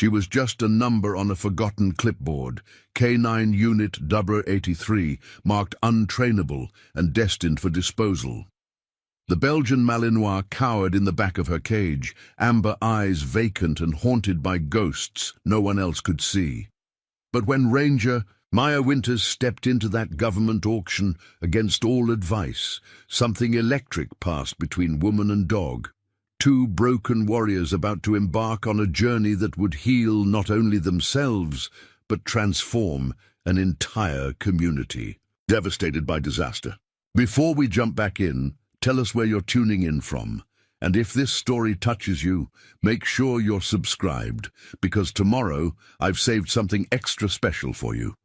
She was just a number on a forgotten clipboard, K9 Unit 83, marked untrainable and destined for disposal. The Belgian Malinois cowered in the back of her cage, amber eyes vacant and haunted by ghosts no one else could see. But when Ranger Maya Winters stepped into that government auction against all advice, something electric passed between woman and dog. Two broken warriors about to embark on a journey that would heal not only themselves, but transform an entire community, devastated by disaster. Before we jump back in, tell us where you're tuning in from. And if this story touches you, make sure you're subscribed, because tomorrow I've saved something extra special for you.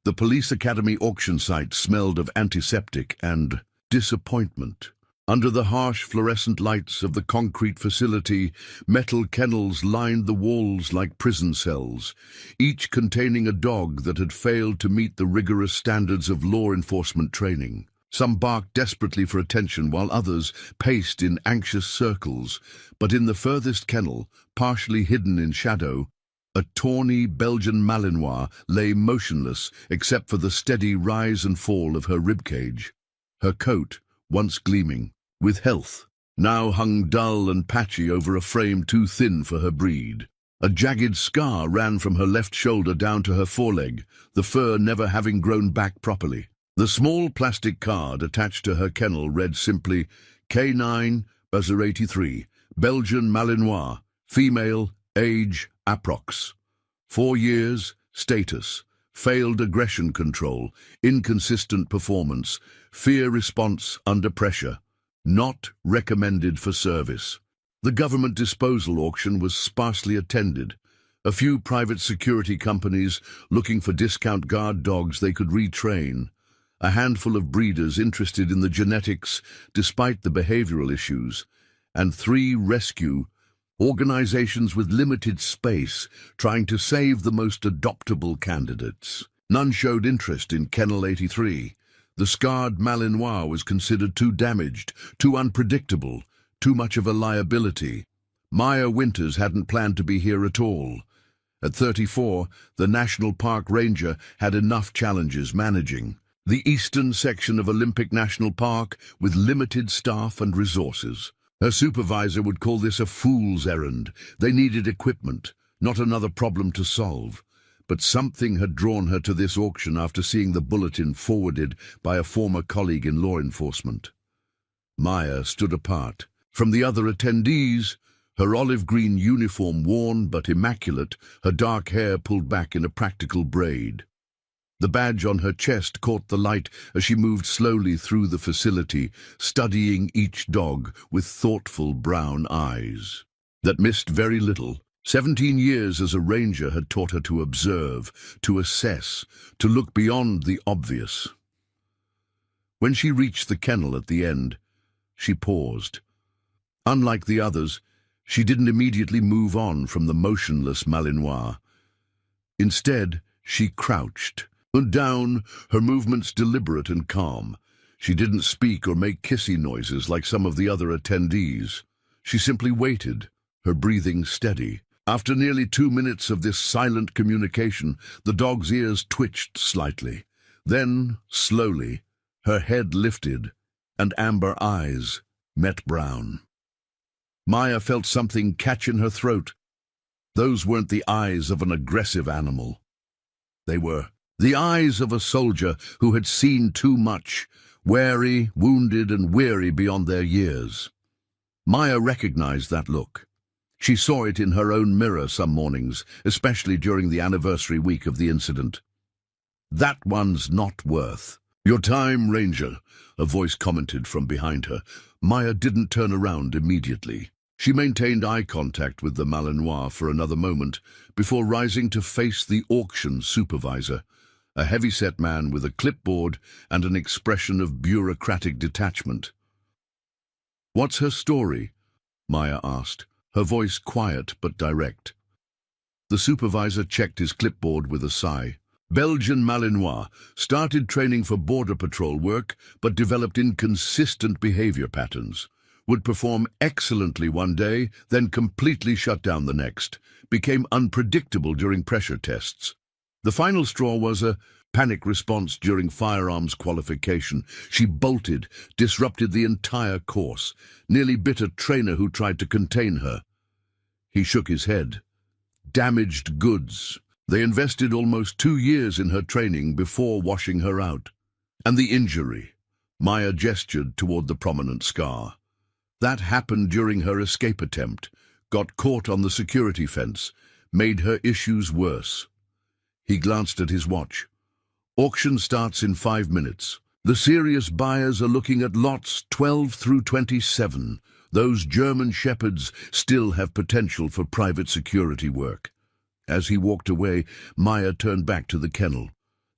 The Police Academy auction site smelled of antiseptic and disappointment. Under the harsh fluorescent lights of the concrete facility, metal kennels lined the walls like prison cells, each containing a dog that had failed to meet the rigorous standards of law enforcement training. Some barked desperately for attention while others paced in anxious circles, but in the furthest kennel, partially hidden in shadow, a tawny Belgian Malinois lay motionless except for the steady rise and fall of her ribcage. Her coat, once gleaming with health, now hung dull and patchy over a frame too thin for her breed. A jagged scar ran from her left shoulder down to her foreleg, the fur never having grown back properly. The small plastic card attached to her kennel read simply, K9 83, Belgian Malinois, female, age, approx. 4 years, status, failed aggression control, inconsistent performance, fear response under pressure, not recommended for service. The government disposal auction was sparsely attended. A few private security companies looking for discount guard dogs they could retrain. A handful of breeders interested in the genetics despite the behavioral issues, and 3 rescue organizations with limited space trying to save the most adoptable candidates. None showed interest in Kennel 83. The scarred Malinois was considered too damaged, too unpredictable, too much of a liability. Maya Winters hadn't planned to be here at all. At 34, the National Park Ranger had enough challenges managing the eastern section of Olympic National Park with limited staff and resources. Her supervisor would call this a fool's errand. They needed equipment, not another problem to solve. But something had drawn her to this auction after seeing the bulletin forwarded by a former colleague in law enforcement. Maya stood apart from the other attendees, her olive green uniform worn but immaculate, her dark hair pulled back in a practical braid. The badge on her chest caught the light as she moved slowly through the facility, studying each dog with thoughtful brown eyes that missed very little. 17 years as a ranger had taught her to observe, to assess, to look beyond the obvious. When she reached the kennel at the end, she paused. Unlike the others, she didn't immediately move on from the motionless Malinois. Instead, she crouched, and down, her movements deliberate and calm. She didn't speak or make kissy noises like some of the other attendees. She simply waited, her breathing steady. After nearly 2 minutes of this silent communication, the dog's ears twitched slightly. Then, slowly, her head lifted, and amber eyes met brown. Maya felt something catch in her throat. Those weren't the eyes of an aggressive animal. They were the eyes of a soldier who had seen too much, wary, wounded, and weary beyond their years. Maya recognized that look. She saw it in her own mirror some mornings, especially during the anniversary week of the incident. "That one's not worth your time, Ranger," a voice commented from behind her. Maya didn't turn around immediately. She maintained eye contact with the Malinois for another moment before rising to face the auction supervisor, a heavy-set man with a clipboard and an expression of bureaucratic detachment. "What's her story?" Maya asked, her voice quiet but direct. The supervisor checked his clipboard with a sigh. "Belgian Malinois, started training for border patrol work but developed inconsistent behavior patterns. would perform excellently one day, then completely shut down the next, became unpredictable during pressure tests. The final straw was a panic response during firearms qualification. She bolted, disrupted the entire course, nearly bit a trainer who tried to contain her. He shook his head. Damaged goods. They invested almost 2 years in her training before washing her out. And the injury. Maya gestured toward the prominent scar. That happened during her escape attempt, got caught on the security fence, made her issues worse. He glanced at his watch. Auction starts in 5 minutes. The serious buyers are looking at lots 12 through 27. Those German shepherds still have potential for private security work. As he walked away, Maya turned back to the kennel.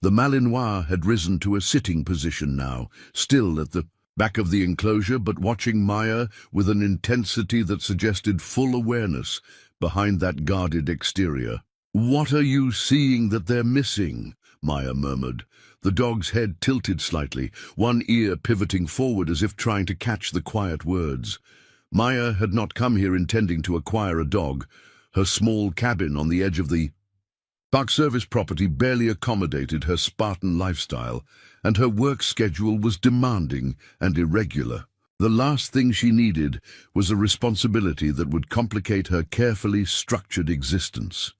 The Malinois had risen to a sitting position now, still at the back of the enclosure, but watching Maya with an intensity that suggested full awareness behind that guarded exterior. "What are you seeing that they're missing?" Maya murmured. The dog's head tilted slightly, one ear pivoting forward as if trying to catch the quiet words. Maya had not come here intending to acquire a dog. Her small cabin on the edge of the Park Service property barely accommodated her Spartan lifestyle, and her work schedule was demanding and irregular. The last thing she needed was a responsibility that would complicate her carefully structured existence.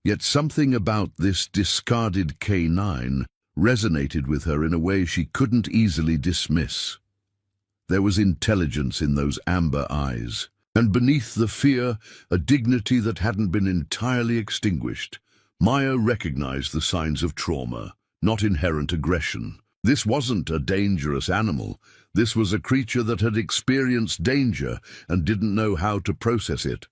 Yet something about this discarded K9 resonated with her in a way she couldn't easily dismiss. There was intelligence in those amber eyes, and beneath the fear, a dignity that hadn't been entirely extinguished. Maya recognized the signs of trauma, not inherent aggression. This wasn't a dangerous animal. This was a creature that had experienced danger and didn't know how to process it.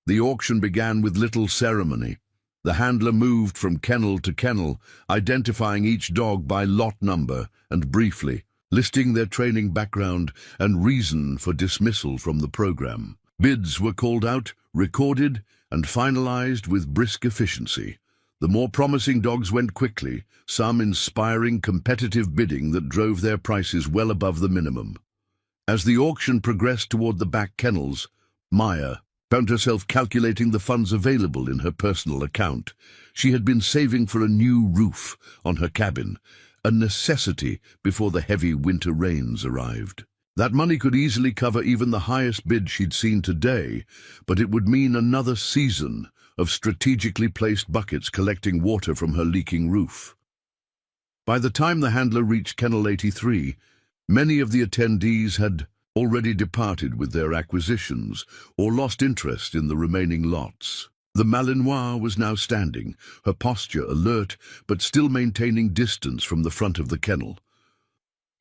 The auction began with little ceremony. The handler moved from kennel to kennel, identifying each dog by lot number and briefly, listing their training background and reason for dismissal from the program. Bids were called out, recorded, and finalized with brisk efficiency. The more promising dogs went quickly, some inspiring competitive bidding that drove their prices well above the minimum. As the auction progressed toward the back kennels, Maya found herself calculating the funds available in her personal account. She had been saving for a new roof on her cabin, a necessity before the heavy winter rains arrived. That money could easily cover even the highest bid she'd seen today, but it would mean another season of strategically placed buckets collecting water from her leaking roof. By the time the handler reached Kennel 83, many of the attendees had already departed with their acquisitions or lost interest in the remaining lots. The Malinois was now standing, her posture alert but still maintaining distance from the front of the kennel.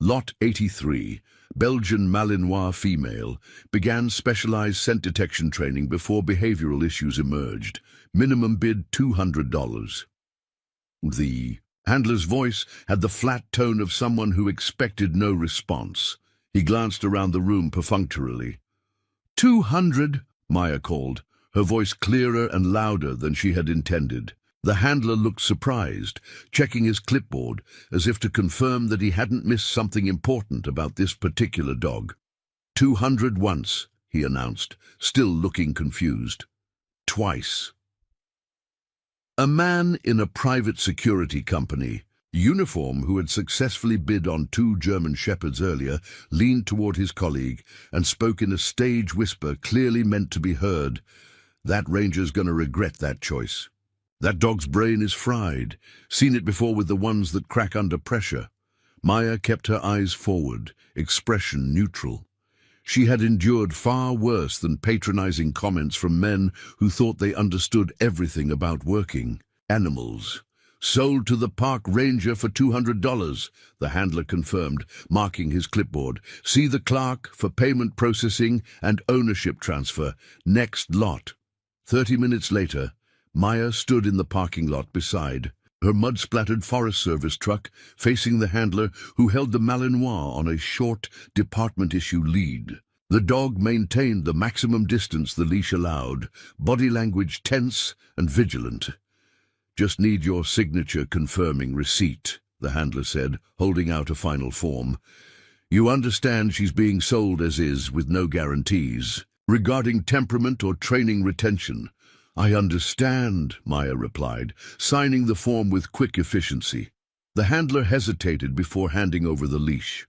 Lot 83, Belgian Malinois female, began specialized scent detection training before behavioral issues emerged. Minimum bid $200. The handler's voice had the flat tone of someone who expected no response. He glanced around the room perfunctorily. 200, Maya called, her voice clearer and louder than she had intended. The handler looked surprised, checking his clipboard as if to confirm that he hadn't missed something important about this particular dog. 200 once, he announced, still looking confused. Twice. A man in a private security company, uniform, who had successfully bid on 2 German shepherds earlier, leaned toward his colleague and spoke in a stage whisper clearly meant to be heard. That ranger's gonna regret that choice. That dog's brain is fried. Seen it before with the ones that crack under pressure. Maya kept her eyes forward, expression neutral. She had endured far worse than patronizing comments from men who thought they understood everything about working animals. Sold to the park ranger for $200, the handler confirmed, marking his clipboard. See the clerk for payment processing and ownership transfer. Next lot. 30 minutes later, Maya stood in the parking lot beside her mud-splattered Forest Service truck, facing the handler who held the Malinois on a short department-issue lead. The dog maintained the maximum distance the leash allowed, body language tense and vigilant. Just need your signature confirming receipt, the handler said, holding out a final form. You understand she's being sold as is, with no guarantees. Regarding temperament or training retention, I understand, Maya replied, signing the form with quick efficiency. The handler hesitated before handing over the leash.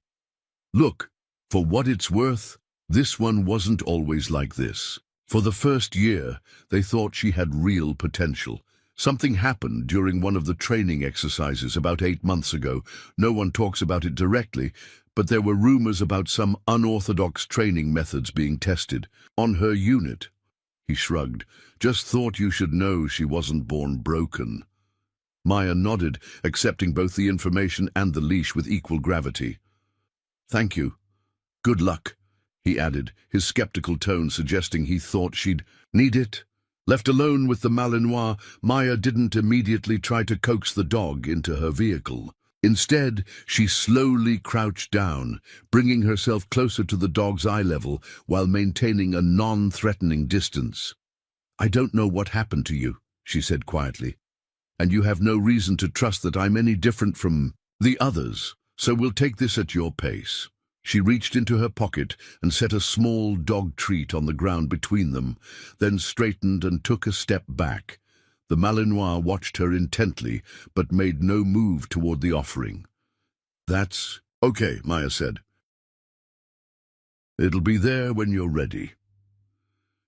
Look, for what it's worth, this one wasn't always like this. For the first year, they thought she had real potential. Something happened during one of the training exercises about 8 months ago. No one talks about it directly, but there were rumors about some unorthodox training methods being tested. On her unit, he shrugged. Just thought you should know she wasn't born broken. Maya nodded, accepting both the information and the leash with equal gravity. Thank you. Good luck, he added, his skeptical tone suggesting he thought she'd need it. Left alone with the Malinois, Maya didn't immediately try to coax the dog into her vehicle. Instead, she slowly crouched down, bringing herself closer to the dog's eye level while maintaining a non-threatening distance. I don't know what happened to you, she said quietly, and you have no reason to trust that I'm any different from the others, so we'll take this at your pace. She reached into her pocket and set a small dog treat on the ground between them, then straightened and took a step back. The Malinois watched her intently, but made no move toward the offering. That's okay, Maya said. It'll be there when you're ready.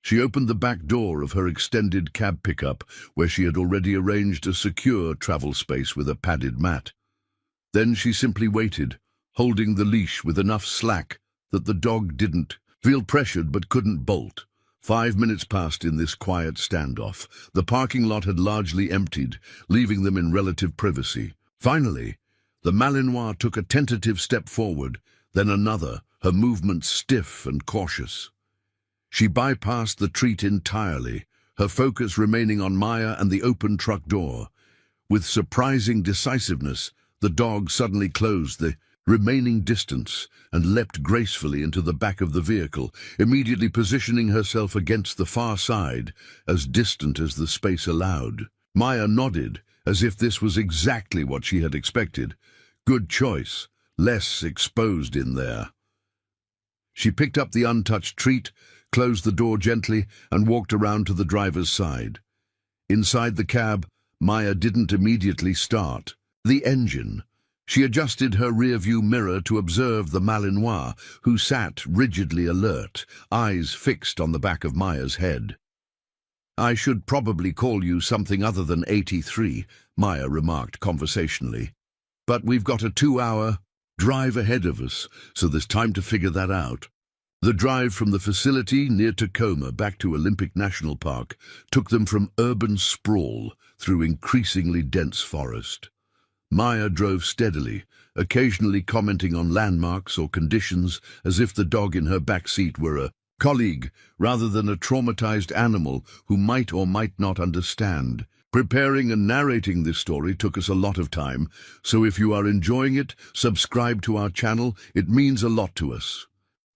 She opened the back door of her extended cab pickup, where she had already arranged a secure travel space with a padded mat. Then she simply waited, holding the leash with enough slack that the dog didn't feel pressured but couldn't bolt. 5 minutes passed in this quiet standoff. The parking lot had largely emptied, leaving them in relative privacy. Finally, the Malinois took a tentative step forward, then another, her movements stiff and cautious. She bypassed the treat entirely, her focus remaining on Maya and the open truck door. With surprising decisiveness, the dog suddenly closed the remaining distance and leapt gracefully into the back of the vehicle, immediately positioning herself against the far side, as distant as the space allowed. Maya nodded, as if this was exactly what she had expected. Good choice, less exposed in there. She picked up the untouched treat, closed the door gently, and walked around to the driver's side. Inside the cab, Maya didn't immediately start the engine. She adjusted her rear-view mirror to observe the Malinois, who sat rigidly alert, eyes fixed on the back of Maya's head. I should probably call you something other than 83, Maya remarked conversationally. But we've got a 2-hour drive ahead of us, so there's time to figure that out. The drive from the facility near Tacoma back to Olympic National Park took them from urban sprawl through increasingly dense forest. Maya drove steadily, occasionally commenting on landmarks or conditions as if the dog in her back seat were a colleague rather than a traumatized animal who might or might not understand. Preparing and narrating this story took us a lot of time, so if you are enjoying it, subscribe to our channel. It means a lot to us.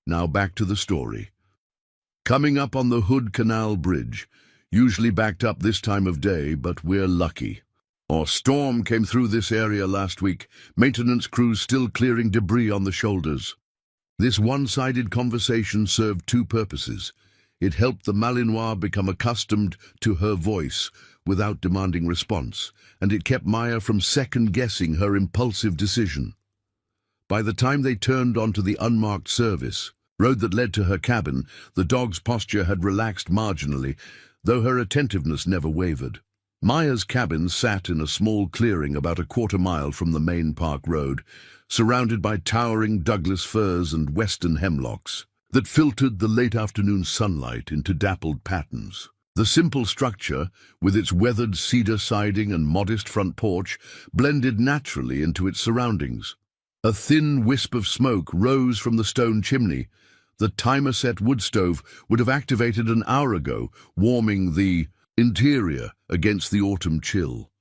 Now back to the story. Coming up on the Hood Canal Bridge, usually backed up this time of day, but we're lucky. A storm came through this area last week, maintenance crews still clearing debris on the shoulders. This one-sided conversation served two purposes. It helped the Malinois become accustomed to her voice without demanding response, and it kept Maya from second-guessing her impulsive decision. By the time they turned onto the unmarked service road that led to her cabin, the dog's posture had relaxed marginally, though her attentiveness never wavered. Maya's cabin sat in a small clearing about a quarter-mile from the main park road, surrounded by towering Douglas firs and western hemlocks that filtered the late-afternoon sunlight into dappled patterns. The simple structure, with its weathered cedar siding and modest front porch, blended naturally into its surroundings. A thin wisp of smoke rose from the stone chimney. The timer-set wood stove would have activated an hour ago, warming the interior against the autumn chill.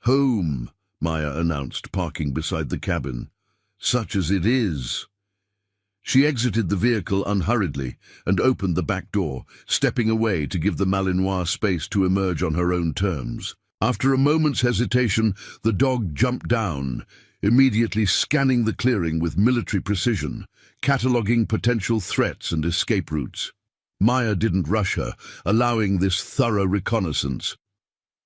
Home, Maya announced, parking beside the cabin. Such as it is. She exited the vehicle unhurriedly and opened the back door, stepping away to give the Malinois space to emerge on her own terms. After a moment's hesitation, the dog jumped down, immediately scanning the clearing with military precision, cataloguing potential threats and escape routes. Maya didn't rush her, allowing this thorough reconnaissance.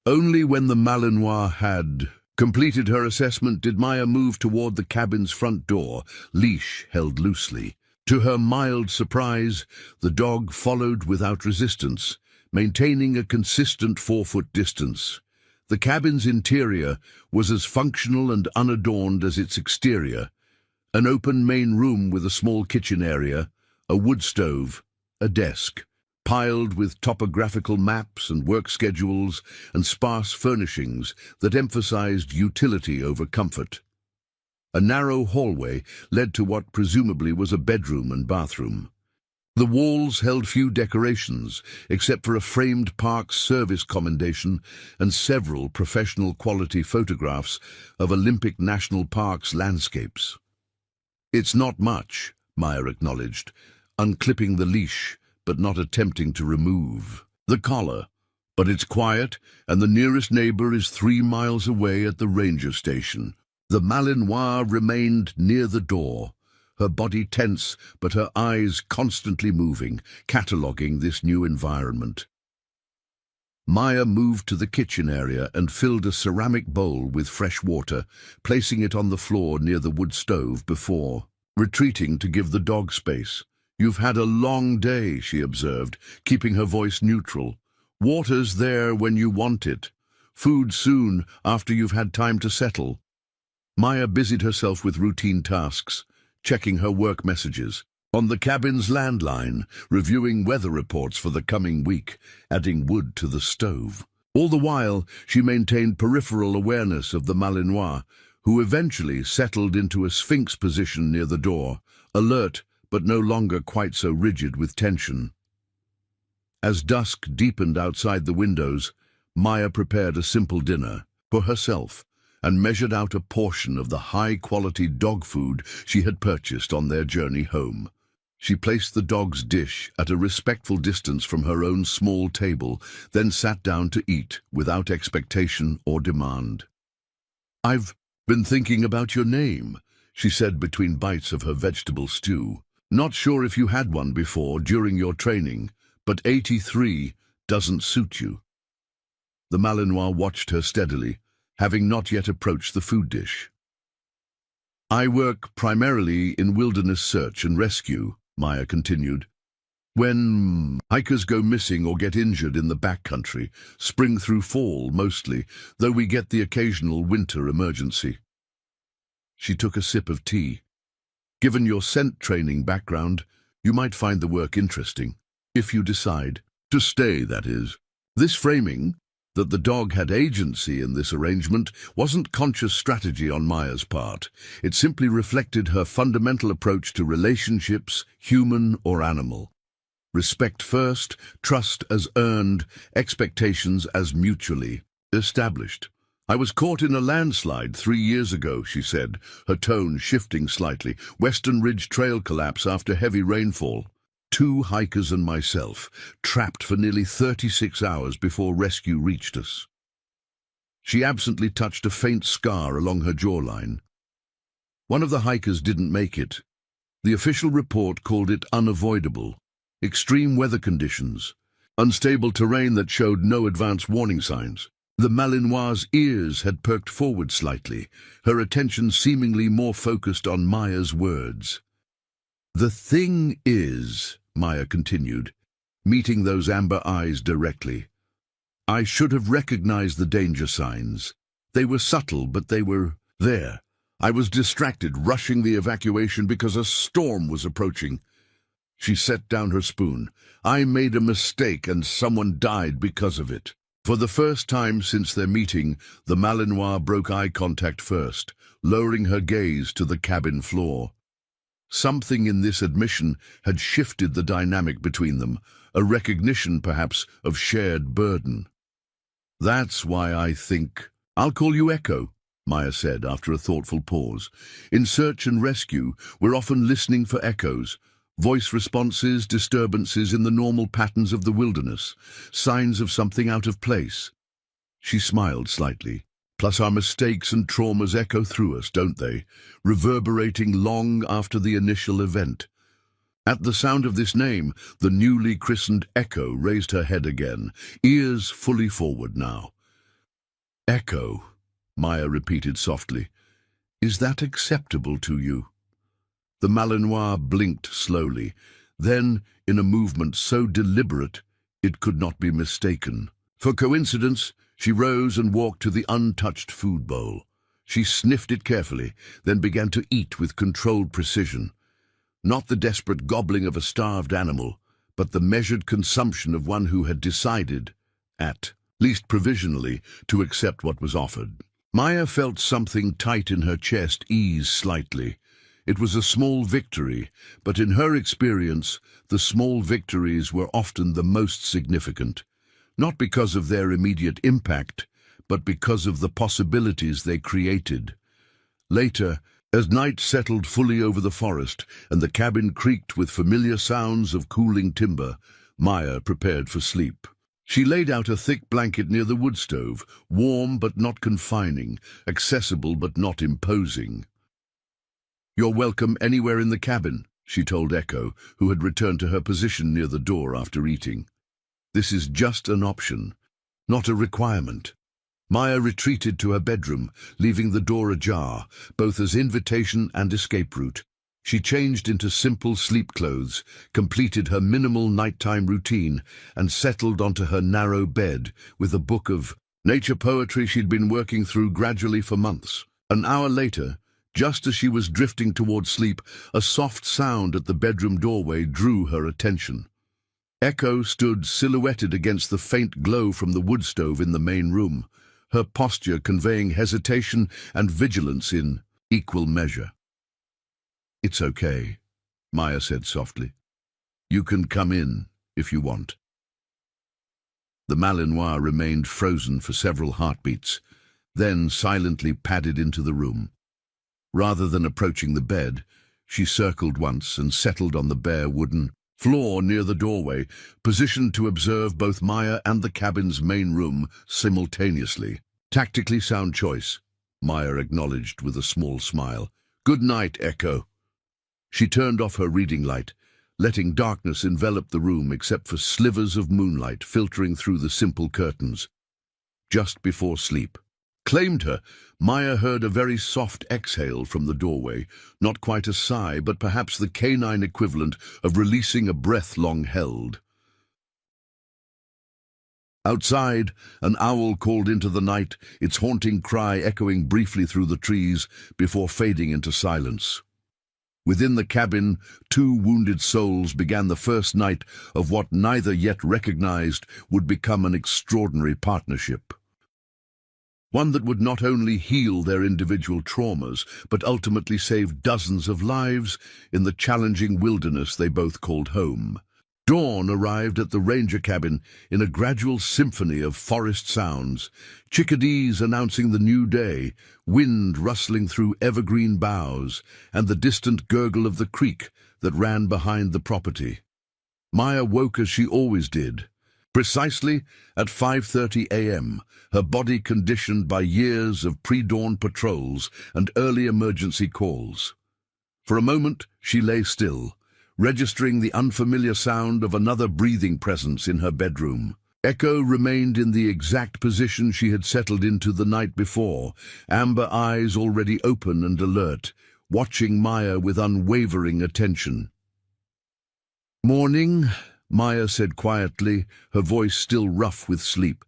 Only when the Malinois had completed her assessment did Maya move toward the cabin's front door, leash held loosely. To her mild surprise, the dog followed without resistance, maintaining a consistent 4-foot distance. The cabin's interior was as functional and unadorned as its exterior. An open main room with a small kitchen area, a wood stove, a desk, piled with topographical maps and work schedules and sparse furnishings that emphasized utility over comfort. A narrow hallway led to what presumably was a bedroom and bathroom. The walls held few decorations, except for a framed Parks Service commendation and several professional-quality photographs of Olympic National Park's landscapes. "It's not much," Maya acknowledged, unclipping the leash but not attempting to remove the collar. "But it's quiet, and the nearest neighbor is 3 miles away at the ranger station." The Malinois remained near the door, her body tense but her eyes constantly moving, cataloguing this new environment. Maya moved to the kitchen area and filled a ceramic bowl with fresh water, placing it on the floor near the wood stove before retreating to give the dog space. "You've had a long day," she observed, keeping her voice neutral. "Water's there when you want it. Food soon, after you've had time to settle." Maya busied herself with routine tasks, checking her work messages on the cabin's landline, reviewing weather reports for the coming week, adding wood to the stove. All the while, she maintained peripheral awareness of the Malinois, who eventually settled into a sphinx position near the door, alert but no longer quite so rigid with tension. As dusk deepened outside the windows, Maya prepared a simple dinner for herself and measured out a portion of the high-quality dog food she had purchased on their journey home. She placed the dog's dish at a respectful distance from her own small table, then sat down to eat without expectation or demand. "I've been thinking about your name," she said between bites of her vegetable stew. "Not sure if you had one before during your training, but 83 doesn't suit you." The Malinois watched her steadily, having not yet approached the food dish. "I work primarily in wilderness search and rescue," Maya continued. "When hikers go missing or get injured in the backcountry, spring through fall mostly, though we get the occasional winter emergency." She took a sip of tea. "Given your scent training background, you might find the work interesting, if you decide to stay, that is." This framing, that the dog had agency in this arrangement, wasn't conscious strategy on Maya's part. It simply reflected her fundamental approach to relationships, human or animal. Respect first, trust as earned, expectations as mutually established. "I was caught in a landslide 3 years ago," she said, her tone shifting slightly. "Western Ridge Trail collapse after heavy rainfall. 2 hikers and myself, trapped for nearly 36 hours before rescue reached us." She absently touched a faint scar along her jawline. "One of the hikers didn't make it. The official report called it unavoidable. Extreme weather conditions, unstable terrain that showed no advance warning signs." The Malinois' ears had perked forward slightly, her attention seemingly more focused on Maya's words. "The thing is," Maya continued, meeting those amber eyes directly, "I should have recognized the danger signs. They were subtle, but they were there. I was distracted, rushing the evacuation because a storm was approaching." She set down her spoon. "I made a mistake and someone died because of it." For the first time since their meeting, the Malinois broke eye contact first, lowering her gaze to the cabin floor. Something in this admission had shifted the dynamic between them, a recognition, perhaps, of shared burden. "That's why I think—" "I'll call you Echo," Maya said after a thoughtful pause. "In search and rescue, we're often listening for echoes, voice responses, disturbances in the normal patterns of the wilderness, signs of something out of place." She smiled slightly, Plus our mistakes and traumas echo through us, don't they? Reverberating long after the initial event. At the sound of this name, the newly christened Echo raised her head again, ears fully forward now. Echo, Maya repeated softly. Is that acceptable to you? The Malinois blinked slowly. Then, in a movement so deliberate, it could not be mistaken. For coincidence, she rose and walked to the untouched food bowl. She sniffed it carefully, then began to eat with controlled precision. Not the desperate gobbling of a starved animal, but the measured consumption of one who had decided, at least provisionally, to accept what was offered. Maya felt something tight in her chest ease slightly. It was a small victory, but in her experience, the small victories were often the most significant. Not because of their immediate impact, but because of the possibilities they created. Later, as night settled fully over the forest and the cabin creaked with familiar sounds of cooling timber, Maya prepared for sleep. She laid out a thick blanket near the wood stove, warm but not confining, accessible but not imposing. "You're welcome anywhere in the cabin," she told Echo, who had returned to her position near the door after eating. "This is just an option, not a requirement." Maya retreated to her bedroom, leaving the door ajar, both as invitation and escape route. She changed into simple sleep clothes, completed her minimal nighttime routine, and settled onto her narrow bed with a book of nature poetry she'd been working through gradually for months. An hour later, just as she was drifting toward sleep, a soft sound at the bedroom doorway drew her attention. Echo stood silhouetted against the faint glow from the wood stove in the main room, her posture conveying hesitation and vigilance in equal measure. "It's okay," Maya said softly. "You can come in if you want." The Malinois remained frozen for several heartbeats, then silently padded into the room. Rather than approaching the bed, she circled once and settled on the bare wooden floor near the doorway, positioned to observe both Maya and the cabin's main room simultaneously. "Tactically sound choice," Maya acknowledged with a small smile. "Good night, Echo." She turned off her reading light, letting darkness envelop the room except for slivers of moonlight filtering through the simple curtains. Just before sleep claimed her, Maya heard a very soft exhale from the doorway, not quite a sigh, but perhaps the canine equivalent of releasing a breath long held. Outside, an owl called into the night, its haunting cry echoing briefly through the trees before fading into silence. Within the cabin, two wounded souls began the first night of what neither yet recognized would become an extraordinary partnership. One that would not only heal their individual traumas, but ultimately save dozens of lives in the challenging wilderness they both called home. Dawn arrived at the ranger cabin in a gradual symphony of forest sounds, chickadees announcing the new day, wind rustling through evergreen boughs, and the distant gurgle of the creek that ran behind the property. Maya woke as she always did, precisely at 5:30 a.m., her body conditioned by years of pre-dawn patrols and early emergency calls. For a moment, she lay still, registering the unfamiliar sound of another breathing presence in her bedroom. Echo remained in the exact position she had settled into the night before, amber eyes already open and alert, watching Maya with unwavering attention. "Morning," Maya said quietly, her voice still rough with sleep.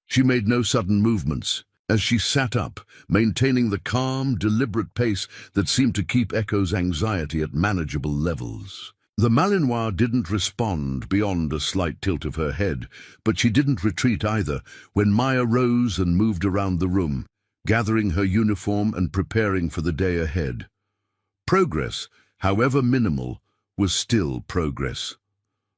She made no sudden movements. As she sat up, maintaining the calm, deliberate pace that seemed to keep Echo's anxiety at manageable levels. The Malinois didn't respond beyond a slight tilt of her head, but she didn't retreat either when Maya rose and moved around the room, gathering her uniform and preparing for the day ahead. Progress, however minimal, was still progress.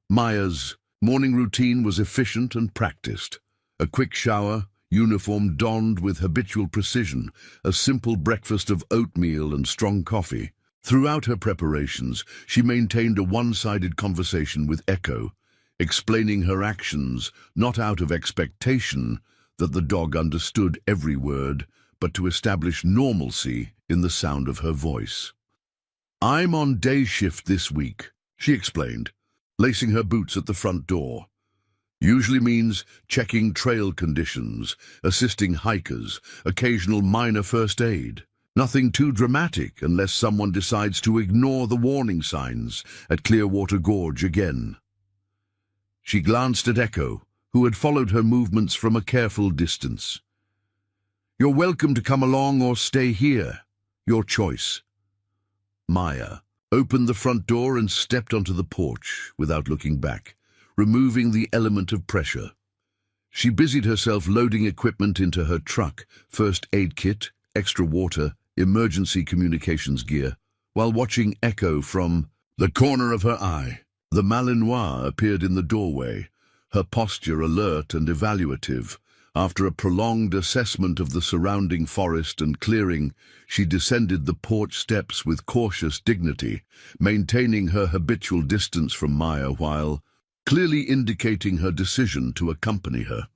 Maya's morning routine was efficient and practiced. A quick shower, uniform donned with habitual precision, a simple breakfast of oatmeal and strong coffee. Throughout her preparations, she maintained a one-sided conversation with Echo, explaining her actions not out of expectation, that the dog understood every word, but to establish normalcy in the sound of her voice. "I'm on day shift this week," she explained, lacing her boots at the front door. "Usually means checking trail conditions, assisting hikers, occasional minor first aid. Nothing too dramatic unless someone decides to ignore the warning signs at Clearwater Gorge again." She glanced at Echo, who had followed her movements from a careful distance. "You're welcome to come along or stay here. Your choice." Maya opened the front door and stepped onto the porch without looking back, removing the element of pressure. She busied herself loading equipment into her truck, first aid kit, extra water, emergency communications gear, while watching Echo from the corner of her eye. The Malinois appeared in the doorway, her posture alert and evaluative. After a prolonged assessment of the surrounding forest and clearing, she descended the porch steps with cautious dignity, maintaining her habitual distance from Maya while clearly indicating her decision to accompany her.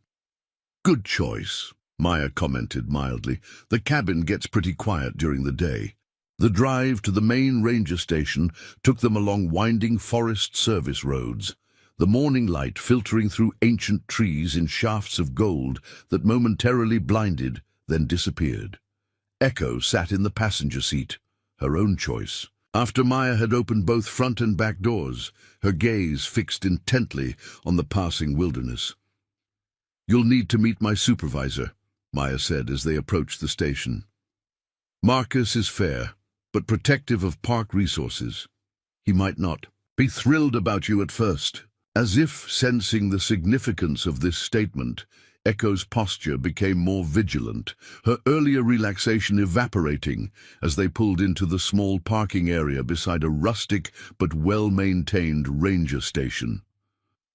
"Good choice," Maya commented mildly. "The cabin gets pretty quiet during the day." The drive to the main ranger station took them along winding Forest Service roads, the morning light filtering through ancient trees in shafts of gold that momentarily blinded, then disappeared. Echo sat in the passenger seat, her own choice. After Maya had opened both front and back doors, her gaze fixed intently on the passing wilderness. "You'll need to meet my supervisor," Maya said as they approached the station. "Marcus is fair, but protective of park resources. He might not be thrilled about you at first." As if sensing the significance of this statement, Echo's posture became more vigilant, her earlier relaxation evaporating as they pulled into the small parking area beside a rustic but well-maintained ranger station.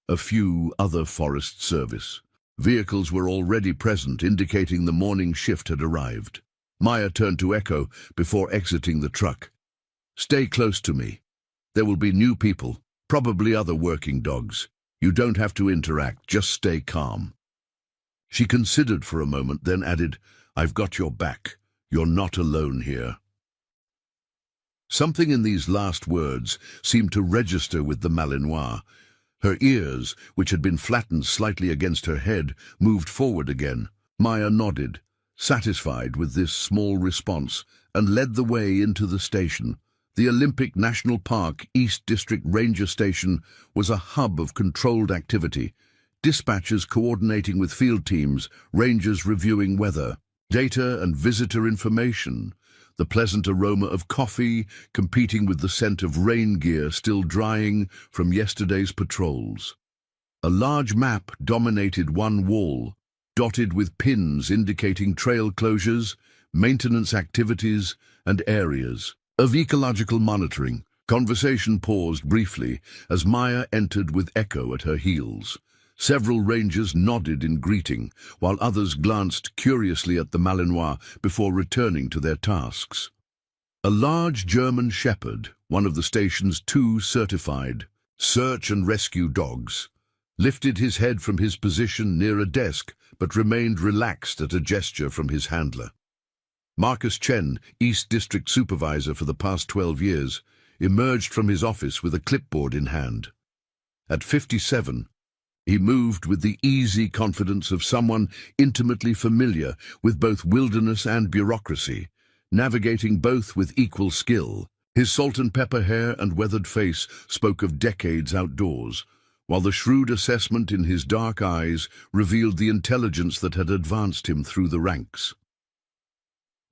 A few other Forest Service vehicles were already present, indicating the morning shift had arrived. Maya turned to Echo before exiting the truck. "Stay close to me. There will be new people. Probably other working dogs. You don't have to interact, just stay calm." She considered for a moment, then added, "I've got your back. You're not alone here." Something in these last words seemed to register with the Malinois. Her ears, which had been flattened slightly against her head, moved forward again. Maya nodded, satisfied with this small response, and led the way into the station. The Olympic National Park East District Ranger Station was a hub of controlled activity, dispatchers coordinating with field teams, rangers reviewing weather, data and visitor information, the pleasant aroma of coffee competing with the scent of rain gear still drying from yesterday's patrols. A large map dominated one wall, dotted with pins indicating trail closures, maintenance activities, and areas of ecological monitoring. Conversation paused briefly as Maya entered with Echo at her heels. Several rangers nodded in greeting, while others glanced curiously at the Malinois before returning to their tasks. A large German shepherd, one of the station's 2 certified search and rescue dogs, lifted his head from his position near a desk but remained relaxed at a gesture from his handler. Marcus Chen, East District Supervisor for the past 12 years, emerged from his office with a clipboard in hand. At 57, he moved with the easy confidence of someone intimately familiar with both wilderness and bureaucracy, navigating both with equal skill. His salt-and-pepper hair and weathered face spoke of decades outdoors, while the shrewd assessment in his dark eyes revealed the intelligence that had advanced him through the ranks.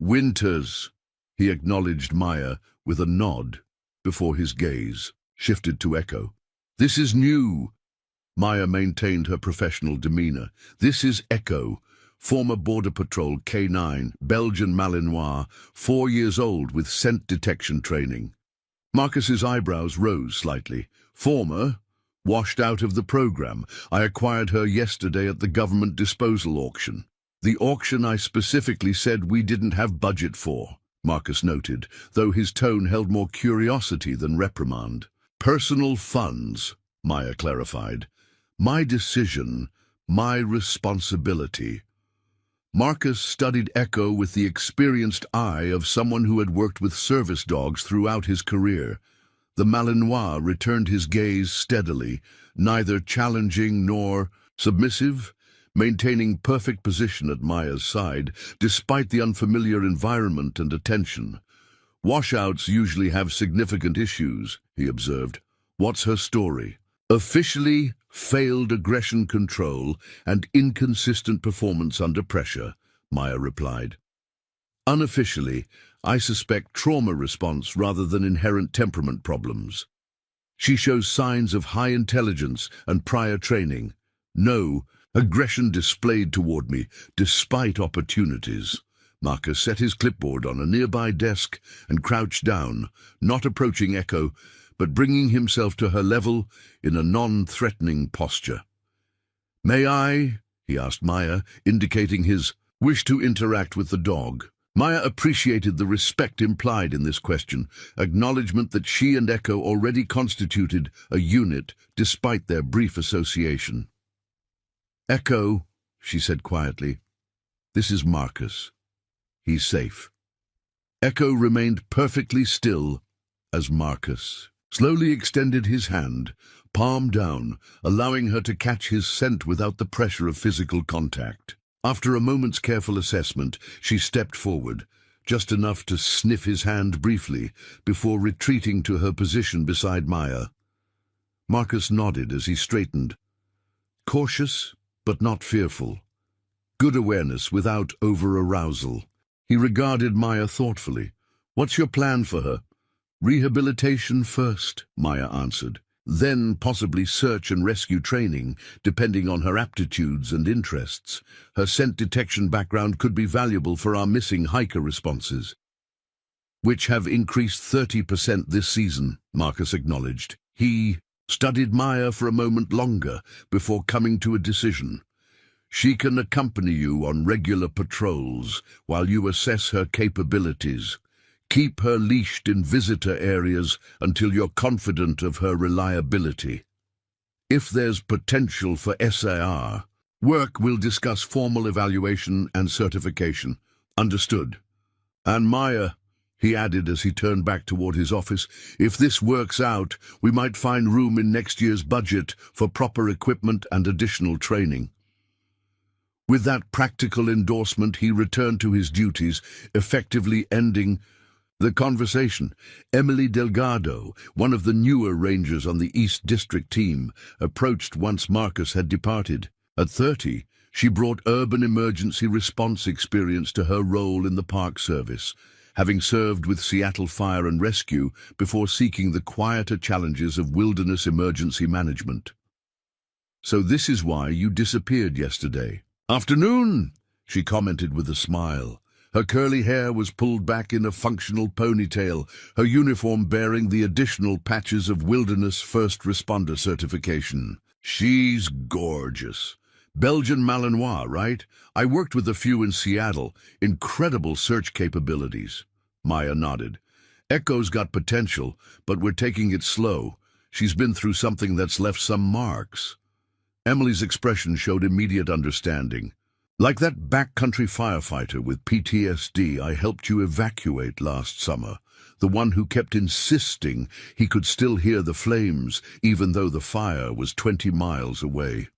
"Winters," he acknowledged Maya with a nod before his gaze shifted to Echo. "This is new." Maya maintained her professional demeanor. "This is Echo, former Border Patrol K9, Belgian Malinois, 4 years old with scent detection training." Marcus's eyebrows rose slightly. "Former? Washed out of the program. I acquired her yesterday at the government disposal auction." "The auction I specifically said we didn't have budget for," Marcus noted, though his tone held more curiosity than reprimand. "Personal funds," Maya clarified. "My decision, my responsibility." Marcus studied Echo with the experienced eye of someone who had worked with service dogs throughout his career. The Malinois returned his gaze steadily, neither challenging nor submissive, maintaining perfect position at Maya's side, despite the unfamiliar environment and attention. Washouts usually have significant issues, he observed. What's her story? Officially, failed aggression control and inconsistent performance under pressure, Maya replied. Unofficially, I suspect trauma response rather than inherent temperament problems. She shows signs of high intelligence and prior training. No, aggression displayed toward me, despite opportunities. Marcus set his clipboard on a nearby desk and crouched down, not approaching Echo, but bringing himself to her level in a non-threatening posture. "May I?" he asked Maya, indicating his wish to interact with the dog. Maya appreciated the respect implied in this question, acknowledgement that she and Echo already constituted a unit despite their brief association. "Echo," she said quietly, "this is Marcus. He's safe." Echo remained perfectly still as Marcus slowly extended his hand, palm down, allowing her to catch his scent without the pressure of physical contact. After a moment's careful assessment, she stepped forward, just enough to sniff his hand briefly, before retreating to her position beside Maya. Marcus nodded as he straightened. Cautious, but not fearful. Good awareness without over-arousal. He regarded Maya thoughtfully. "What's your plan for her?" "Rehabilitation first," Maya answered. "Then possibly search and rescue training, depending on her aptitudes and interests. Her scent detection background could be valuable for our missing hiker responses, which have increased 30% this season," Marcus acknowledged. He studied Maya for a moment longer before coming to a decision. "She can accompany you on regular patrols while you assess her capabilities. Keep her leashed in visitor areas until you're confident of her reliability. If there's potential for SAR, we'll discuss formal evaluation and certification." "Understood." "And Maya," he added as he turned back toward his office, "if this works out, we might find room in next year's budget for proper equipment and additional training." With that practical endorsement, he returned to his duties, effectively ending the conversation. Emily Delgado, one of the newer rangers on the East District team, approached once Marcus had departed. At 30, she brought urban emergency response experience to her role in the Park Service, having served with Seattle Fire and Rescue before seeking the quieter challenges of wilderness emergency management. "So this is why you disappeared yesterday." "Afternoon," she commented with a smile. Her curly hair was pulled back in a functional ponytail, her uniform bearing the additional patches of Wilderness First Responder certification. "She's gorgeous. Belgian Malinois, right? I worked with a few in Seattle. Incredible search capabilities." Maya nodded. "Echo's got potential, but we're taking it slow. She's been through something that's left some marks." Emily's expression showed immediate understanding. "Like that backcountry firefighter with PTSD I helped you evacuate last summer, the one who kept insisting he could still hear the flames even though the fire was 20 miles away."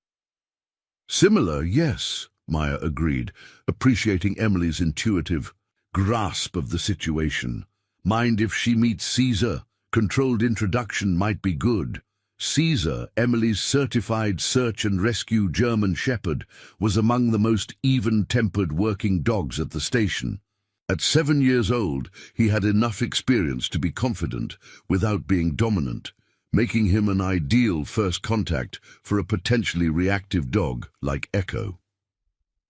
"Similar, yes," Maya agreed, appreciating Emily's intuitive grasp of the situation. "Mind if she meets Caesar? Controlled introduction might be good." Caesar, Emily's certified search and rescue German Shepherd, was among the most even-tempered working dogs at the station. At 7 years old, he had enough experience to be confident without being dominant, making him an ideal first contact for a potentially reactive dog like Echo.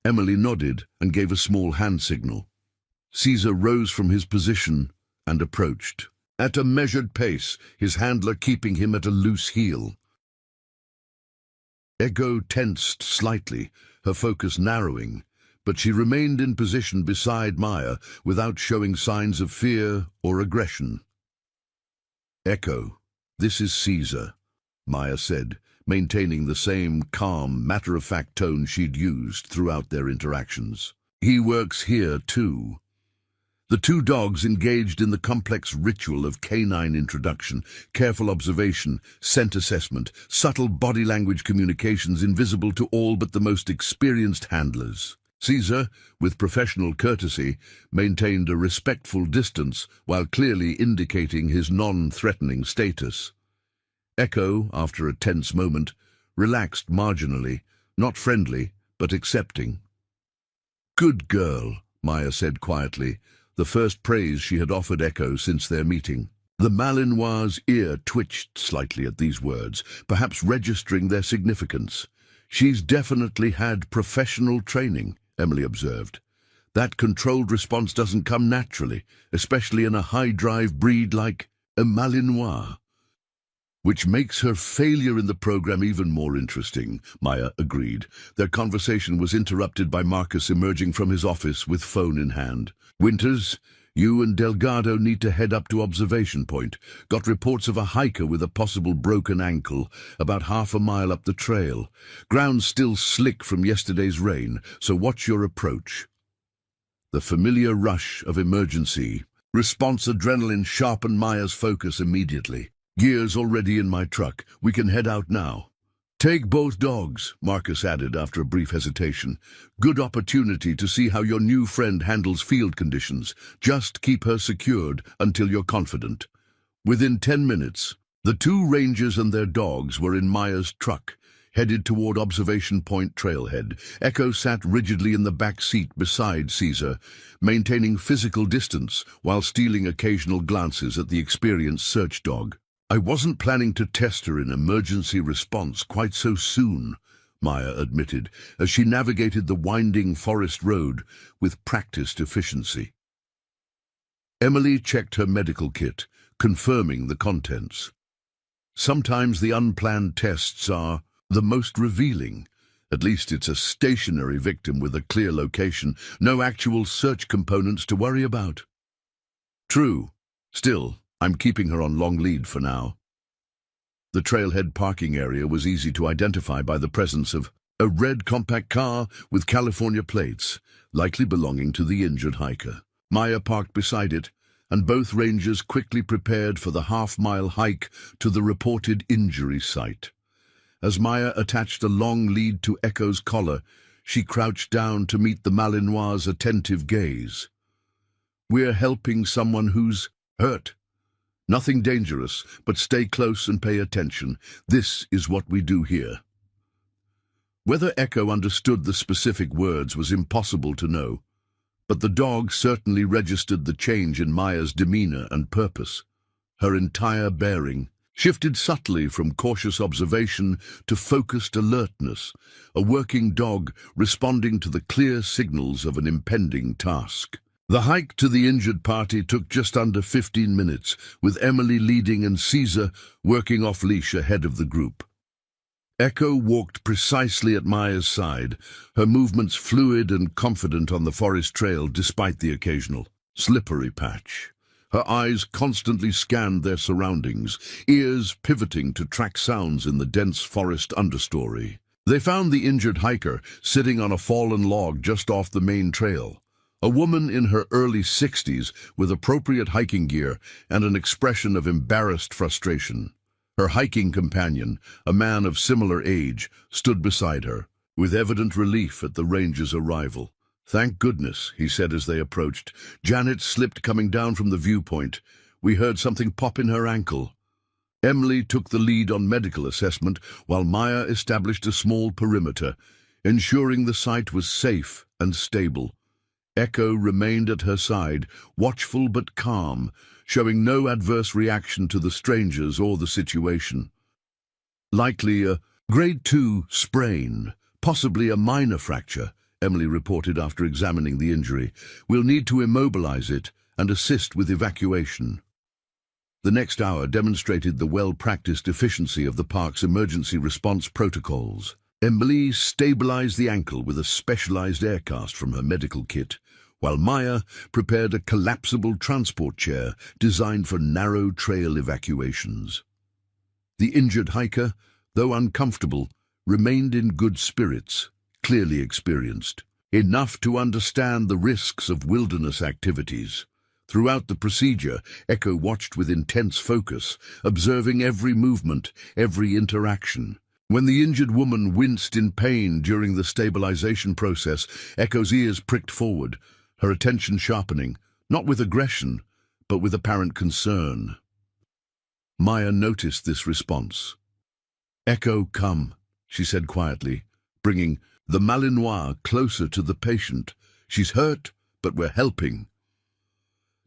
Emily nodded and gave a small hand signal. Caesar rose from his position and approached, at a measured pace, his handler keeping him at a loose heel. Echo tensed slightly, her focus narrowing, but she remained in position beside Maya without showing signs of fear or aggression. "Echo, this is Caesar," Maya said, maintaining the same calm, matter-of-fact tone she'd used throughout their interactions. He works here too. The two dogs engaged in the complex ritual of canine introduction, careful observation, scent assessment, subtle body language communications invisible to all but the most experienced handlers. Caesar, with professional courtesy, maintained a respectful distance while clearly indicating his non-threatening status. Echo, after a tense moment, relaxed marginally, not friendly, but accepting. "Good girl," Maya said quietly, the first praise she had offered Echo since their meeting. The Malinois's ear twitched slightly at these words, perhaps registering their significance. "She's definitely had professional training," Emily observed. "That controlled response doesn't come naturally, especially in a high-drive breed like a Malinois." "Which makes her failure in the program even more interesting," Maya agreed. Their conversation was interrupted by Marcus emerging from his office with phone in hand. "Winters, you and Delgado need to head up to observation point. Got reports of a hiker with a possible broken ankle about half a mile up the trail. Ground's still slick from yesterday's rain, so watch your approach." The familiar rush of emergency response adrenaline sharpened Maya's focus immediately. "Gear's already in my truck. We can head out now." "Take both dogs," Marcus added after a brief hesitation. "Good opportunity to see how your new friend handles field conditions. Just keep her secured until you're confident." Within 10 minutes, the two rangers and their dogs were in Maya's truck, headed toward Observation Point trailhead. Echo sat rigidly in the back seat beside Caesar, maintaining physical distance while stealing occasional glances at the experienced search dog. "I wasn't planning to test her in emergency response quite so soon," Maya admitted, as she navigated the winding forest road with practiced efficiency. Emily checked her medical kit, confirming the contents. Sometimes the unplanned tests are the most revealing. At least it's a stationary victim with a clear location, no actual search components to worry about. True. Still, I'm keeping her on long lead for now. The trailhead parking area was easy to identify by the presence of a red compact car with California plates, likely belonging to the injured hiker. Maya parked beside it, and both rangers quickly prepared for the half-mile hike to the reported injury site. As Maya attached a long lead to Echo's collar, she crouched down to meet the Malinois's attentive gaze. "We're helping someone who's hurt. Nothing dangerous, but stay close and pay attention. This is what we do here." Whether Echo understood the specific words was impossible to know, but the dog certainly registered the change in Maya's demeanor and purpose. Her entire bearing shifted subtly from cautious observation to focused alertness, a working dog responding to the clear signals of an impending task. The hike to the injured party took just under 15 minutes, with Emily leading and Caesar working off-leash ahead of the group. Echo walked precisely at Maya's side, her movements fluid and confident on the forest trail despite the occasional slippery patch. Her eyes constantly scanned their surroundings, ears pivoting to track sounds in the dense forest understory. They found the injured hiker sitting on a fallen log just off the main trail. A woman in her early 60s with appropriate hiking gear and an expression of embarrassed frustration. Her hiking companion, a man of similar age, stood beside her, with evident relief at the ranger's arrival. "Thank goodness," he said as they approached. "Janet slipped coming down from the viewpoint. We heard something pop in her ankle." Emily took the lead on medical assessment while Maya established a small perimeter, ensuring the site was safe and stable. Echo remained at her side, watchful but calm, showing no adverse reaction to the strangers or the situation. "Likely a grade 2 sprain, possibly a minor fracture," Emily reported after examining the injury. "We'll need to immobilize it and assist with evacuation." The next hour demonstrated the well-practiced efficiency of the park's emergency response protocols. Emily stabilized the ankle with a specialized air cast from her medical kit, while Maya prepared a collapsible transport chair designed for narrow trail evacuations. The injured hiker, though uncomfortable, remained in good spirits, clearly experienced. enough to understand the risks of wilderness activities. Throughout the procedure, Echo watched with intense focus, observing every movement, every interaction. When the injured woman winced in pain during the stabilization process, Echo's ears pricked forward, her attention sharpening, not with aggression, but with apparent concern. Maya noticed this response. "Echo, come," she said quietly, bringing the Malinois closer to the patient. "She's hurt, but we're helping."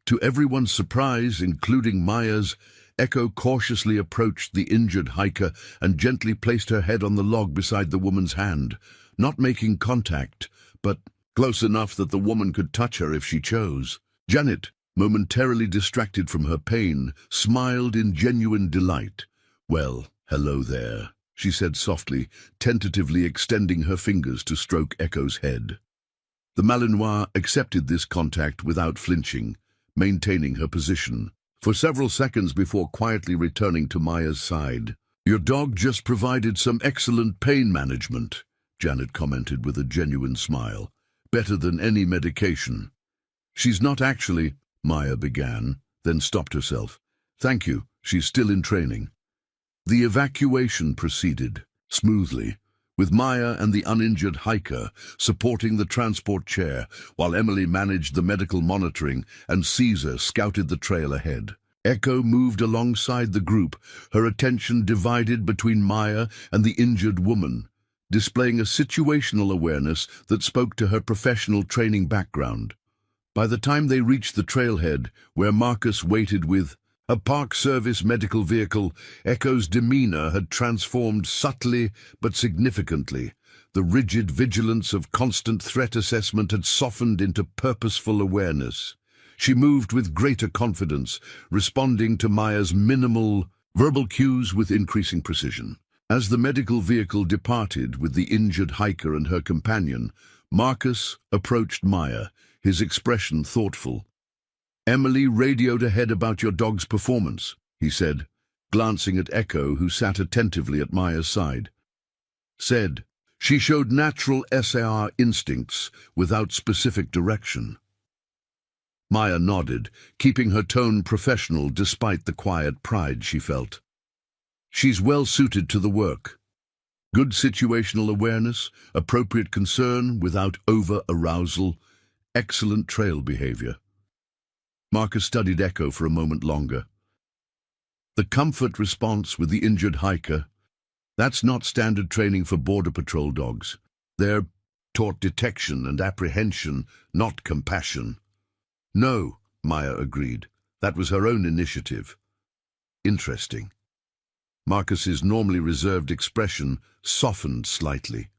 To everyone's surprise, including Maya's, Echo cautiously approached the injured hiker and gently placed her head on the log beside the woman's hand, not making contact, but close enough that the woman could touch her if she chose. Janet, momentarily distracted from her pain, smiled in genuine delight. "Well, hello there," she said softly, tentatively extending her fingers to stroke Echo's head. The Malinois accepted this contact without flinching, maintaining her position for several seconds before quietly returning to Maya's side. "Your dog just provided some excellent pain management," Janet commented with a genuine smile. "Better than any medication." "She's not actually," Maya began, then stopped herself. "Thank you, she's still in training." The evacuation proceeded smoothly, with Maya and the uninjured hiker supporting the transport chair, while Emily managed the medical monitoring and Caesar scouted the trail ahead. Echo moved alongside the group, her attention divided between Maya and the injured woman, displaying a situational awareness that spoke to her professional training background. By the time they reached the trailhead, where Marcus waited with a Park Service medical vehicle, Echo's demeanor had transformed subtly but significantly. The rigid vigilance of constant threat assessment had softened into purposeful awareness. She moved with greater confidence, responding to Maya's minimal verbal cues with increasing precision. As the medical vehicle departed with the injured hiker and her companion, Marcus approached Maya, his expression thoughtful. "Emily radioed ahead about your dog's performance," he said, glancing at Echo, who sat attentively at Maya's side. "Said, she showed natural SAR instincts without specific direction." Maya nodded, keeping her tone professional despite the quiet pride she felt. "She's well suited to the work. Good situational awareness, appropriate concern without over-arousal, excellent trail behavior." Marcus studied Echo for a moment longer. "The comfort response with the injured hiker, that's not standard training for Border Patrol dogs. They're taught detection and apprehension, not compassion." "No," Maya agreed. "That was her own initiative." "Interesting." Marcus's normally reserved expression softened slightly.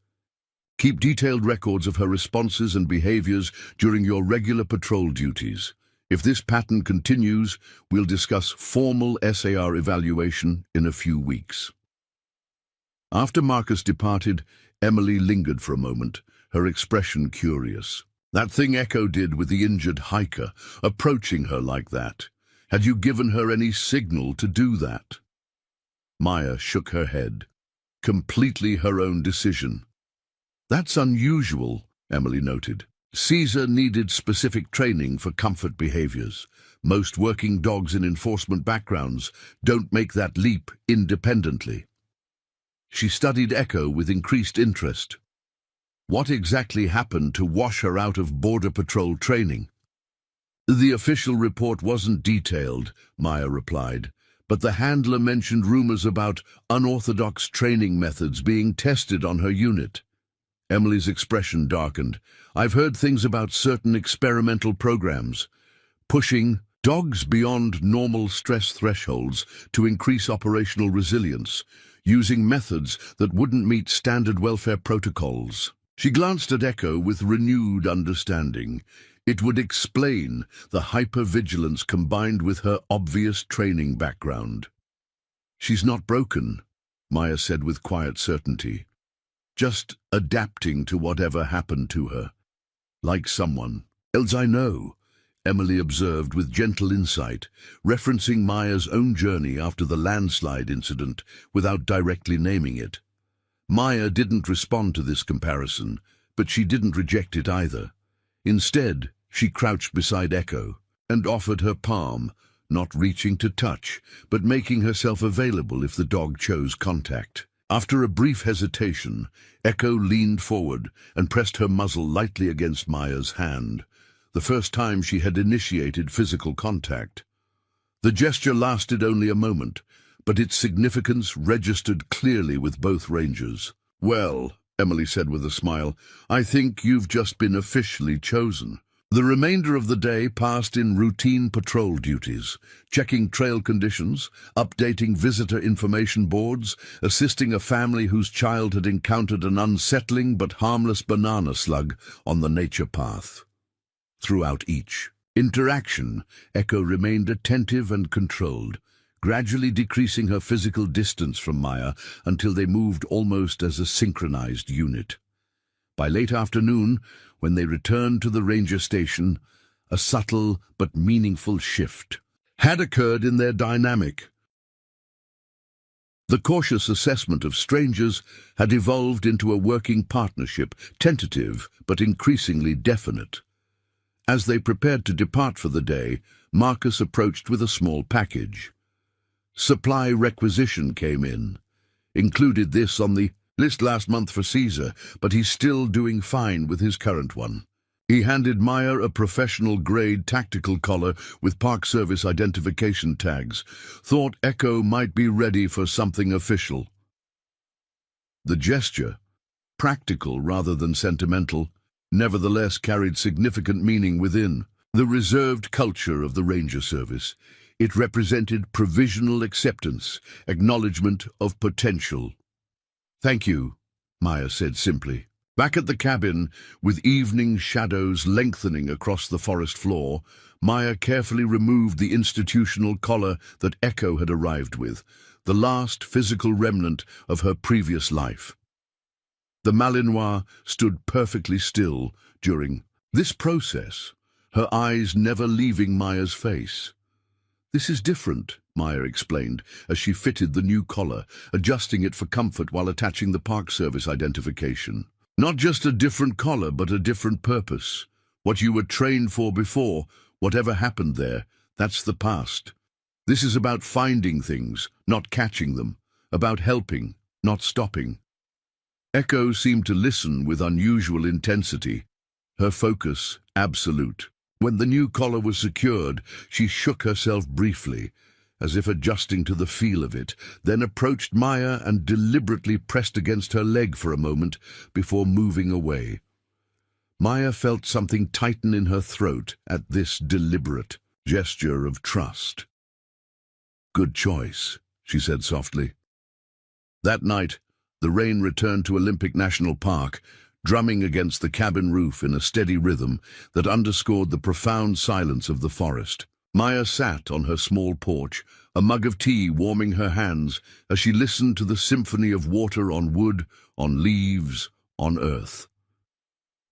"Keep detailed records of her responses and behaviors during your regular patrol duties. If this pattern continues, we'll discuss formal SAR evaluation in a few weeks." After Marcus departed, Emily lingered for a moment, her expression curious. "That thing Echo did with the injured hiker, approaching her like that. Had you given her any signal to do that?" Maya shook her head. "Completely her own decision." "That's unusual," Emily noted. "Caesar needed specific training for comfort behaviors. Most working dogs in enforcement backgrounds don't make that leap independently." She studied Echo with increased interest. "What exactly happened to wash her out of Border Patrol training?" "The official report wasn't detailed," Maya replied, "but the handler mentioned rumors about unorthodox training methods being tested on her unit." Emily's expression darkened. "I've heard things about certain experimental programs, pushing dogs beyond normal stress thresholds to increase operational resilience, using methods that wouldn't meet standard welfare protocols." She glanced at Echo with renewed understanding. It would explain the hypervigilance combined with her obvious training background. "She's not broken," Maya said with quiet certainty. "Just adapting to whatever happened to her. Like someone else I know," Emily observed with gentle insight, referencing Maya's own journey after the landslide incident without directly naming it. Maya didn't respond to this comparison, but she didn't reject it either. Instead, she crouched beside Echo and offered her palm, not reaching to touch, but making herself available if the dog chose contact. After a brief hesitation, Echo leaned forward and pressed her muzzle lightly against Maya's hand, the first time she had initiated physical contact. The gesture lasted only a moment, but its significance registered clearly with both rangers. "Well," Emily said with a smile, "I think you've just been officially chosen." The remainder of the day passed in routine patrol duties, checking trail conditions, updating visitor information boards, assisting a family whose child had encountered an unsettling but harmless banana slug on the nature path. Throughout each interaction, Echo remained attentive and controlled, gradually decreasing her physical distance from Maya until they moved almost as a synchronized unit. By late afternoon, when they returned to the ranger station, a subtle but meaningful shift had occurred in their dynamic. The cautious assessment of strangers had evolved into a working partnership, tentative but increasingly definite. As they prepared to depart for the day, Marcus approached with a small package. Supply requisition came in. Included this on the list last month for Caesar, but he's still doing fine with his current one. He handed Maya a professional-grade tactical collar with Park Service identification tags. Thought Echo might be ready for something official. The gesture, practical rather than sentimental, nevertheless carried significant meaning within the reserved culture of the Ranger Service. It represented provisional acceptance, acknowledgement of potential. "Thank you," Maya said simply. Back at the cabin, with evening shadows lengthening across the forest floor, Maya carefully removed the institutional collar that Echo had arrived with, the last physical remnant of her previous life. The Malinois stood perfectly still during this process, her eyes never leaving Maya's face. "This is different," Maya explained, as she fitted the new collar, adjusting it for comfort while attaching the Park Service identification. "Not just a different collar, but a different purpose. What you were trained for before, whatever happened there, that's the past. This is about finding things, not catching them, about helping, not stopping." Echo seemed to listen with unusual intensity, her focus absolute. When the new collar was secured, she shook herself briefly, as if adjusting to the feel of it, then approached Maya and deliberately pressed against her leg for a moment before moving away. Maya felt something tighten in her throat at this deliberate gesture of trust. "Good choice," she said softly. That night, the rain returned to Olympic National Park, drumming against the cabin roof in a steady rhythm that underscored the profound silence of the forest. Maya sat on her small porch, a mug of tea warming her hands as she listened to the symphony of water on wood, on leaves, on earth.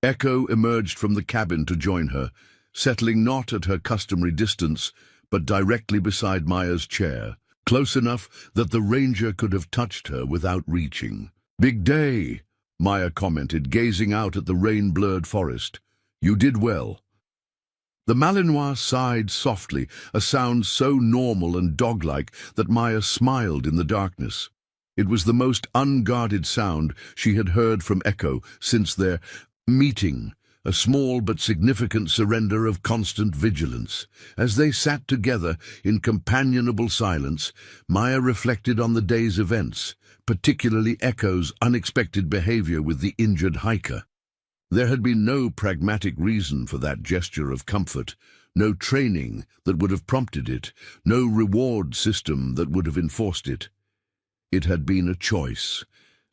Echo emerged from the cabin to join her, settling not at her customary distance, but directly beside Maya's chair, close enough that the ranger could have touched her without reaching. "Big day," Maya commented, gazing out at the rain-blurred forest. "You did well." The Malinois sighed softly, a sound so normal and dog-like that Maya smiled in the darkness. It was the most unguarded sound she had heard from Echo since their meeting, a small but significant surrender of constant vigilance. As they sat together in companionable silence, Maya reflected on the day's events, particularly Echo's unexpected behavior with the injured hiker. There had been no pragmatic reason for that gesture of comfort, no training that would have prompted it, no reward system that would have enforced it. It had been a choice,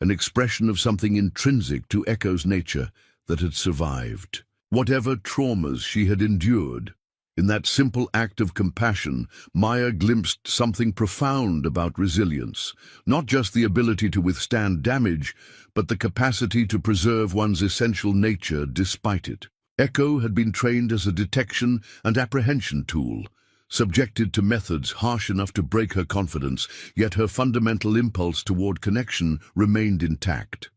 an expression of something intrinsic to Echo's nature that had survived. Whatever traumas she had endured, in that simple act of compassion, Maya glimpsed something profound about resilience, not just the ability to withstand damage, but the capacity to preserve one's essential nature despite it. Echo had been trained as a detection and apprehension tool, subjected to methods harsh enough to break her confidence, yet her fundamental impulse toward connection remained intact.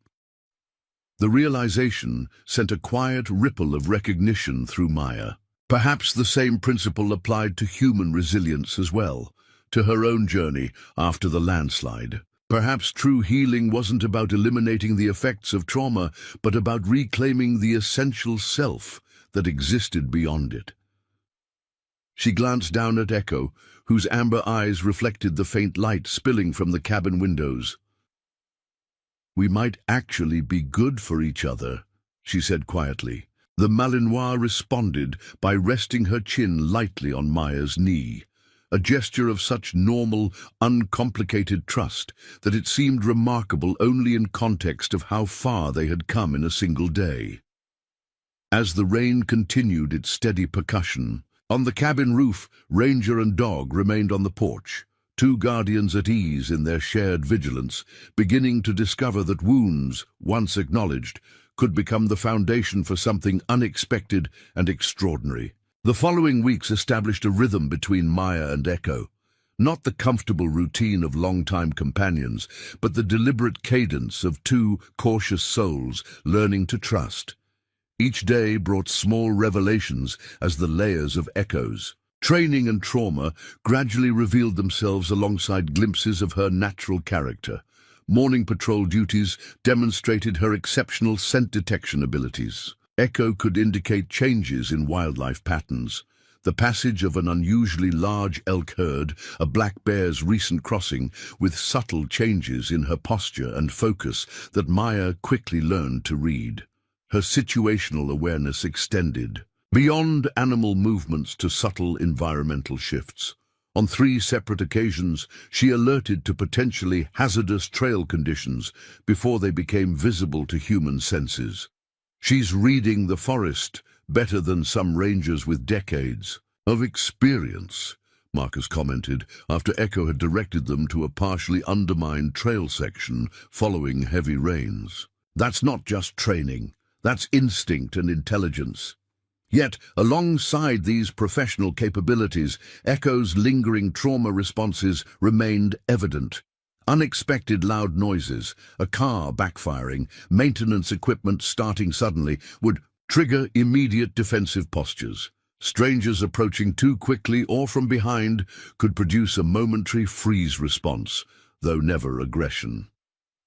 The realization sent a quiet ripple of recognition through Maya. Perhaps the same principle applied to human resilience as well, to her own journey after the landslide. Perhaps true healing wasn't about eliminating the effects of trauma, but about reclaiming the essential self that existed beyond it. She glanced down at Echo, whose amber eyes reflected the faint light spilling from the cabin windows. "We might actually be good for each other," she said quietly. The Malinois responded by resting her chin lightly on Maya's knee, a gesture of such normal, uncomplicated trust that it seemed remarkable only in context of how far they had come in a single day. As the rain continued its steady percussion, on the cabin roof, Ranger and Dog remained on the porch, two guardians at ease in their shared vigilance, beginning to discover that wounds, once acknowledged, could become the foundation for something unexpected and extraordinary. The following weeks established a rhythm between Maya and Echo, not the comfortable routine of longtime companions, but the deliberate cadence of two cautious souls learning to trust. Each day brought small revelations as the layers of Echo's training and trauma gradually revealed themselves alongside glimpses of her natural character. Morning patrol duties demonstrated her exceptional scent detection abilities. Echo could indicate changes in wildlife patterns, the passage of an unusually large elk herd, a black bear's recent crossing, with subtle changes in her posture and focus that Maya quickly learned to read. Her situational awareness extended beyond animal movements to subtle environmental shifts. On 3 separate occasions, she alerted to potentially hazardous trail conditions before they became visible to human senses. "She's reading the forest better than some rangers with decades of experience," Marcus commented after Echo had directed them to a partially undermined trail section following heavy rains. "That's not just training. That's instinct and intelligence." Yet, alongside these professional capabilities, Echo's lingering trauma responses remained evident. Unexpected loud noises, a car backfiring, maintenance equipment starting suddenly, would trigger immediate defensive postures. Strangers approaching too quickly or from behind could produce a momentary freeze response, though never aggression.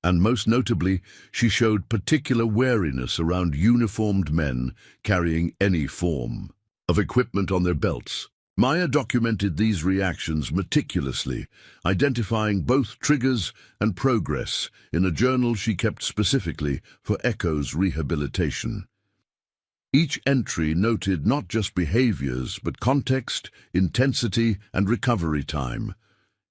And most notably, she showed particular wariness around uniformed men carrying any form of equipment on their belts. Maya documented these reactions meticulously, identifying both triggers and progress in a journal she kept specifically for Echo's rehabilitation. Each entry noted not just behaviors, but context, intensity, and recovery time,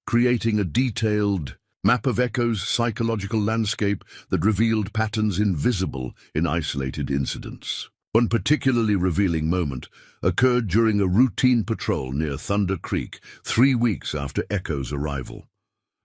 creating a detailed map of Echo's psychological landscape that revealed patterns invisible in isolated incidents. One particularly revealing moment occurred during a routine patrol near Thunder Creek 3 weeks after Echo's arrival.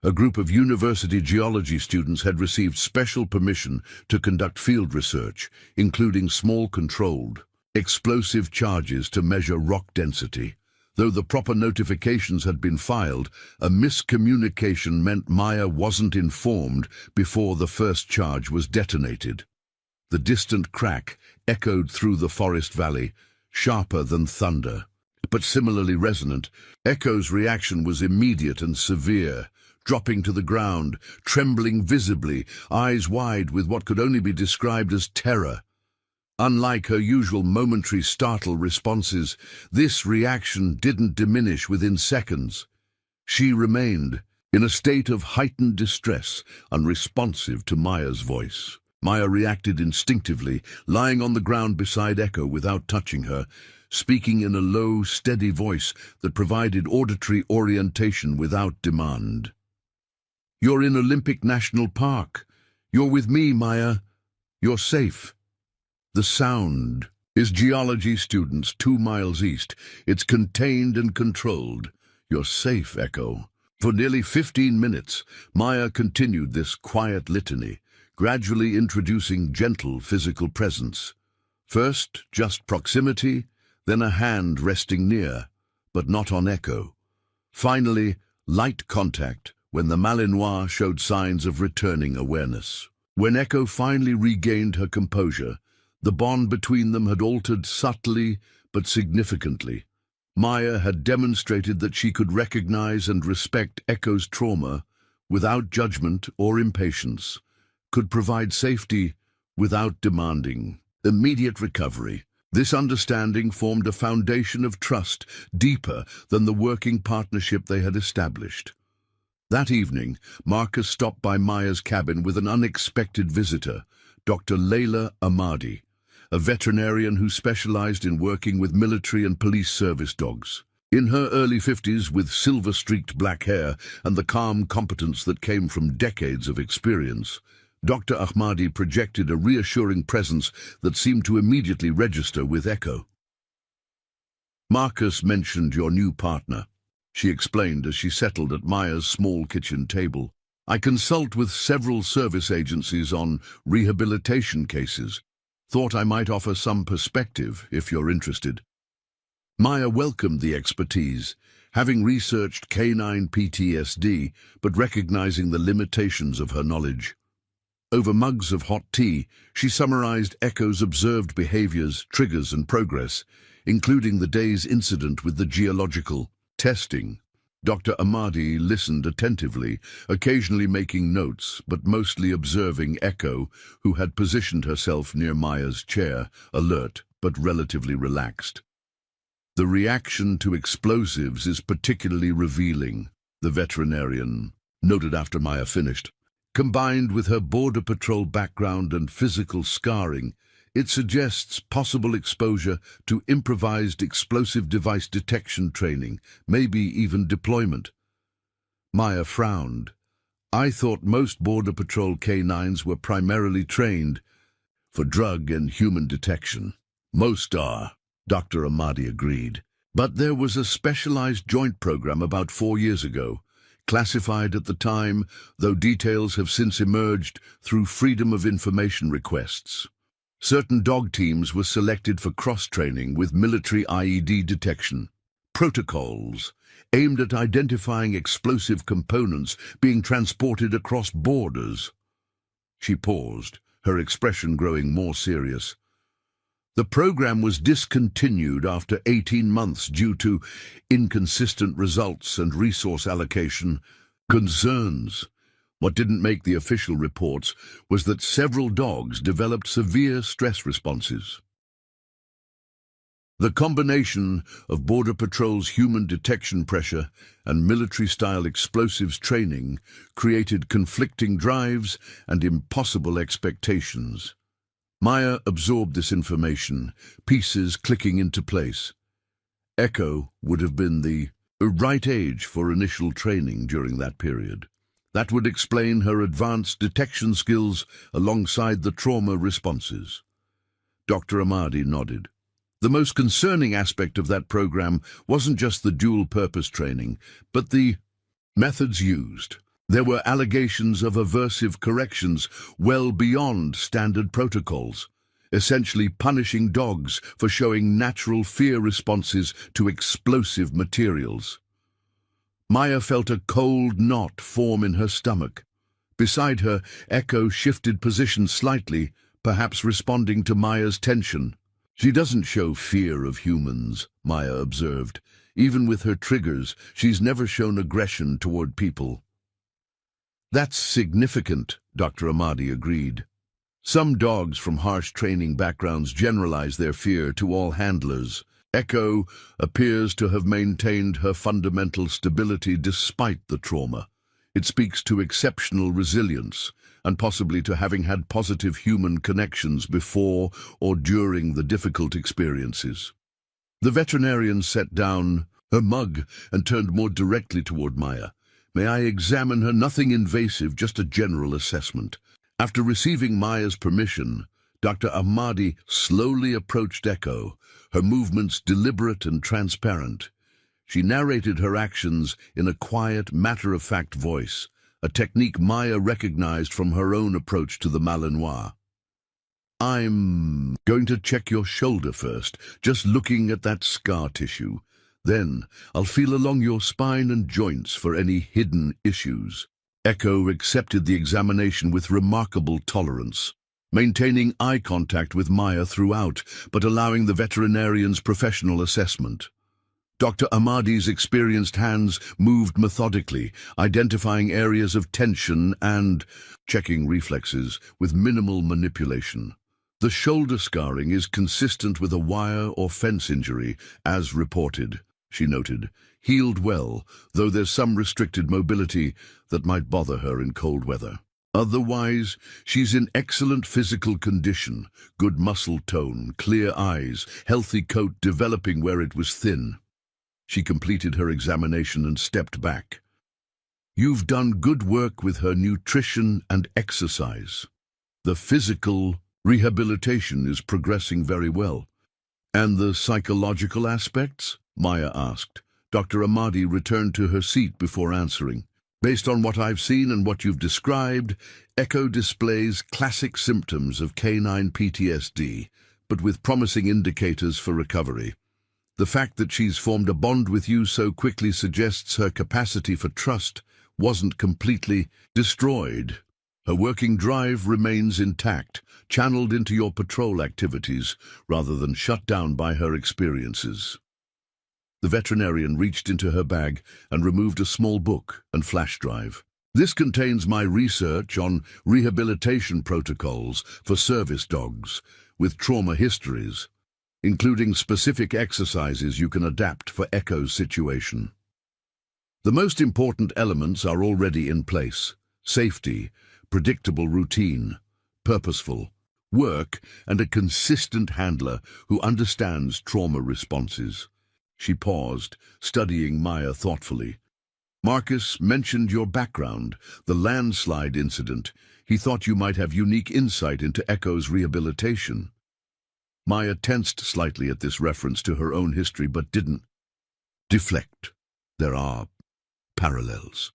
A group of university geology students had received special permission to conduct field research, including small controlled, explosive charges to measure rock density. Though the proper notifications had been filed, a miscommunication meant Maya wasn't informed before the first charge was detonated. The distant crack echoed through the forest valley, sharper than thunder. But similarly resonant, Echo's reaction was immediate and severe, dropping to the ground, trembling visibly, eyes wide with what could only be described as terror. Unlike her usual momentary startle responses, this reaction didn't diminish within seconds. She remained in a state of heightened distress, unresponsive to Maya's voice. Maya reacted instinctively, lying on the ground beside Echo without touching her, speaking in a low, steady voice that provided auditory orientation without demand. "You're in Olympic National Park. You're with me, Maya. You're safe." The sound is geology students 2 miles east. It's contained and controlled. "You're safe, Echo." For nearly 15 minutes, Maya continued this quiet litany, gradually introducing gentle physical presence. First, just proximity, then a hand resting near, but not on Echo. Finally, light contact when the Malinois showed signs of returning awareness. When Echo finally regained her composure, the bond between them had altered subtly but significantly. Maya had demonstrated that she could recognize and respect Echo's trauma without judgment or impatience, could provide safety without demanding immediate recovery. This understanding formed a foundation of trust deeper than the working partnership they had established. That evening, Marcus stopped by Maya's cabin with an unexpected visitor, Dr. Layla Ahmadi, a veterinarian who specialized in working with military and police service dogs. In her early 50s, with silver-streaked black hair and the calm competence that came from decades of experience, Dr. Ahmadi projected a reassuring presence that seemed to immediately register with Echo. "Marcus mentioned your new partner," she explained as she settled at Maya's small kitchen table. "I consult with several service agencies on rehabilitation cases. Thought I might offer some perspective if you're interested." Maya welcomed the expertise, having researched canine PTSD, but recognizing the limitations of her knowledge. Over mugs of hot tea, she summarized Echo's observed behaviors, triggers, and progress, including the day's incident with the geological testing. Dr. Ahmadi listened attentively, occasionally making notes, but mostly observing Echo, who had positioned herself near Maya's chair, alert but relatively relaxed. "The reaction to explosives is particularly revealing," the veterinarian noted after Maya finished. "Combined with her Border Patrol background and physical scarring, it suggests possible exposure to improvised explosive device detection training, maybe even deployment." Maya frowned. "I thought most Border Patrol canines were primarily trained for drug and human detection." "Most are," Dr. Ahmadi agreed. "But there was a specialized joint program about 4 years ago, classified at the time, though details have since emerged through Freedom of Information requests. Certain dog teams were selected for cross-training with military IED detection. Protocols aimed at identifying explosive components being transported across borders." She paused, her expression growing more serious. "The program was discontinued after 18 months due to inconsistent results and resource allocation concerns. What didn't make the official reports was that several dogs developed severe stress responses. The combination of Border Patrol's human detection pressure and military-style explosives training created conflicting drives and impossible expectations. Maya absorbed this information, pieces clicking into place. Echo would have been the right age for initial training during that period. That would explain her advanced detection skills alongside the trauma responses. Dr. Ahmadi nodded. The most concerning aspect of that program wasn't just the dual-purpose training, but the methods used. There were allegations of aversive corrections well beyond standard protocols, essentially punishing dogs for showing natural fear responses to explosive materials. Maya felt a cold knot form in her stomach. Beside her, Echo shifted position slightly, perhaps responding to Maya's tension. "She doesn't show fear of humans," Maya observed. "Even with her triggers, she's never shown aggression toward people." "That's significant," Dr. Ahmadi agreed. "Some dogs from harsh training backgrounds generalize their fear to all handlers. Echo appears to have maintained her fundamental stability despite the trauma. It speaks to exceptional resilience, and possibly to having had positive human connections before or during the difficult experiences." The veterinarian set down her mug and turned more directly toward Maya. "May I examine her? Nothing invasive, just a general assessment." After receiving Maya's permission, Dr. Ahmadi slowly approached Echo, her movements deliberate and transparent. She narrated her actions in a quiet, matter-of-fact voice, a technique Maya recognized from her own approach to the Malinois. "I'm going to check your shoulder first, just looking at that scar tissue. Then I'll feel along your spine and joints for any hidden issues." Echo accepted the examination with remarkable tolerance, maintaining eye contact with Maya throughout, but allowing the veterinarian's professional assessment. Dr. Ahmadi's experienced hands moved methodically, identifying areas of tension and checking reflexes with minimal manipulation. The shoulder scarring is consistent with a wire or fence injury, as reported, she noted. Healed well, though there's some restricted mobility that might bother her in cold weather. Otherwise, she's in excellent physical condition, good muscle tone, clear eyes, healthy coat developing where it was thin. She completed her examination and stepped back. You've done good work with her nutrition and exercise. The physical rehabilitation is progressing very well. And the psychological aspects? Maya asked. Dr. Ahmadi returned to her seat before answering. Based on what I've seen and what you've described, Echo displays classic symptoms of canine PTSD, but with promising indicators for recovery. The fact that she's formed a bond with you so quickly suggests her capacity for trust wasn't completely destroyed. Her working drive remains intact, channeled into your patrol activities, rather than shut down by her experiences. The veterinarian reached into her bag and removed a small book and flash drive. This contains my research on rehabilitation protocols for service dogs with trauma histories, including specific exercises you can adapt for Echo's situation. The most important elements are already in place: safety, predictable routine, purposeful work, and a consistent handler who understands trauma responses. She paused, studying Maya thoughtfully. Marcus mentioned your background, the landslide incident. He thought you might have unique insight into Echo's rehabilitation. Maya tensed slightly at this reference to her own history, but didn't deflect. There are parallels.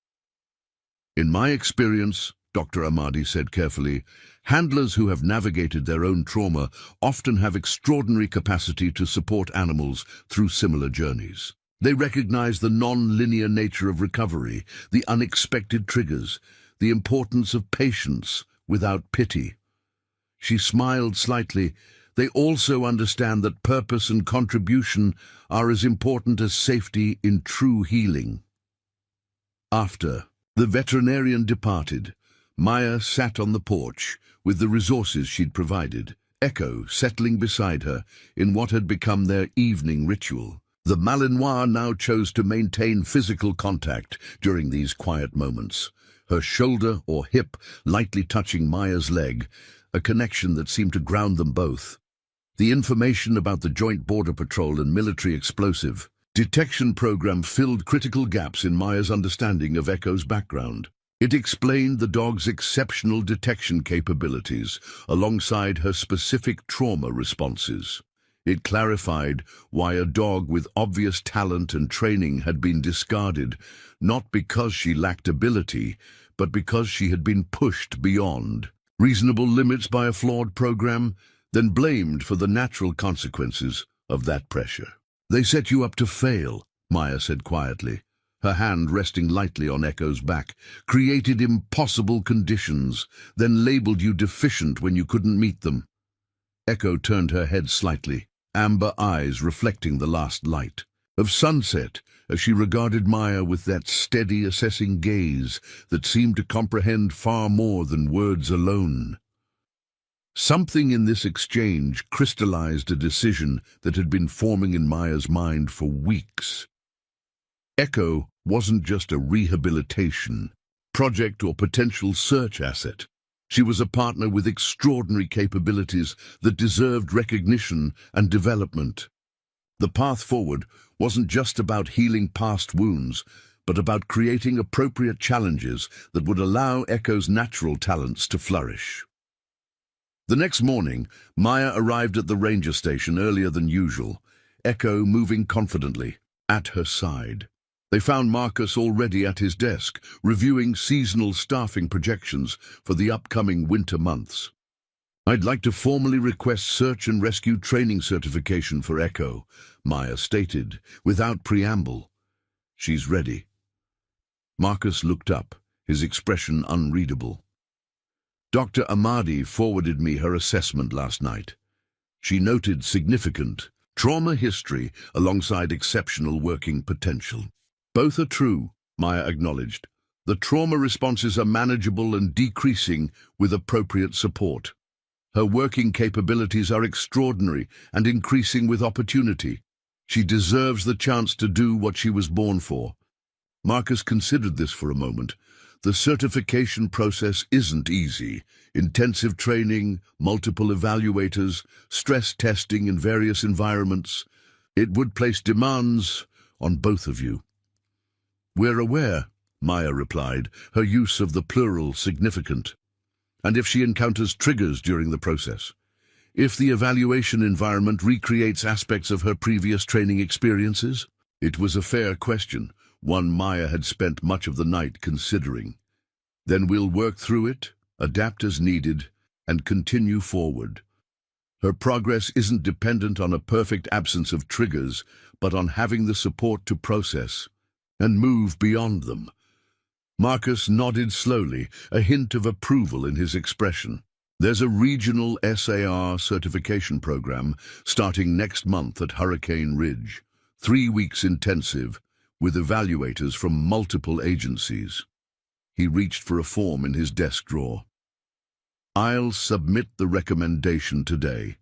In my experience, Dr. Ahmadi said carefully, handlers who have navigated their own trauma often have extraordinary capacity to support animals through similar journeys. They recognize the non-linear nature of recovery, the unexpected triggers, the importance of patience without pity. She smiled slightly. They also understand that purpose and contribution are as important as safety in true healing. After the veterinarian departed, Maya sat on the porch with the resources she'd provided, Echo settling beside her in what had become their evening ritual. The Malinois now chose to maintain physical contact during these quiet moments, her shoulder or hip lightly touching Maya's leg, a connection that seemed to ground them both. The information about the Joint Border Patrol and military explosive detection program filled critical gaps in Maya's understanding of Echo's background. It explained the dog's exceptional detection capabilities alongside her specific trauma responses. It clarified why a dog with obvious talent and training had been discarded, not because she lacked ability, but because she had been pushed beyond reasonable limits by a flawed program, then blamed for the natural consequences of that pressure. They set you up to fail, Maya said quietly, her hand resting lightly on Echo's back, created impossible conditions, then labeled you deficient when you couldn't meet them. Echo turned her head slightly, amber eyes reflecting the last light of sunset as she regarded Maya with that steady, assessing gaze that seemed to comprehend far more than words alone. Something in this exchange crystallized a decision that had been forming in Maya's mind for weeks. Echo wasn't just a rehabilitation project or potential search asset. She was a partner with extraordinary capabilities that deserved recognition and development. The path forward wasn't just about healing past wounds, but about creating appropriate challenges that would allow Echo's natural talents to flourish. The next morning, Maya arrived at the ranger station earlier than usual, Echo moving confidently at her side. They found Marcus already at his desk, reviewing seasonal staffing projections for the upcoming winter months. I'd like to formally request search and rescue training certification for Echo, Maya stated, without preamble. She's ready. Marcus looked up, his expression unreadable. Dr. Ahmadi forwarded me her assessment last night. She noted significant trauma history alongside exceptional working potential. Both are true, Maya acknowledged. The trauma responses are manageable and decreasing with appropriate support. Her working capabilities are extraordinary and increasing with opportunity. She deserves the chance to do what she was born for. Marcus considered this for a moment. The certification process isn't easy. Intensive training, multiple evaluators, stress testing in various environments. It would place demands on both of you. We're aware, Maya replied, her use of the plural significant. And if she encounters triggers during the process? If the evaluation environment recreates aspects of her previous training experiences? It was a fair question, one Maya had spent much of the night considering. Then we'll work through it, adapt as needed, and continue forward. Her progress isn't dependent on a perfect absence of triggers, but on having the support to process and move beyond them. Marcus nodded slowly, a hint of approval in his expression. There's a regional SAR certification program starting next month at Hurricane Ridge. 3 weeks intensive, with evaluators from multiple agencies. He reached for a form in his desk drawer. I'll submit the recommendation today.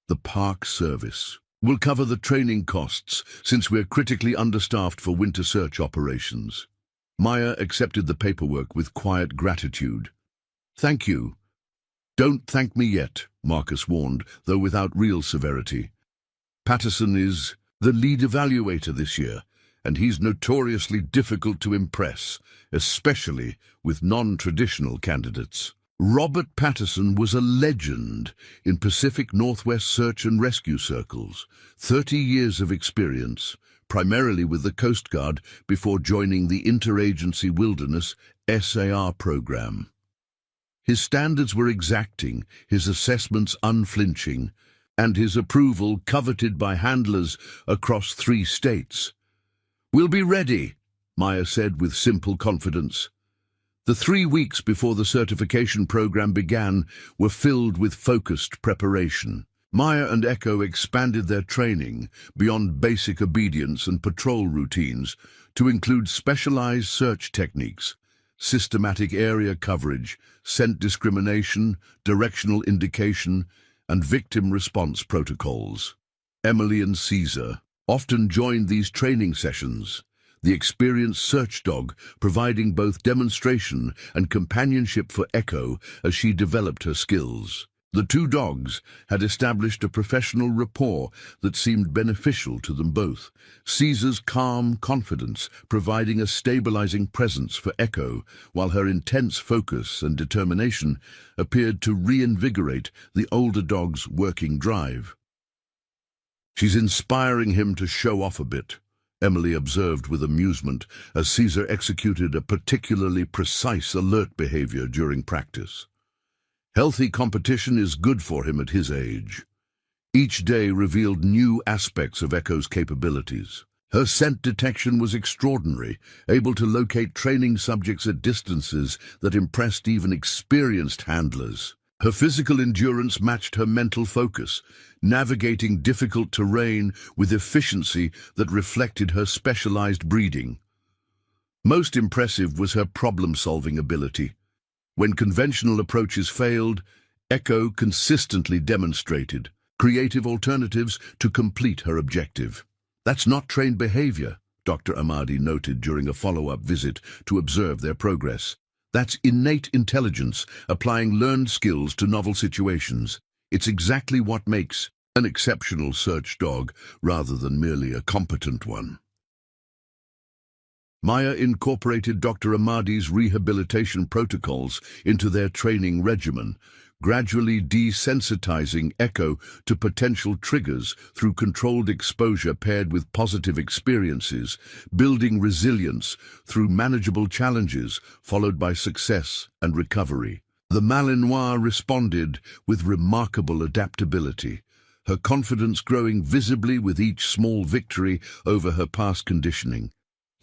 The Park Service will cover the training costs since we're critically understaffed for winter search operations. Maya accepted the paperwork with quiet gratitude. Thank you. Don't thank me yet, Marcus warned, though without real severity. Patterson is the lead evaluator this year, and he's notoriously difficult to impress, especially with non-traditional candidates. Robert Patterson was a legend in Pacific Northwest search and rescue circles, 30 years of experience, primarily with the Coast Guard before joining the Interagency Wilderness SAR program. His standards were exacting, his assessments unflinching, and his approval coveted by handlers across 3 states. We'll be ready, Maya said with simple confidence. The 3 weeks before the certification program began were filled with focused preparation. Maya and Echo expanded their training beyond basic obedience and patrol routines to include specialized search techniques, systematic area coverage, scent discrimination, directional indication, and victim response protocols. Emily and Caesar often joined these training sessions, the experienced search dog providing both demonstration and companionship for Echo as she developed her skills. The 2 dogs had established a professional rapport that seemed beneficial to them both, Caesar's calm confidence providing a stabilizing presence for Echo, while her intense focus and determination appeared to reinvigorate the older dog's working drive. She's inspiring him to show off a bit, Emily observed with amusement as Caesar executed a particularly precise alert behavior during practice. Healthy competition is good for him at his age. Each day revealed new aspects of Echo's capabilities. Her scent detection was extraordinary, able to locate training subjects at distances that impressed even experienced handlers. Her physical endurance matched her mental focus, navigating difficult terrain with efficiency that reflected her specialized breeding. Most impressive was her problem-solving ability. When conventional approaches failed, Echo consistently demonstrated creative alternatives to complete her objective. That's not trained behavior, Dr. Ahmadi noted during a follow-up visit to observe their progress. That's innate intelligence, applying learned skills to novel situations. It's exactly what makes an exceptional search dog rather than merely a competent one. Maya incorporated Dr. Ahmadi's rehabilitation protocols into their training regimen, gradually desensitizing Echo to potential triggers through controlled exposure paired with positive experiences, building resilience through manageable challenges followed by success and recovery. The Malinois responded with remarkable adaptability, her confidence growing visibly with each small victory over her past conditioning.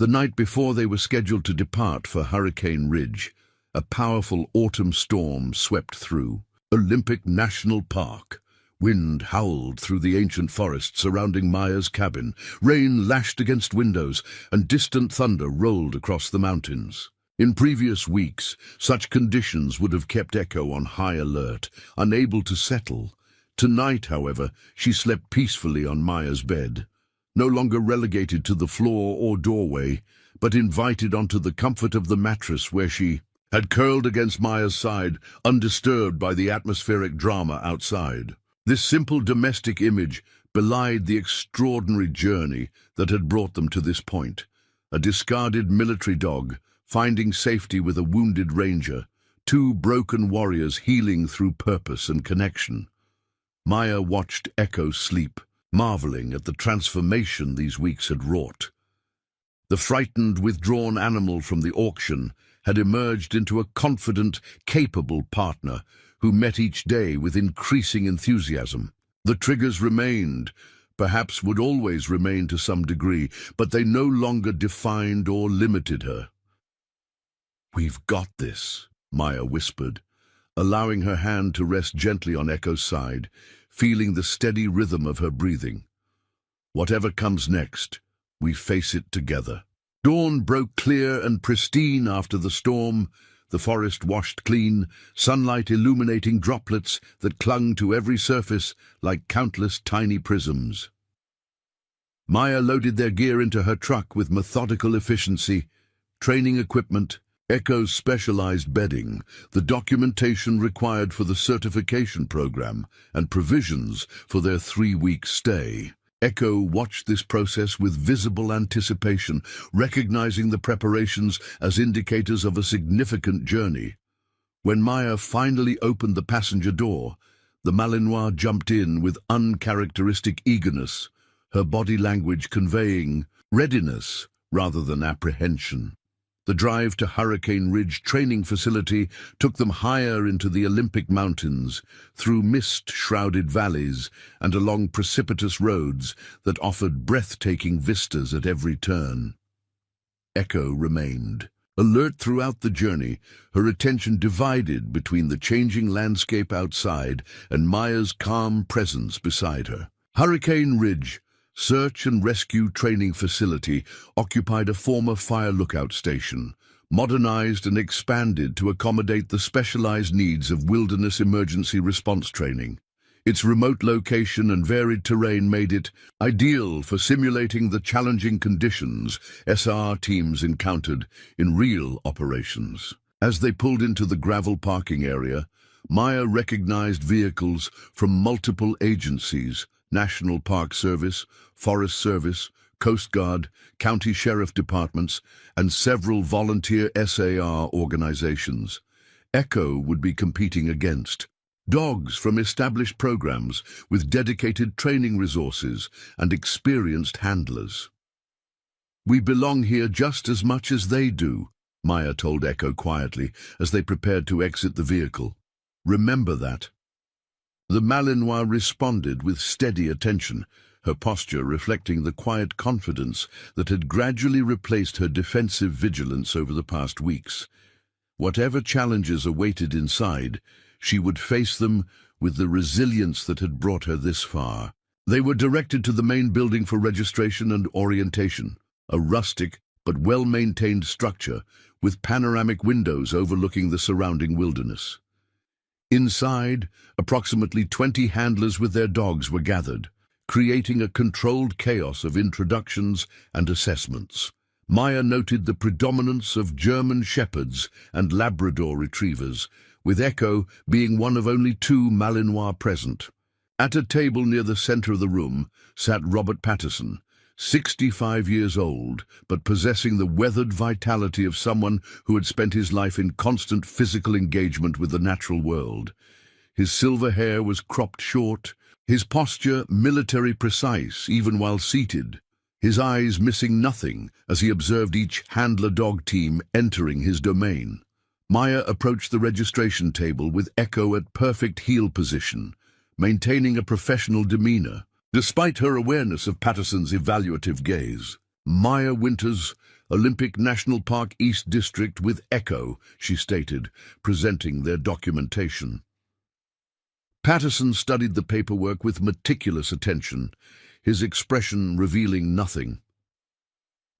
The night before they were scheduled to depart for Hurricane Ridge, a powerful autumn storm swept through Olympic National Park. Wind howled through the ancient forest surrounding Maya's cabin, rain lashed against windows, and distant thunder rolled across the mountains. In previous weeks, such conditions would have kept Echo on high alert, unable to settle. Tonight, however, she slept peacefully on Maya's bed, no longer relegated to the floor or doorway, but invited onto the comfort of the mattress where she had curled against Maya's side, undisturbed by the atmospheric drama outside. This simple domestic image belied the extraordinary journey that had brought them to this point. A discarded military dog, finding safety with a wounded ranger, two broken warriors healing through purpose and connection. Maya watched Echo sleep, marveling at the transformation these weeks had wrought. The frightened, withdrawn animal from the auction had emerged into a confident, capable partner who met each day with increasing enthusiasm. The triggers remained, perhaps would always remain to some degree, but they no longer defined or limited her. "We've got this," Maya whispered, allowing her hand to rest gently on Echo's side, feeling the steady rhythm of her breathing. "Whatever comes next, we face it together." Dawn broke clear and pristine after the storm, the forest washed clean, sunlight illuminating droplets that clung to every surface like countless tiny prisms. Maya loaded their gear into her truck with methodical efficiency, training equipment, Echo's specialized bedding, the documentation required for the certification program, and provisions for their 3-week stay. Echo watched this process with visible anticipation, recognizing the preparations as indicators of a significant journey. When Maya finally opened the passenger door, the Malinois jumped in with uncharacteristic eagerness, her body language conveying readiness rather than apprehension. The drive to Hurricane Ridge training facility took them higher into the Olympic Mountains, through mist-shrouded valleys and along precipitous roads that offered breathtaking vistas at every turn. Echo remained, alert throughout the journey, her attention divided between the changing landscape outside and Maya's calm presence beside her. Hurricane Ridge, search and rescue training facility, occupied a former fire lookout station, modernized and expanded to accommodate the specialized needs of wilderness emergency response training. Its remote location and varied terrain made it ideal for simulating the challenging conditions SR teams encountered in real operations. As they pulled into the gravel parking area, Maya recognized vehicles from multiple agencies: National Park Service, Forest Service, Coast Guard, county sheriff departments, and several volunteer SAR organizations. Echo would be competing against dogs from established programs with dedicated training resources and experienced handlers. "We belong here just as much as they do," Maya told Echo quietly as they prepared to exit the vehicle. "Remember that." The Malinois responded with steady attention, her posture reflecting the quiet confidence that had gradually replaced her defensive vigilance over the past weeks. Whatever challenges awaited inside, she would face them with the resilience that had brought her this far. They were directed to the main building for registration and orientation, a rustic but well-maintained structure with panoramic windows overlooking the surrounding wilderness. Inside, approximately 20 handlers with their dogs were gathered, creating a controlled chaos of introductions and assessments. Maya noted the predominance of German Shepherds and Labrador Retrievers, with Echo being one of only 2 Malinois present. At a table near the center of the room sat Robert Patterson, 65 years old, but possessing the weathered vitality of someone who had spent his life in constant physical engagement with the natural world. His silver hair was cropped short, his posture military precise even while seated, his eyes missing nothing as he observed each handler dog team entering his domain. Maya approached the registration table with Echo at perfect heel position, maintaining a professional demeanor. Despite her awareness of Patterson's evaluative gaze, Maya Winters, Olympic National Park East District with Echo, she stated, presenting their documentation. Patterson studied the paperwork with meticulous attention, his expression revealing nothing.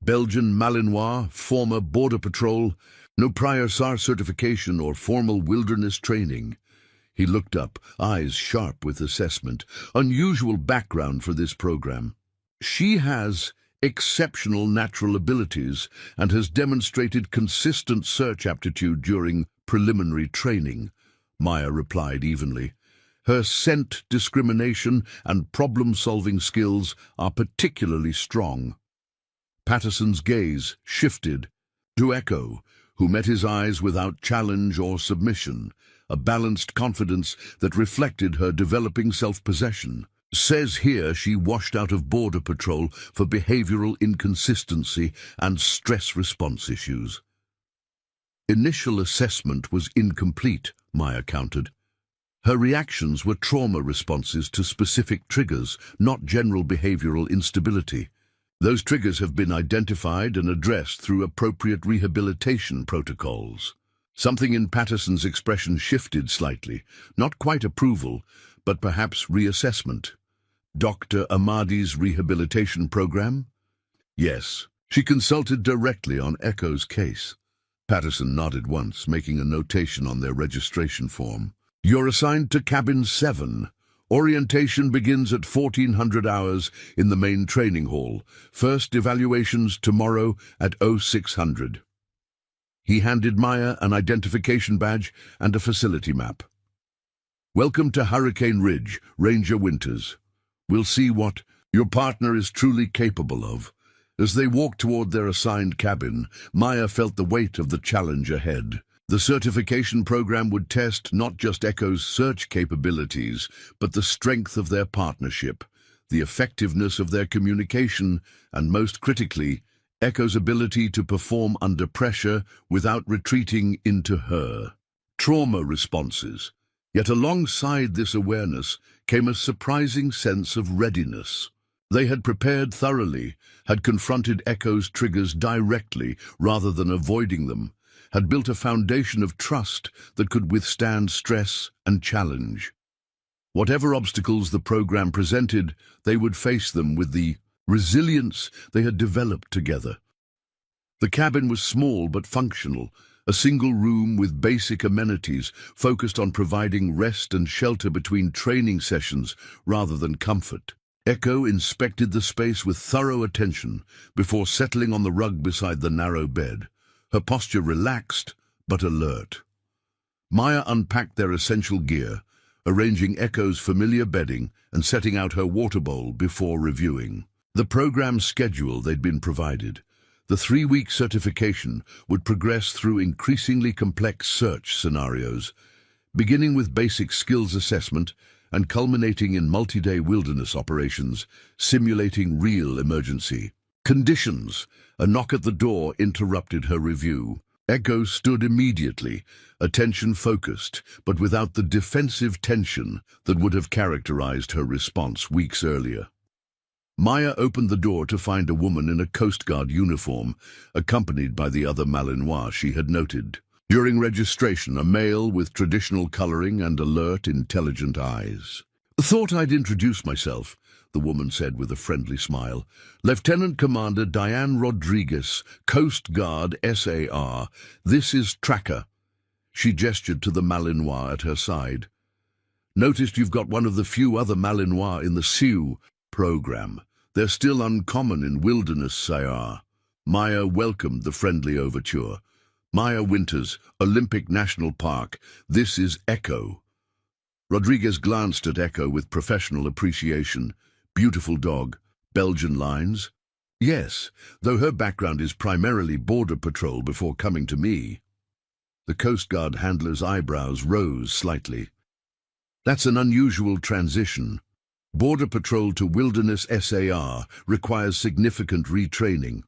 Belgian Malinois, former Border Patrol, no prior SAR certification or formal wilderness training. He looked up, eyes sharp with assessment. Unusual background for this program. She has exceptional natural abilities and has demonstrated consistent search aptitude during preliminary training, Maya replied evenly. Her scent discrimination and problem-solving skills are particularly strong. Patterson's gaze shifted to Echo, who met his eyes without challenge or submission, a balanced confidence that reflected her developing self-possession. Says here she washed out of Border Patrol for behavioral inconsistency and stress response issues. Initial assessment was incomplete, Maya countered. Her reactions were trauma responses to specific triggers, not general behavioral instability. Those triggers have been identified and addressed through appropriate rehabilitation protocols. Something in Patterson's expression shifted slightly, not quite approval, but perhaps reassessment. Dr. Ahmadi's rehabilitation program? Yes. She consulted directly on Echo's case. Patterson nodded once, making a notation on their registration form. You're assigned to Cabin 7. Orientation begins at 1400 hours in the main training hall. First evaluations tomorrow at 0600. He handed Maya an identification badge and a facility map. Welcome to Hurricane Ridge, Ranger Winters. We'll see what your partner is truly capable of. As they walked toward their assigned cabin, Maya felt the weight of the challenge ahead. The certification program would test not just Echo's search capabilities, but the strength of their partnership, the effectiveness of their communication, and most critically, Echo's ability to perform under pressure without retreating into her trauma responses. Yet alongside this awareness came a surprising sense of readiness. They had prepared thoroughly, had confronted Echo's triggers directly rather than avoiding them, had built a foundation of trust that could withstand stress and challenge. Whatever obstacles the program presented, they would face them with the resilience they had developed together. The cabin was small but functional, a single room with basic amenities focused on providing rest and shelter between training sessions rather than comfort. Echo inspected the space with thorough attention before settling on the rug beside the narrow bed, her posture relaxed but alert. Maya unpacked their essential gear, arranging Echo's familiar bedding and setting out her water bowl before reviewing the program schedule they'd been provided. The 3-week certification would progress through increasingly complex search scenarios, beginning with basic skills assessment and culminating in multi-day wilderness operations, simulating real emergency conditions. A knock at the door interrupted her review. Echo stood immediately, attention focused, but without the defensive tension that would have characterized her response weeks earlier. Maya opened the door to find a woman in a Coast Guard uniform, accompanied by the other Malinois she had noted. During registration, a male with traditional coloring and alert, intelligent eyes. Thought I'd introduce myself, the woman said with a friendly smile. Lieutenant Commander Diane Rodriguez, Coast Guard SAR. This is Tracker. She gestured to the Malinois at her side. Noticed you've got one of the few other Malinois in the Sioux program. They're still uncommon in wilderness, SAR. Maya welcomed the friendly overture. Maya Winters, Olympic National Park. This is Echo. Rodriguez glanced at Echo with professional appreciation. Beautiful dog. Belgian lines? Yes, though her background is primarily Border Patrol before coming to me. The Coast Guard handler's eyebrows rose slightly. That's an unusual transition. Border Patrol to Wilderness SAR requires significant retraining.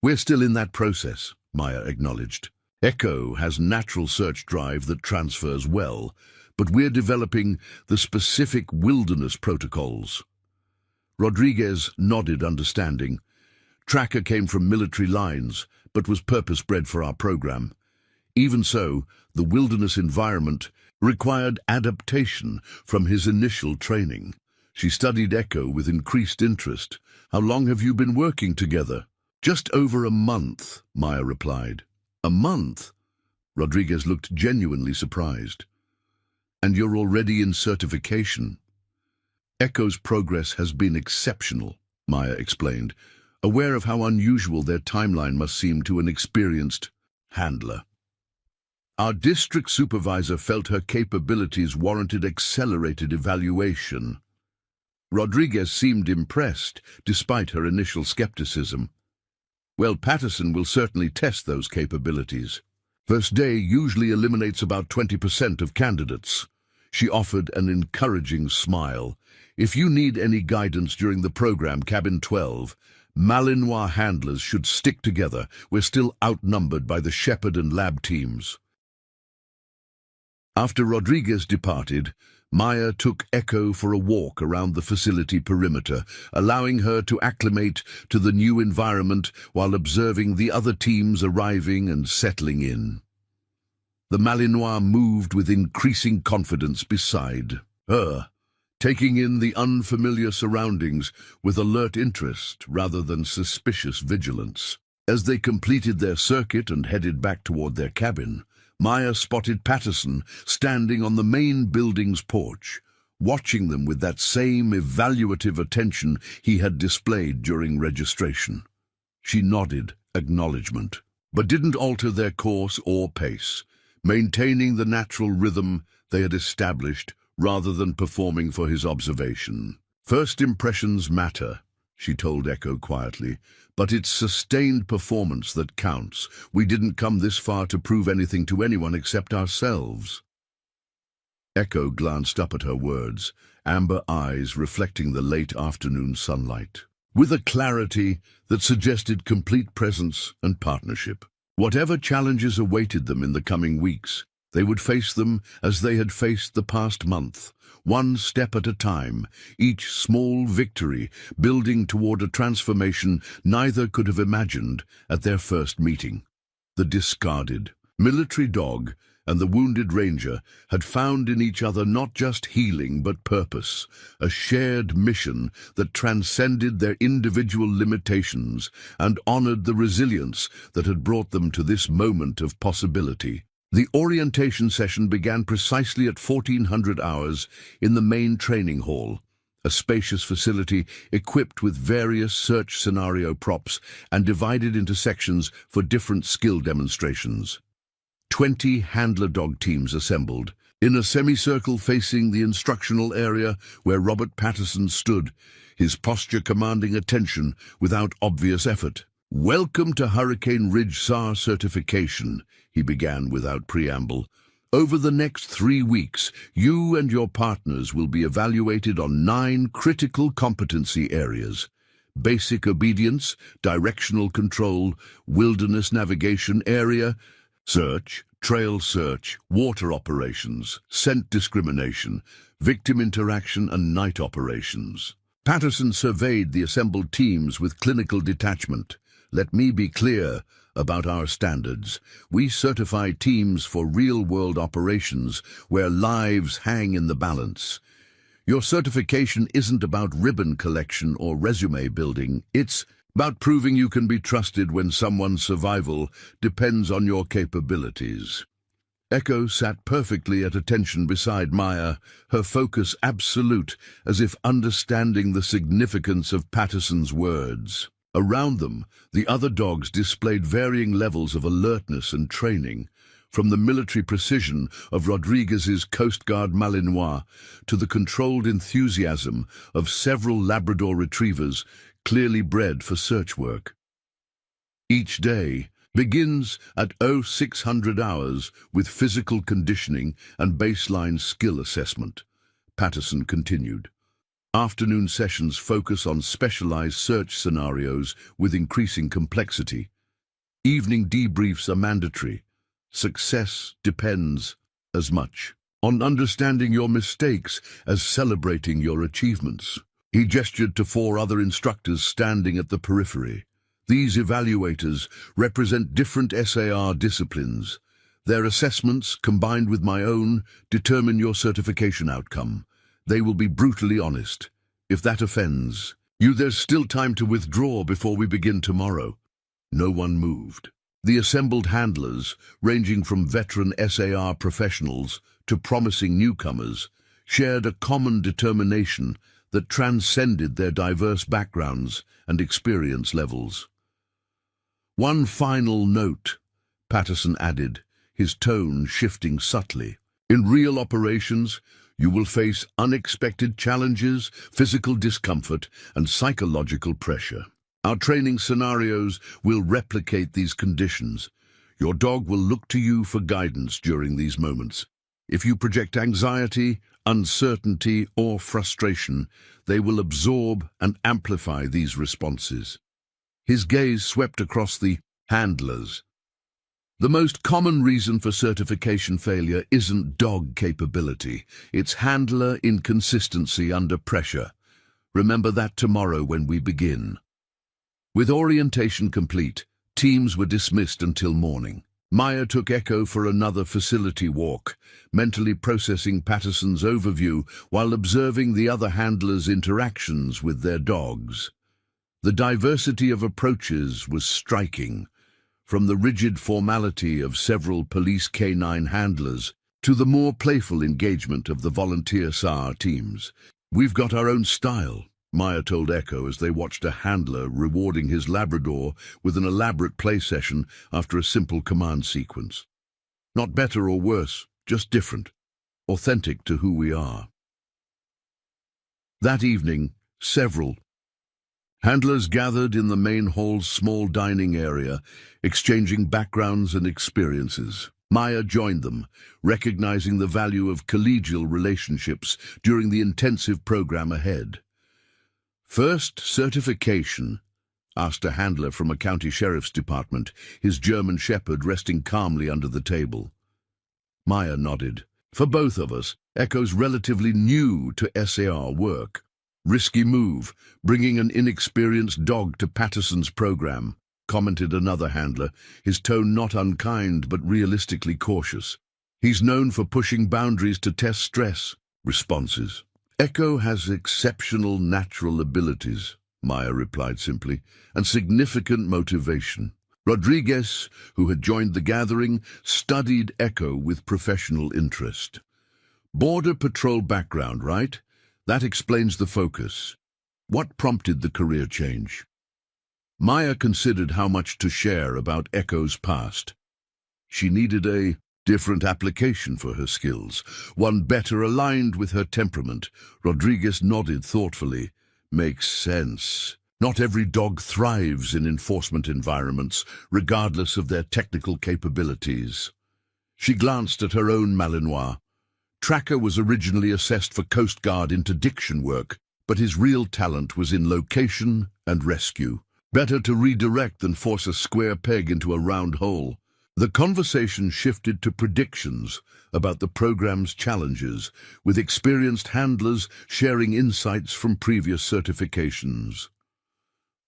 We're still in that process, Maya acknowledged. Echo has natural search drive that transfers well, but we're developing the specific wilderness protocols. Rodriguez nodded understanding. Tracker came from military lines, but was purpose-bred for our program. Even so, the wilderness environment required adaptation from his initial training. She studied Echo with increased interest. "How long have you been working together?" "Just over a month," Maya replied. "A month?" Rodriguez looked genuinely surprised. "And you're already in certification?" "Echo's progress has been exceptional," Maya explained, aware of how unusual their timeline must seem to an experienced handler. "Our district supervisor felt her capabilities warranted accelerated evaluation." Rodriguez seemed impressed, despite her initial skepticism. "Well, Patterson will certainly test those capabilities. First day usually eliminates about 20% of candidates." She offered an encouraging smile. "If you need any guidance during the program, Cabin 12, Malinois handlers should stick together. We're still outnumbered by the Shepherd and Lab teams." After Rodriguez departed, Maya took Echo for a walk around the facility perimeter, allowing her to acclimate to the new environment while observing the other teams arriving and settling in. The Malinois moved with increasing confidence beside her, taking in the unfamiliar surroundings with alert interest rather than suspicious vigilance. As they completed their circuit and headed back toward their cabin, Maya spotted Patterson standing on the main building's porch, watching them with that same evaluative attention he had displayed during registration. She nodded acknowledgement, but didn't alter their course or pace, maintaining the natural rhythm they had established rather than performing for his observation. "First impressions matter," she told Echo quietly, "but it's sustained performance that counts. We didn't come this far to prove anything to anyone except ourselves." Echo glanced up at her words, amber eyes reflecting the late afternoon sunlight, with a clarity that suggested complete presence and partnership. Whatever challenges awaited them in the coming weeks, they would face them as they had faced the past month, one step at a time, each small victory building toward a transformation neither could have imagined at their first meeting. The discarded military dog and the wounded ranger had found in each other not just healing but purpose, a shared mission that transcended their individual limitations and honored the resilience that had brought them to this moment of possibility. The orientation session began precisely at 1400 hours in the main training hall, a spacious facility equipped with various search scenario props and divided into sections for different skill demonstrations. 20 handler dog teams assembled, in a semicircle facing the instructional area where Robert Patterson stood, his posture commanding attention without obvious effort. "Welcome to Hurricane Ridge SAR certification," he began without preamble. "Over the next 3 weeks, you and your partners will be evaluated on 9 critical competency areas: basic obedience, directional control, wilderness navigation area, search, trail search, water operations, scent discrimination, victim interaction, and night operations." Patterson surveyed the assembled teams with clinical detachment. "Let me be clear about our standards. We certify teams for real-world operations where lives hang in the balance. Your certification isn't about ribbon collection or resume building. It's about proving you can be trusted when someone's survival depends on your capabilities." Echo sat perfectly at attention beside Maya, her focus absolute, as if understanding the significance of Patterson's words. Around them, the other dogs displayed varying levels of alertness and training, from the military precision of Rodriguez's Coast Guard Malinois to the controlled enthusiasm of several Labrador retrievers clearly bred for search work. Each day begins at 0600 hours with physical conditioning and baseline skill assessment, Patterson continued. Afternoon sessions focus on specialized search scenarios with increasing complexity. Evening debriefs are mandatory. Success depends as much on understanding your mistakes as celebrating your achievements. He gestured to 4 other instructors standing at the periphery. These evaluators represent different SAR disciplines. Their assessments, combined with my own, determine your certification outcome. They will be brutally honest. If that offends you, there's still time to withdraw before we begin tomorrow. No one moved. The assembled handlers, ranging from veteran SAR professionals to promising newcomers, shared a common determination that transcended their diverse backgrounds and experience levels. "One final note," Patterson added, his tone shifting subtly. "In real operations, you will face unexpected challenges, physical discomfort, and psychological pressure. Our training scenarios will replicate these conditions. Your dog will look to you for guidance during these moments. If you project anxiety, uncertainty, or frustration, they will absorb and amplify these responses." His gaze swept across the handlers. "The most common reason for certification failure isn't dog capability, it's handler inconsistency under pressure. Remember that tomorrow when we begin." With orientation complete, teams were dismissed until morning. Maya took Echo for another facility walk, mentally processing Patterson's overview while observing the other handlers' interactions with their dogs. The diversity of approaches was striking, from the rigid formality of several police canine handlers to the more playful engagement of the volunteer SAR teams. "We've got our own style," Maya told Echo as they watched a handler rewarding his Labrador with an elaborate play session after a simple command sequence. "Not better or worse, just different, authentic to who we are." That evening, several handlers gathered in the main hall's small dining area, exchanging backgrounds and experiences. Maya joined them, recognizing the value of collegial relationships during the intensive program ahead. "First certification?" asked a handler from a county sheriff's department, his German shepherd resting calmly under the table. Maya nodded. "For both of us, Echo's relatively new to SAR work. Risky move, bringing an inexperienced dog to Patterson's program," commented another handler, his tone not unkind but realistically cautious. "He's known for pushing boundaries to test stress responses." "Echo has exceptional natural abilities," Maya replied simply, "and significant motivation." Rodriguez, who had joined the gathering, studied Echo with professional interest. "Border Patrol background, right? That explains the focus. What prompted the career change?" Maya considered how much to share about Echo's past. She needed a different application for her skills, one better aligned with her temperament. Rodriguez nodded thoughtfully. "Makes sense. Not every dog thrives in enforcement environments, regardless of their technical capabilities." She glanced at her own Malinois. Tracker was originally assessed for Coast Guard interdiction work, but his real talent was in location and rescue. Better to redirect than force a square peg into a round hole. The conversation shifted to predictions about the program's challenges, with experienced handlers sharing insights from previous certifications.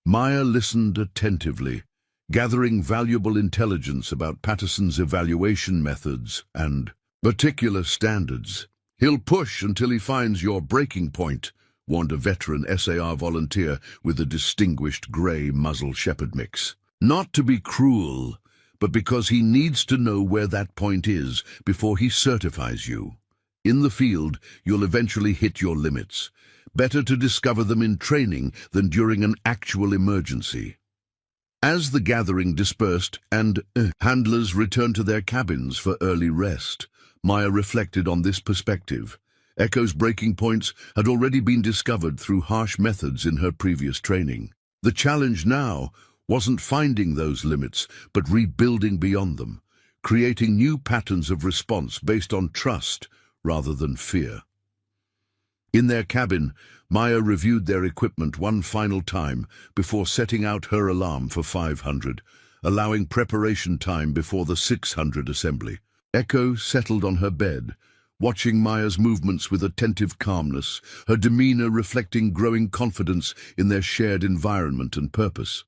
Maya listened attentively, gathering valuable intelligence about Patterson's evaluation methods and particular standards. "He'll push until he finds your breaking point," warned a veteran SAR volunteer with a distinguished grey muzzle shepherd mix. "Not to be cruel, but because he needs to know where that point is before he certifies you. In the field, you'll eventually hit your limits. Better to discover them in training than during an actual emergency." As the gathering dispersed and handlers returned to their cabins for early rest, Maya reflected on this perspective. Echo's breaking points had already been discovered through harsh methods in her previous training. The challenge now wasn't finding those limits, but rebuilding beyond them, creating new patterns of response based on trust rather than fear. In their cabin, Maya reviewed their equipment one final time before setting out her alarm for 500, allowing preparation time before the 600 assembly. Echo settled on her bed, watching Maya's movements with attentive calmness, her demeanor reflecting growing confidence in their shared environment and purpose.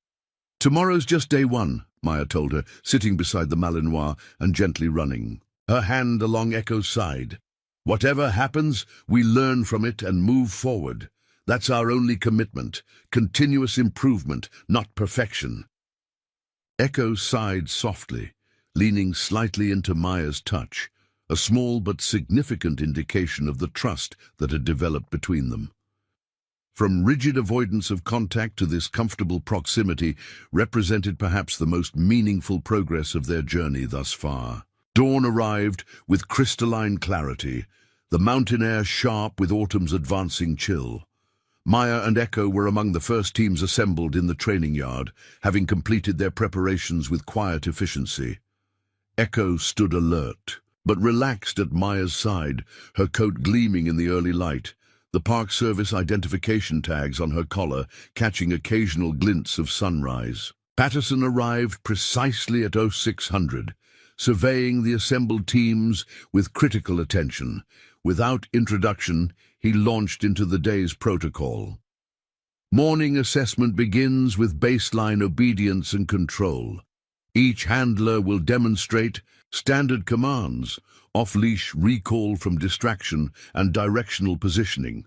Tomorrow's just day one, Maya told her, sitting beside the Malinois and gently running, her hand along Echo's side. Whatever happens, we learn from it and move forward. That's our only commitment, continuous improvement, not perfection. Echo sighed softly, leaning slightly into Maya's touch, a small but significant indication of the trust that had developed between them. From rigid avoidance of contact to this comfortable proximity represented perhaps the most meaningful progress of their journey thus far. Dawn arrived with crystalline clarity, the mountain air sharp with autumn's advancing chill. Maya and Echo were among the first teams assembled in the training yard, having completed their preparations with quiet efficiency. Echo stood alert, but relaxed at Maya's side, her coat gleaming in the early light, the Park Service identification tags on her collar catching occasional glints of sunrise. Patterson arrived precisely at 0600, surveying the assembled teams with critical attention. Without introduction, he launched into the day's protocol. Morning assessment begins with baseline obedience and control. Each handler will demonstrate standard commands, off-leash recall from distraction, and directional positioning.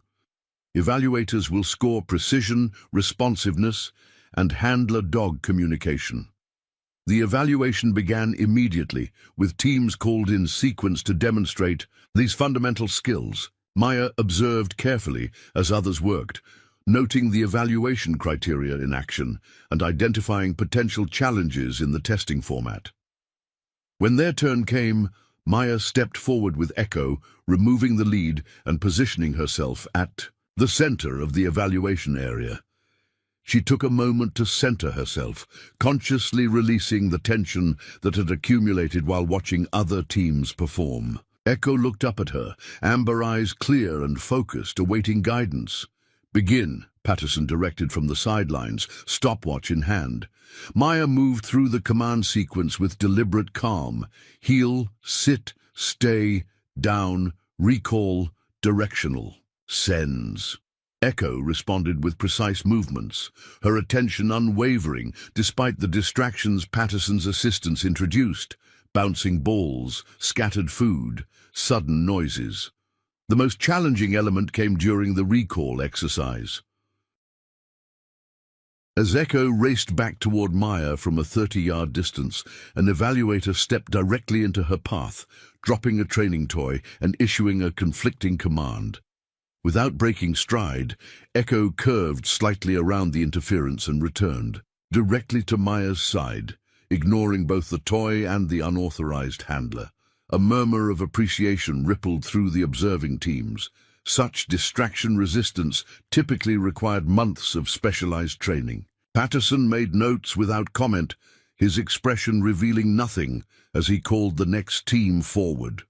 Evaluators will score precision, responsiveness, and handler-dog communication. The evaluation began immediately, with teams called in sequence to demonstrate these fundamental skills. Maya observed carefully as others worked, noting the evaluation criteria in action and identifying potential challenges in the testing format. When their turn came, Maya stepped forward with Echo, removing the lead and positioning herself at the center of the evaluation area. She took a moment to center herself, consciously releasing the tension that had accumulated while watching other teams perform. Echo looked up at her, amber eyes clear and focused, awaiting guidance. "Begin," Patterson directed from the sidelines, stopwatch in hand. Maya moved through the command sequence with deliberate calm. Heel, sit, stay, down, recall, directional, sends. Echo responded with precise movements, her attention unwavering despite the distractions Patterson's assistants introduced, bouncing balls, scattered food, sudden noises. The most challenging element came during the recall exercise. As Echo raced back toward Maya from a 30-yard distance, an evaluator stepped directly into her path, dropping a training toy and issuing a conflicting command. Without breaking stride, Echo curved slightly around the interference and returned, directly to Maya's side, ignoring both the toy and the unauthorized handler. A murmur of appreciation rippled through the observing teams. Such distraction resistance typically required months of specialized training. Patterson made notes without comment, his expression revealing nothing as he called the next team forward.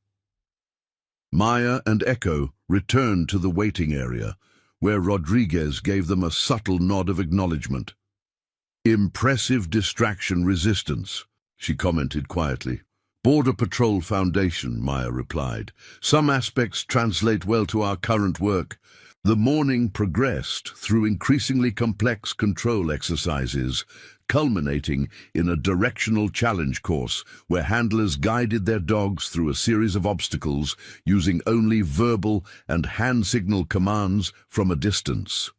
Maya and Echo returned to the waiting area, where Rodriguez gave them a subtle nod of acknowledgement. "Impressive distraction resistance," she commented quietly. "Border Patrol Foundation," Maya replied. "Some aspects translate well to our current work." The morning progressed through increasingly complex control exercises, culminating in a directional challenge course where handlers guided their dogs through a series of obstacles using only verbal and hand signal commands from a distance.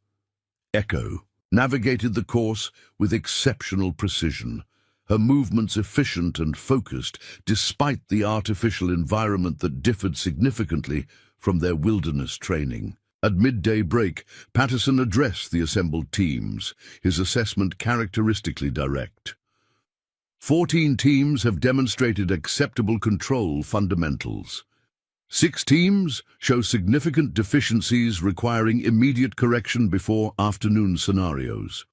Echo navigated the course with exceptional precision, her movements efficient and focused despite the artificial environment that differed significantly from their wilderness training. At midday break, Patterson addressed the assembled teams, his assessment characteristically direct. 14 teams have demonstrated acceptable control fundamentals. 6 teams show significant deficiencies requiring immediate correction before afternoon scenarios.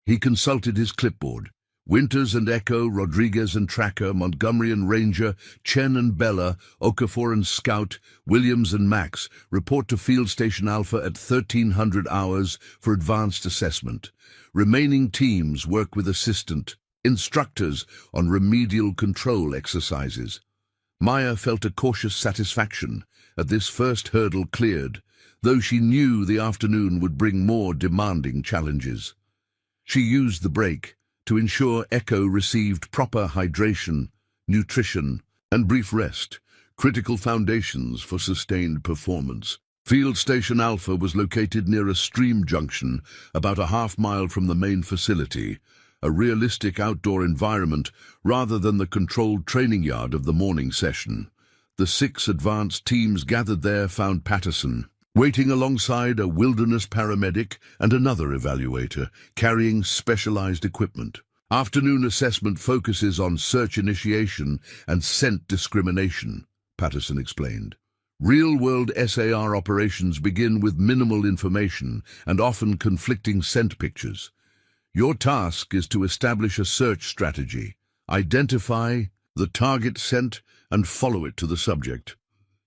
He consulted his clipboard. Winters and Echo, Rodriguez and Tracker, Montgomery and Ranger, Chen and Bella, Okafor and Scout, Williams and Max report to Field Station Alpha at 1300 hours for advanced assessment. Remaining teams work with instructors on remedial control exercises. Maya felt a cautious satisfaction at this first hurdle cleared, though she knew the afternoon would bring more demanding challenges. She used the break, to ensure Echo received proper hydration, nutrition, and brief rest, critical foundations for sustained performance. Field Station Alpha was located near a stream junction about a half-mile from the main facility, a realistic outdoor environment rather than the controlled training yard of the morning session. The 6 advanced teams gathered there found Patterson waiting alongside a wilderness paramedic and another evaluator carrying specialized equipment. Afternoon assessment focuses on search initiation and scent discrimination, Patterson explained. Real-world SAR operations begin with minimal information and often conflicting scent pictures. Your task is to establish a search strategy, identify the target scent, and follow it to the subject.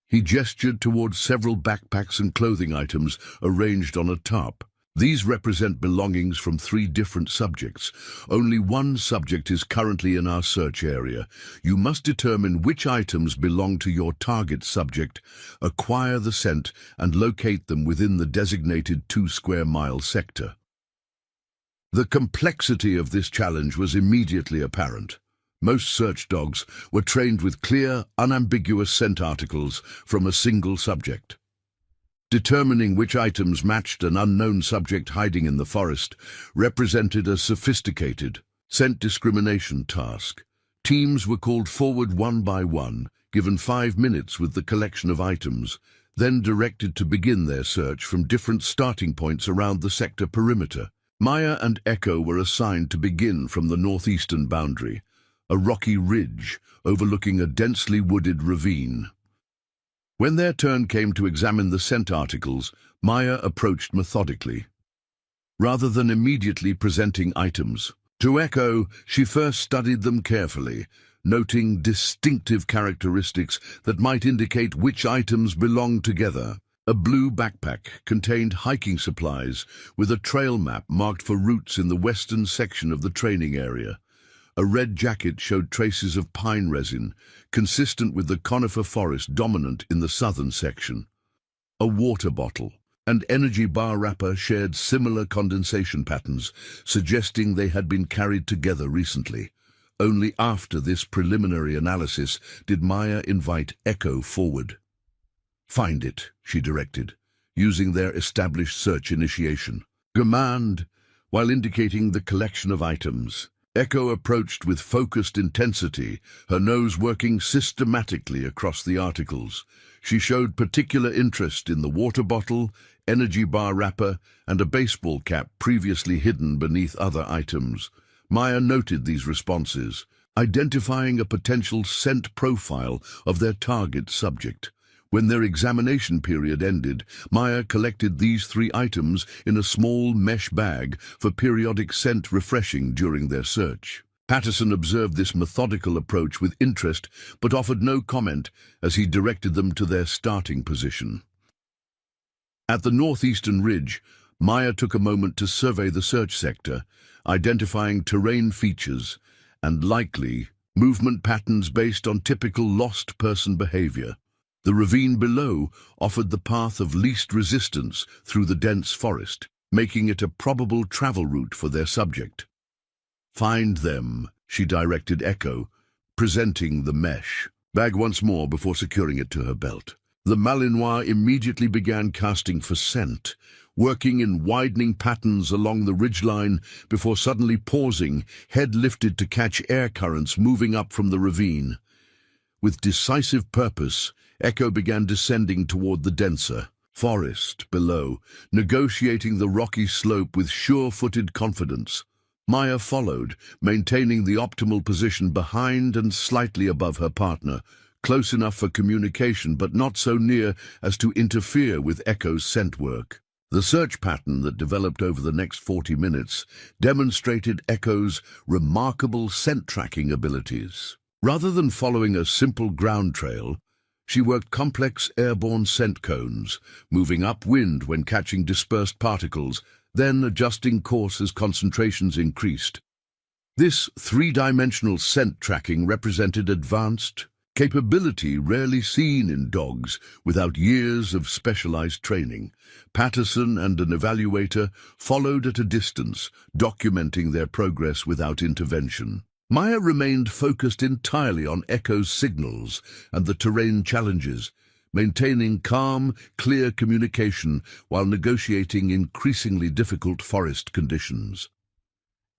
He gestured towards several backpacks and clothing items arranged on a tarp. These represent belongings from 3 different subjects. Only one subject is currently in our search area. You must determine which items belong to your target subject, acquire the scent, and locate them within the designated 2-square-mile sector. The complexity of this challenge was immediately apparent. Most search dogs were trained with clear, unambiguous scent articles from a single subject. Determining which items matched an unknown subject hiding in the forest represented a sophisticated scent discrimination task. Teams were called forward one by one, given 5 minutes with the collection of items, then directed to begin their search from different starting points around the sector perimeter. Maya and Echo were assigned to begin from the northeastern boundary, a rocky ridge overlooking a densely wooded ravine. When their turn came to examine the scent articles, Maya approached methodically, rather than immediately presenting items. To Echo, she first studied them carefully, noting distinctive characteristics that might indicate which items belonged together. A blue backpack contained hiking supplies with a trail map marked for routes in the western section of the training area. A red jacket showed traces of pine resin, consistent with the conifer forest dominant in the southern section. A water bottle and energy bar wrapper shared similar condensation patterns, suggesting they had been carried together recently. Only after this preliminary analysis did Maya invite Echo forward. "Find it," she directed, using their established search initiation command while indicating the collection of items. Echo approached with focused intensity, her nose working systematically across the articles. She showed particular interest in the water bottle, energy bar wrapper, and a baseball cap previously hidden beneath other items. Maya noted these responses, identifying a potential scent profile of their target subject. When their examination period ended, Maya collected these 3 items in a small mesh bag for periodic scent refreshing during their search. Patterson observed this methodical approach with interest, but offered no comment as he directed them to their starting position. At the northeastern ridge, Maya took a moment to survey the search sector, identifying terrain features and likely movement patterns based on typical lost person behavior. The ravine below offered the path of least resistance through the dense forest, making it a probable travel route for their subject. "Find them," she directed Echo, presenting the mesh bag once more before securing it to her belt. The Malinois immediately began casting for scent, working in widening patterns along the ridgeline before suddenly pausing, head lifted to catch air currents moving up from the ravine. With decisive purpose, Echo began descending toward the denser forest below, negotiating the rocky slope with sure-footed confidence. Maya followed, maintaining the optimal position behind and slightly above her partner, close enough for communication but not so near as to interfere with Echo's scent work. The search pattern that developed over the next 40 minutes demonstrated Echo's remarkable scent-tracking abilities. Rather than following a simple ground trail, she worked complex airborne scent cones, moving upwind when catching dispersed particles, then adjusting course as concentrations increased. This 3-dimensional scent tracking represented advanced, capability rarely seen in dogs without years of specialized training. Patterson and an evaluator followed at a distance, documenting their progress without intervention. Maya remained focused entirely on Echo's signals and the terrain challenges, maintaining calm, clear communication while negotiating increasingly difficult forest conditions.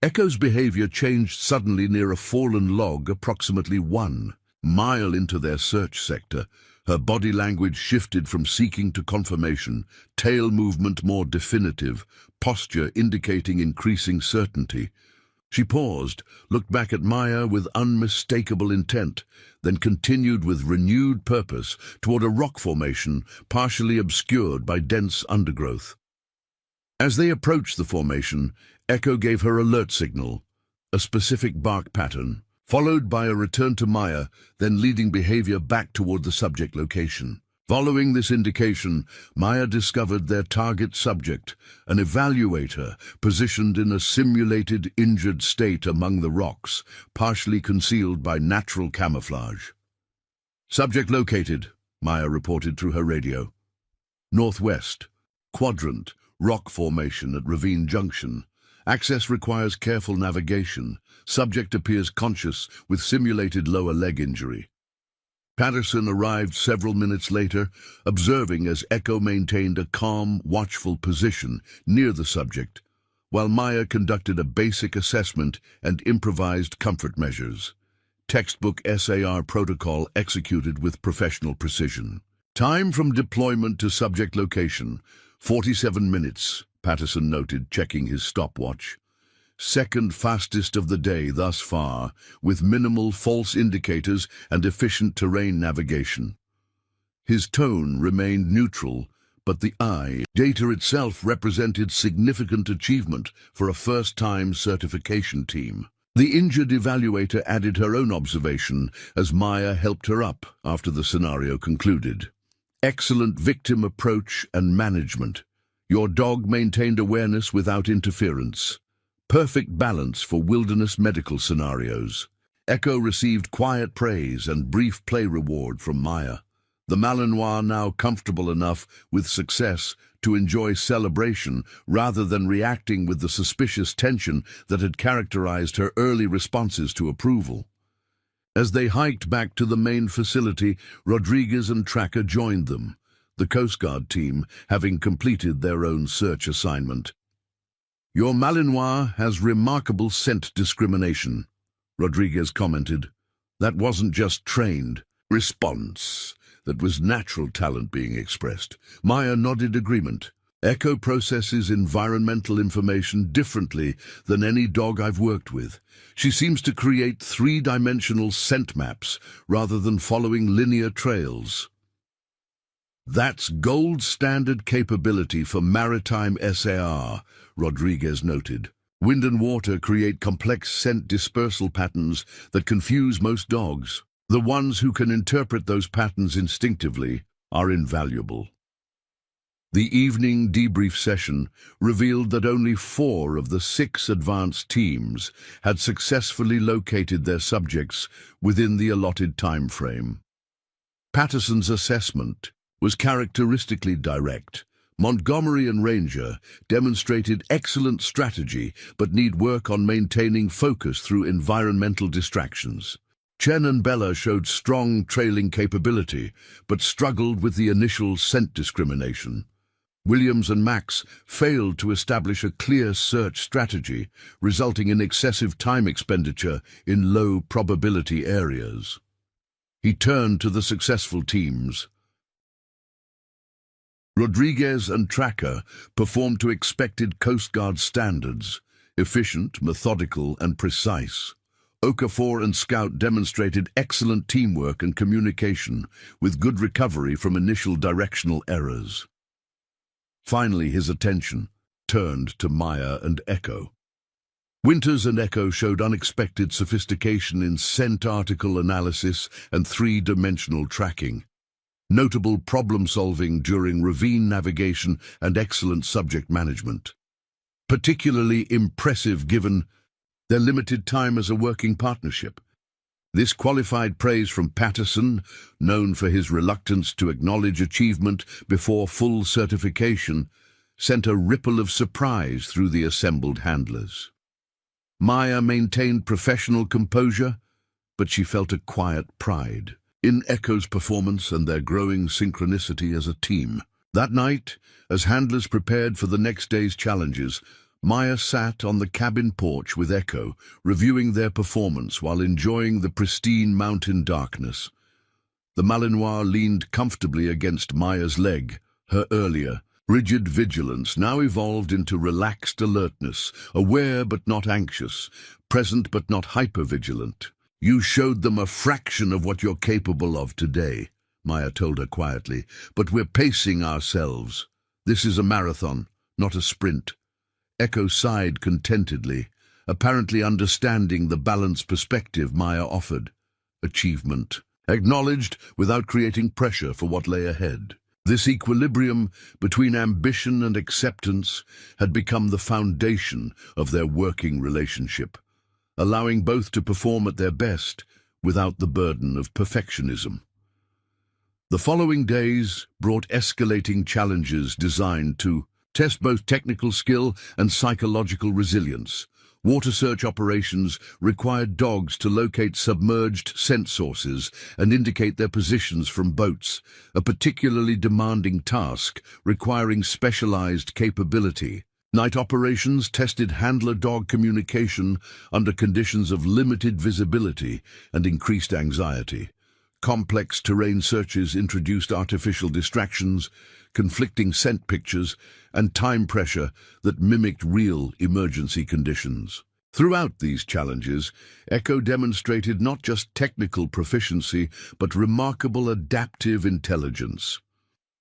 Echo's behavior changed suddenly near a fallen log approximately 1 mile into their search sector. Her body language shifted from seeking to confirmation, tail movement more definitive, posture indicating increasing certainty. She paused, looked back at Maya with unmistakable intent, then continued with renewed purpose toward a rock formation partially obscured by dense undergrowth. As they approached the formation, Echo gave her alert signal, a specific bark pattern, followed by a return to Maya, then leading behavior back toward the subject location. Following this indication, Maya discovered their target subject, an evaluator positioned in a simulated injured state among the rocks, partially concealed by natural camouflage. Subject located, Maya reported through her radio. Northwest, quadrant, rock formation at Ravine Junction. Access requires careful navigation. Subject appears conscious with simulated lower leg injury. Patterson arrived several minutes later, observing as Echo maintained a calm, watchful position near the subject, while Maya conducted a basic assessment and improvised comfort measures. Textbook SAR protocol executed with professional precision. Time from deployment to subject location, 47 minutes, Patterson noted, checking his stopwatch. Second fastest of the day thus far, with minimal false indicators and efficient terrain navigation. His tone remained neutral, but the data itself represented significant achievement for a first-time certification team. The injured evaluator added her own observation as Maya helped her up after the scenario concluded. Excellent victim approach and management. Your dog maintained awareness without interference. Perfect balance for wilderness medical scenarios. Echo received quiet praise and brief play reward from Maya. The Malinois now comfortable enough with success to enjoy celebration rather than reacting with the suspicious tension that had characterized her early responses to approval. As they hiked back to the main facility, Rodriguez and Tracker joined them, the Coast Guard team having completed their own search assignment. Your Malinois has remarkable scent discrimination, Rodriguez commented. That wasn't just trained response. That was natural talent being expressed. Maya nodded agreement. Echo processes environmental information differently than any dog I've worked with. She seems to create three-dimensional scent maps rather than following linear trails. That's gold standard capability for maritime SAR, Rodriguez noted. Wind and water create complex scent dispersal patterns that confuse most dogs. The ones who can interpret those patterns instinctively are invaluable. The evening debrief session revealed that only 4 of the 6 advanced teams had successfully located their subjects within the allotted time frame. Patterson's assessment was characteristically direct. Montgomery and Ranger demonstrated excellent strategy but need work on maintaining focus through environmental distractions. Chen and Bella showed strong trailing capability but struggled with the initial scent discrimination. Williams and Max failed to establish a clear search strategy, resulting in excessive time expenditure in low-probability areas. He turned to the successful teams. Rodriguez and Tracker performed to expected Coast Guard standards, efficient, methodical, and precise. Okafor and Scout demonstrated excellent teamwork and communication, with good recovery from initial directional errors. Finally, his attention turned to Maya and Echo. Winters and Echo showed unexpected sophistication in scent article analysis and three-dimensional tracking. Notable problem-solving during ravine navigation and excellent subject management. Particularly impressive given their limited time as a working partnership. This qualified praise from Patterson, known for his reluctance to acknowledge achievement before full certification, sent a ripple of surprise through the assembled handlers. Maya maintained professional composure, but she felt a quiet pride in Echo's performance and their growing synchronicity as a team. That night, as handlers prepared for the next day's challenges, Maya sat on the cabin porch with Echo, reviewing their performance while enjoying the pristine mountain darkness. The Malinois leaned comfortably against Maya's leg. Her earlier, rigid vigilance now evolved into relaxed alertness, aware but not anxious, present but not hypervigilant. "You showed them a fraction of what you're capable of today," Maya told her quietly, "but we're pacing ourselves. This is a marathon, not a sprint." Echo sighed contentedly, apparently understanding the balanced perspective Maya offered. Achievement, acknowledged without creating pressure for what lay ahead. This equilibrium between ambition and acceptance had become the foundation of their working relationship, allowing both to perform at their best without the burden of perfectionism. The following days brought escalating challenges designed to test both technical skill and psychological resilience. Water search operations required dogs to locate submerged scent sources and indicate their positions from boats, a particularly demanding task requiring specialized capability. Night operations tested handler-dog communication under conditions of limited visibility and increased anxiety. Complex terrain searches introduced artificial distractions, conflicting scent pictures, and time pressure that mimicked real emergency conditions. Throughout these challenges, Echo demonstrated not just technical proficiency, but remarkable adaptive intelligence.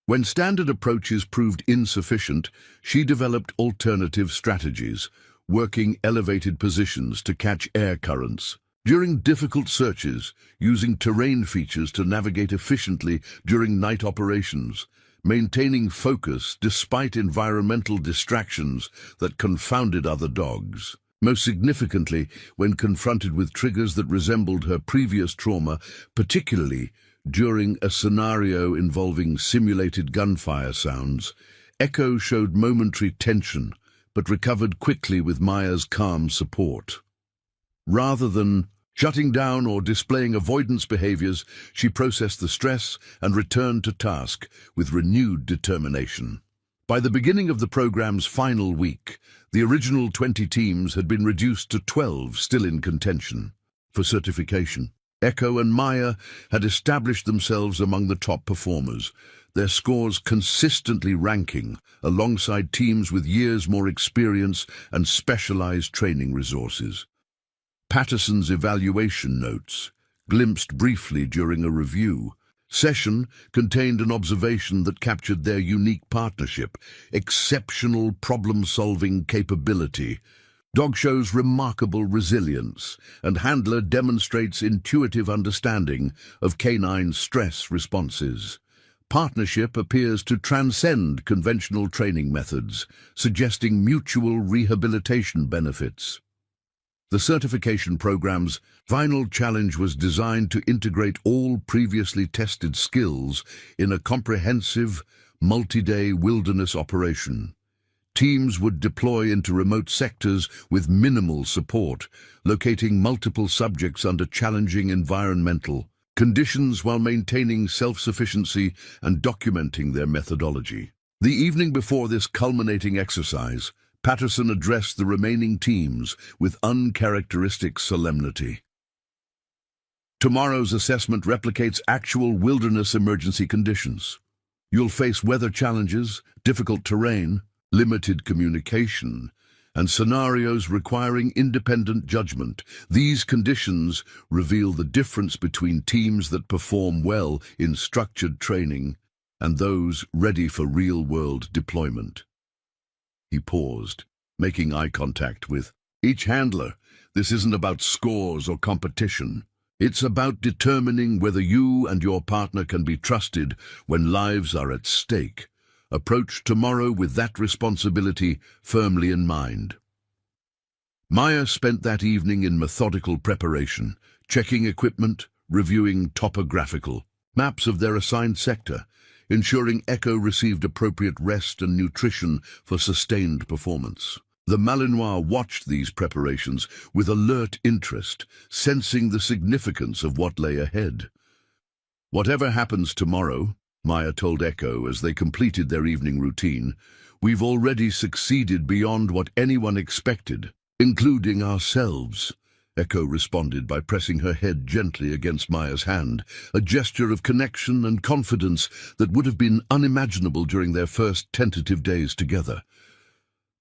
When standard approaches proved insufficient, she developed alternative strategies, working elevated positions to catch air currents. During difficult searches, using terrain features to navigate efficiently during night operations, maintaining focus despite environmental distractions that confounded other dogs. Most significantly, when confronted with triggers that resembled her previous trauma, particularly during a scenario involving simulated gunfire sounds, Echo showed momentary tension, but recovered quickly with Maya's calm support. Rather than shutting down or displaying avoidance behaviors, she processed the stress and returned to task with renewed determination. By the beginning of the program's final week, the original 20 teams had been reduced to 12 still in contention for certification. Echo and Maya had established themselves among the top performers, their scores consistently ranking alongside teams with years more experience and specialized training resources. Patterson's evaluation notes, glimpsed briefly during a review session, contained an observation that captured their unique partnership: exceptional problem-solving capability. Dog shows remarkable resilience, and Handler demonstrates intuitive understanding of canine stress responses. Partnership appears to transcend conventional training methods, suggesting mutual rehabilitation benefits. The certification program's final challenge was designed to integrate all previously tested skills in a comprehensive, multi-day wilderness operation. Teams would deploy into remote sectors with minimal support, locating multiple subjects under challenging environmental conditions while maintaining self-sufficiency and documenting their methodology. The evening before this culminating exercise, Patterson addressed the remaining teams with uncharacteristic solemnity. Tomorrow's assessment replicates actual wilderness emergency conditions. You'll face weather challenges, difficult terrain, limited communication, and scenarios requiring independent judgment. These conditions reveal the difference between teams that perform well in structured training and those ready for real-world deployment. He paused, making eye contact with each handler. This isn't about scores or competition. It's about determining whether you and your partner can be trusted when lives are at stake. Approach tomorrow with that responsibility firmly in mind. Maya spent that evening in methodical preparation, checking equipment, reviewing topographical maps of their assigned sector, ensuring Echo received appropriate rest and nutrition for sustained performance. The Malinois watched these preparations with alert interest, sensing the significance of what lay ahead. "Whatever happens tomorrow," Maya told Echo as they completed their evening routine, "we've already succeeded beyond what anyone expected, including ourselves." Echo responded by pressing her head gently against Maya's hand, a gesture of connection and confidence that would have been unimaginable during their first tentative days together.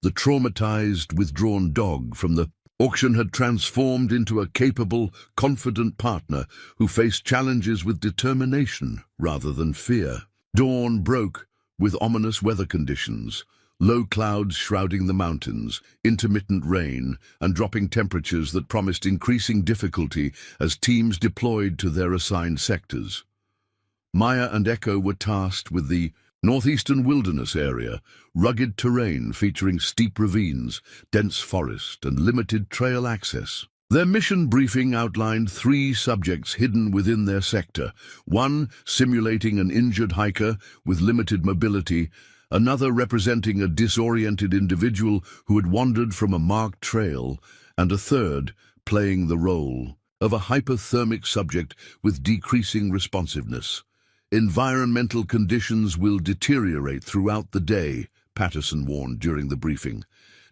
The traumatized, withdrawn dog from the auction had transformed into a capable, confident partner who faced challenges with determination rather than fear. Dawn broke with ominous weather conditions, low clouds shrouding the mountains, intermittent rain, and dropping temperatures that promised increasing difficulty as teams deployed to their assigned sectors. Maya and Echo were tasked with the northeastern wilderness area, rugged terrain featuring steep ravines, dense forest, and limited trail access. Their mission briefing outlined 3 subjects hidden within their sector: one simulating an injured hiker with limited mobility, another representing a disoriented individual who had wandered from a marked trail, and a third playing the role of a hypothermic subject with decreasing responsiveness. "Environmental conditions will deteriorate throughout the day," Patterson warned during the briefing.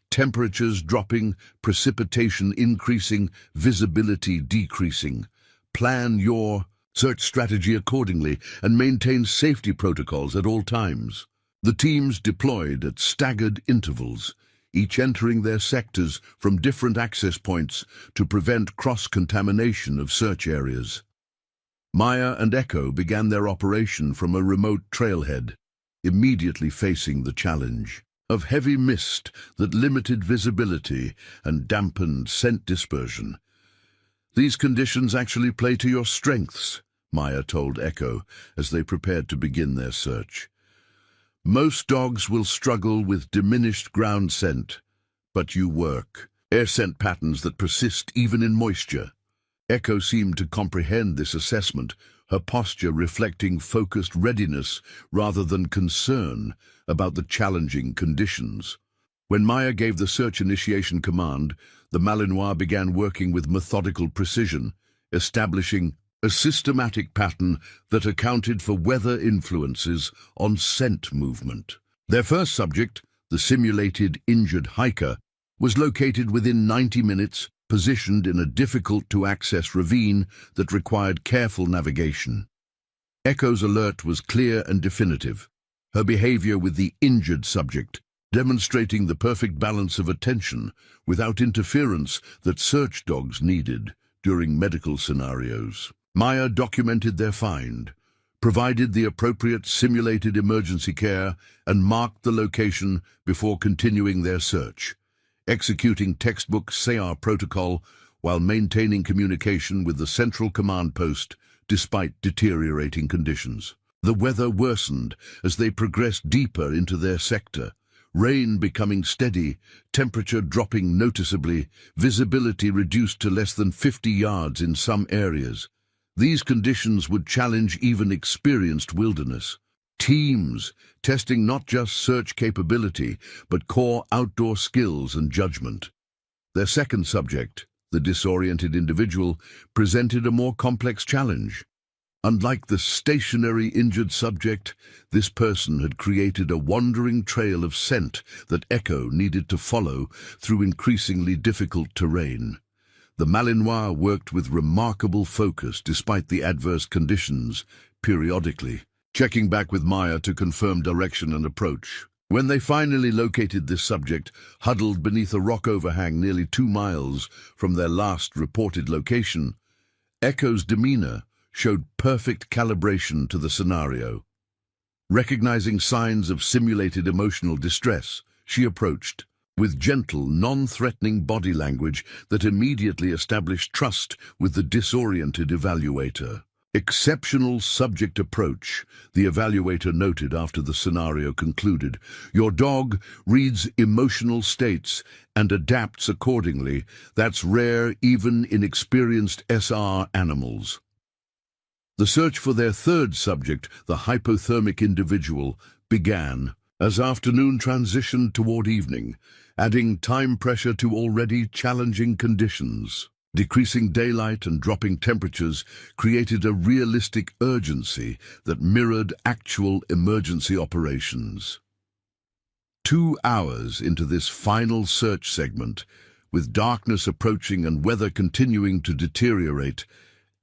"Temperatures dropping, precipitation increasing, visibility decreasing. Plan your search strategy accordingly and maintain safety protocols at all times." The teams deployed at staggered intervals, each entering their sectors from different access points to prevent cross-contamination of search areas. Maya and Echo began their operation from a remote trailhead, immediately facing the challenge of heavy mist that limited visibility and dampened scent dispersion. "These conditions actually play to your strengths," Maya told Echo as they prepared to begin their search. "Most dogs will struggle with diminished ground scent, but you work air scent patterns that persist even in moisture." Echo seemed to comprehend this assessment, her posture reflecting focused readiness rather than concern about the challenging conditions. When Maya gave the search initiation command, the Malinois began working with methodical precision, establishing a systematic pattern that accounted for weather influences on scent movement. Their first subject, the simulated injured hiker, was located within 90 minutes, positioned in a difficult-to-access ravine that required careful navigation. Echo's alert was clear and definitive, her behavior with the injured subject demonstrating the perfect balance of attention without interference that search dogs needed during medical scenarios. Maya documented their find, provided the appropriate simulated emergency care, and marked the location before continuing their search, executing textbook SAR protocol while maintaining communication with the central command post despite deteriorating conditions. The weather worsened as they progressed deeper into their sector, rain becoming steady, temperature dropping noticeably, visibility reduced to less than 50 yards in some areas. These conditions would challenge even experienced wilderness teams, testing not just search capability, but core outdoor skills and judgment. Their second subject, the disoriented individual, presented a more complex challenge. Unlike the stationary injured subject, this person had created a wandering trail of scent that Echo needed to follow through increasingly difficult terrain. The Malinois worked with remarkable focus despite the adverse conditions, periodically checking back with Maya to confirm direction and approach. When they finally located this subject, huddled beneath a rock overhang nearly 2 miles from their last reported location, Echo's demeanor showed perfect calibration to the scenario. Recognizing signs of simulated emotional distress, she approached, with gentle, non-threatening body language that immediately established trust with the disoriented evaluator. Exceptional subject approach, the evaluator noted after the scenario concluded. Your dog reads emotional states and adapts accordingly. That's rare even in experienced SR animals. The search for their third subject, the hypothermic individual, began as afternoon transitioned toward evening, adding time pressure to already challenging conditions. Decreasing daylight and dropping temperatures created a realistic urgency that mirrored actual emergency operations. 2 hours into this final search segment, with darkness approaching and weather continuing to deteriorate,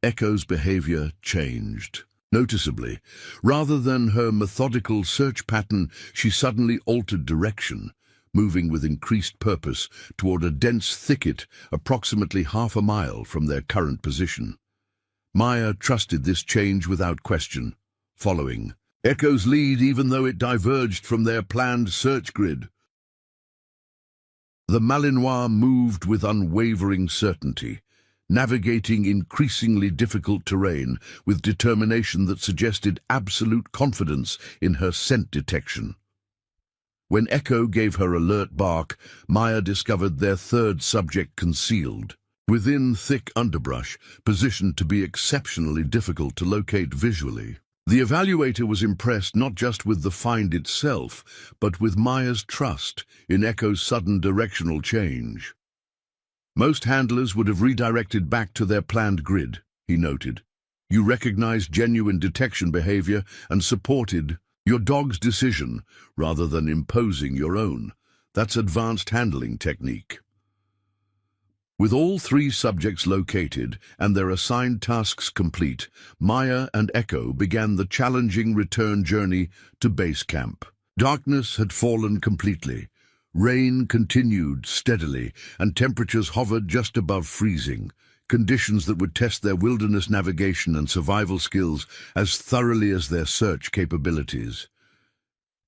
Echo's behavior changed. Noticeably, rather than her methodical search pattern, she suddenly altered direction, moving with increased purpose toward a dense thicket approximately half a mile from their current position. Maya trusted this change without question, following Echo's lead even though it diverged from their planned search grid. The Malinois moved with unwavering certainty, navigating increasingly difficult terrain with determination that suggested absolute confidence in her scent detection. When Echo gave her alert bark, Maya discovered their third subject concealed, within thick underbrush, positioned to be exceptionally difficult to locate visually. The evaluator was impressed not just with the find itself, but with Maya's trust in Echo's sudden directional change. Most handlers would have redirected back to their planned grid, he noted. You recognized genuine detection behavior and supported your dog's decision rather than imposing your own. That's advanced handling technique. With all 3 subjects located and their assigned tasks complete, Maya and Echo began the challenging return journey to base camp. Darkness had fallen completely. Rain continued steadily, and temperatures hovered just above freezing, conditions that would test their wilderness navigation and survival skills as thoroughly as their search capabilities.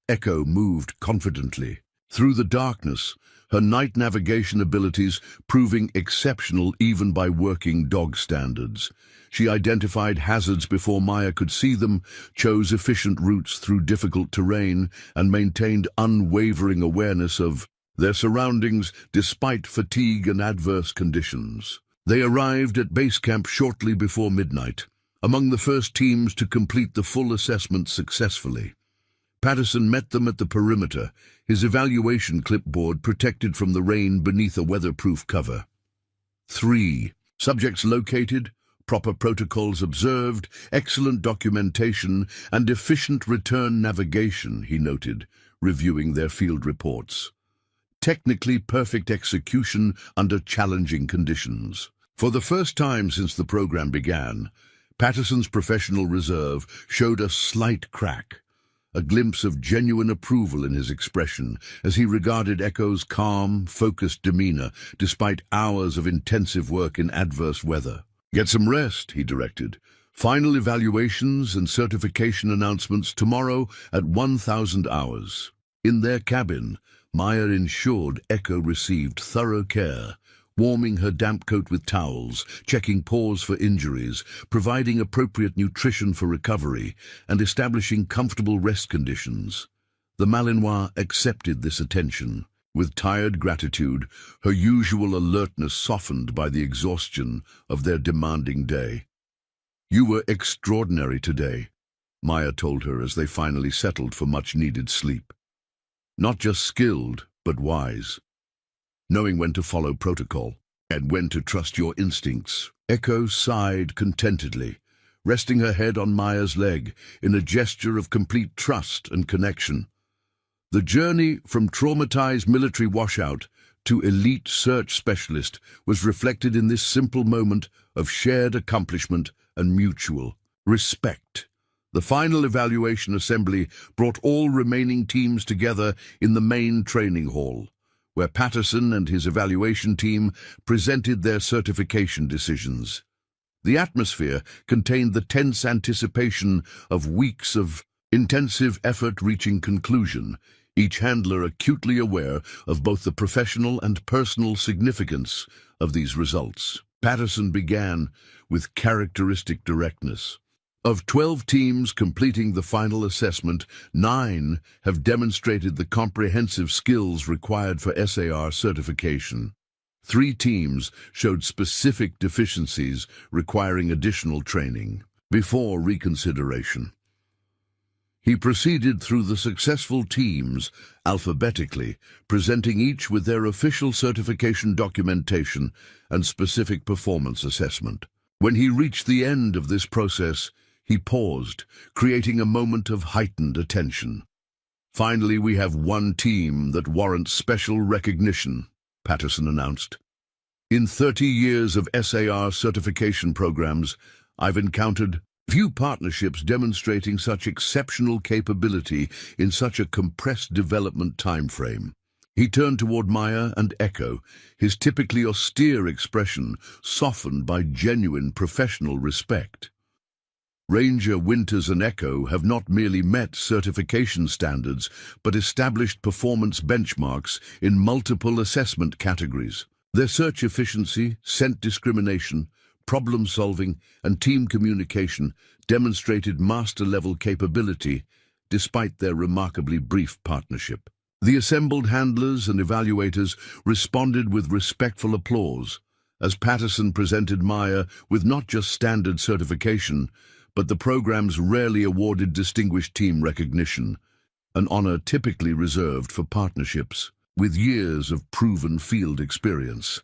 Echo moved confidently through the darkness, her night navigation abilities proving exceptional even by working dog standards. She identified hazards before Maya could see them, chose efficient routes through difficult terrain, and maintained unwavering awareness of their surroundings despite fatigue and adverse conditions. They arrived at base camp shortly before midnight, among the first teams to complete the full assessment successfully. Patterson met them at the perimeter, his evaluation clipboard protected from the rain beneath a weatherproof cover. 3 subjects located, proper protocols observed, excellent documentation, and efficient return navigation, he noted, reviewing their field reports. Technically perfect execution under challenging conditions. For the first time since the program began, Patterson's professional reserve showed a slight crack, a glimpse of genuine approval in his expression as he regarded Echo's calm, focused demeanor despite hours of intensive work in adverse weather. Get some rest, he directed. Final evaluations and certification announcements tomorrow at 1,000 hours. In their cabin, Maya ensured Echo received thorough care, warming her damp coat with towels, checking paws for injuries, providing appropriate nutrition for recovery, and establishing comfortable rest conditions. The Malinois accepted this attention. With tired gratitude, her usual alertness softened by the exhaustion of their demanding day. You were extraordinary today, Maya told her as they finally settled for much-needed sleep. Not just skilled, but wise, knowing when to follow protocol and when to trust your instincts. Echo sighed contentedly, resting her head on Maya's leg in a gesture of complete trust and connection. The journey from traumatized military washout to elite search specialist was reflected in this simple moment of shared accomplishment and mutual respect. The final evaluation assembly brought all remaining teams together in the main training hall, where Patterson and his evaluation team presented their certification decisions. The atmosphere contained the tense anticipation of weeks of intensive effort reaching conclusion, each handler acutely aware of both the professional and personal significance of these results. Patterson began with characteristic directness. Of 12 teams completing the final assessment, 9 have demonstrated the comprehensive skills required for SAR certification. 3 teams showed specific deficiencies requiring additional training before reconsideration. He proceeded through the successful teams alphabetically, presenting each with their official certification documentation and specific performance assessment. When he reached the end of this process, he paused, creating a moment of heightened attention. "Finally, we have one team that warrants special recognition," Patterson announced. "In 30 years of SAR certification programs, I've encountered few partnerships demonstrating such exceptional capability in such a compressed development timeframe." He turned toward Maya and Echo, his typically austere expression softened by genuine professional respect. Ranger, Winters, and Echo have not merely met certification standards, but established performance benchmarks in multiple assessment categories. Their search efficiency, scent discrimination, problem-solving, and team communication demonstrated master-level capability despite their remarkably brief partnership. The assembled handlers and evaluators responded with respectful applause as Patterson presented Maya with not just standard certification, but the program's rarely awarded distinguished team recognition, an honor typically reserved for partnerships with years of proven field experience.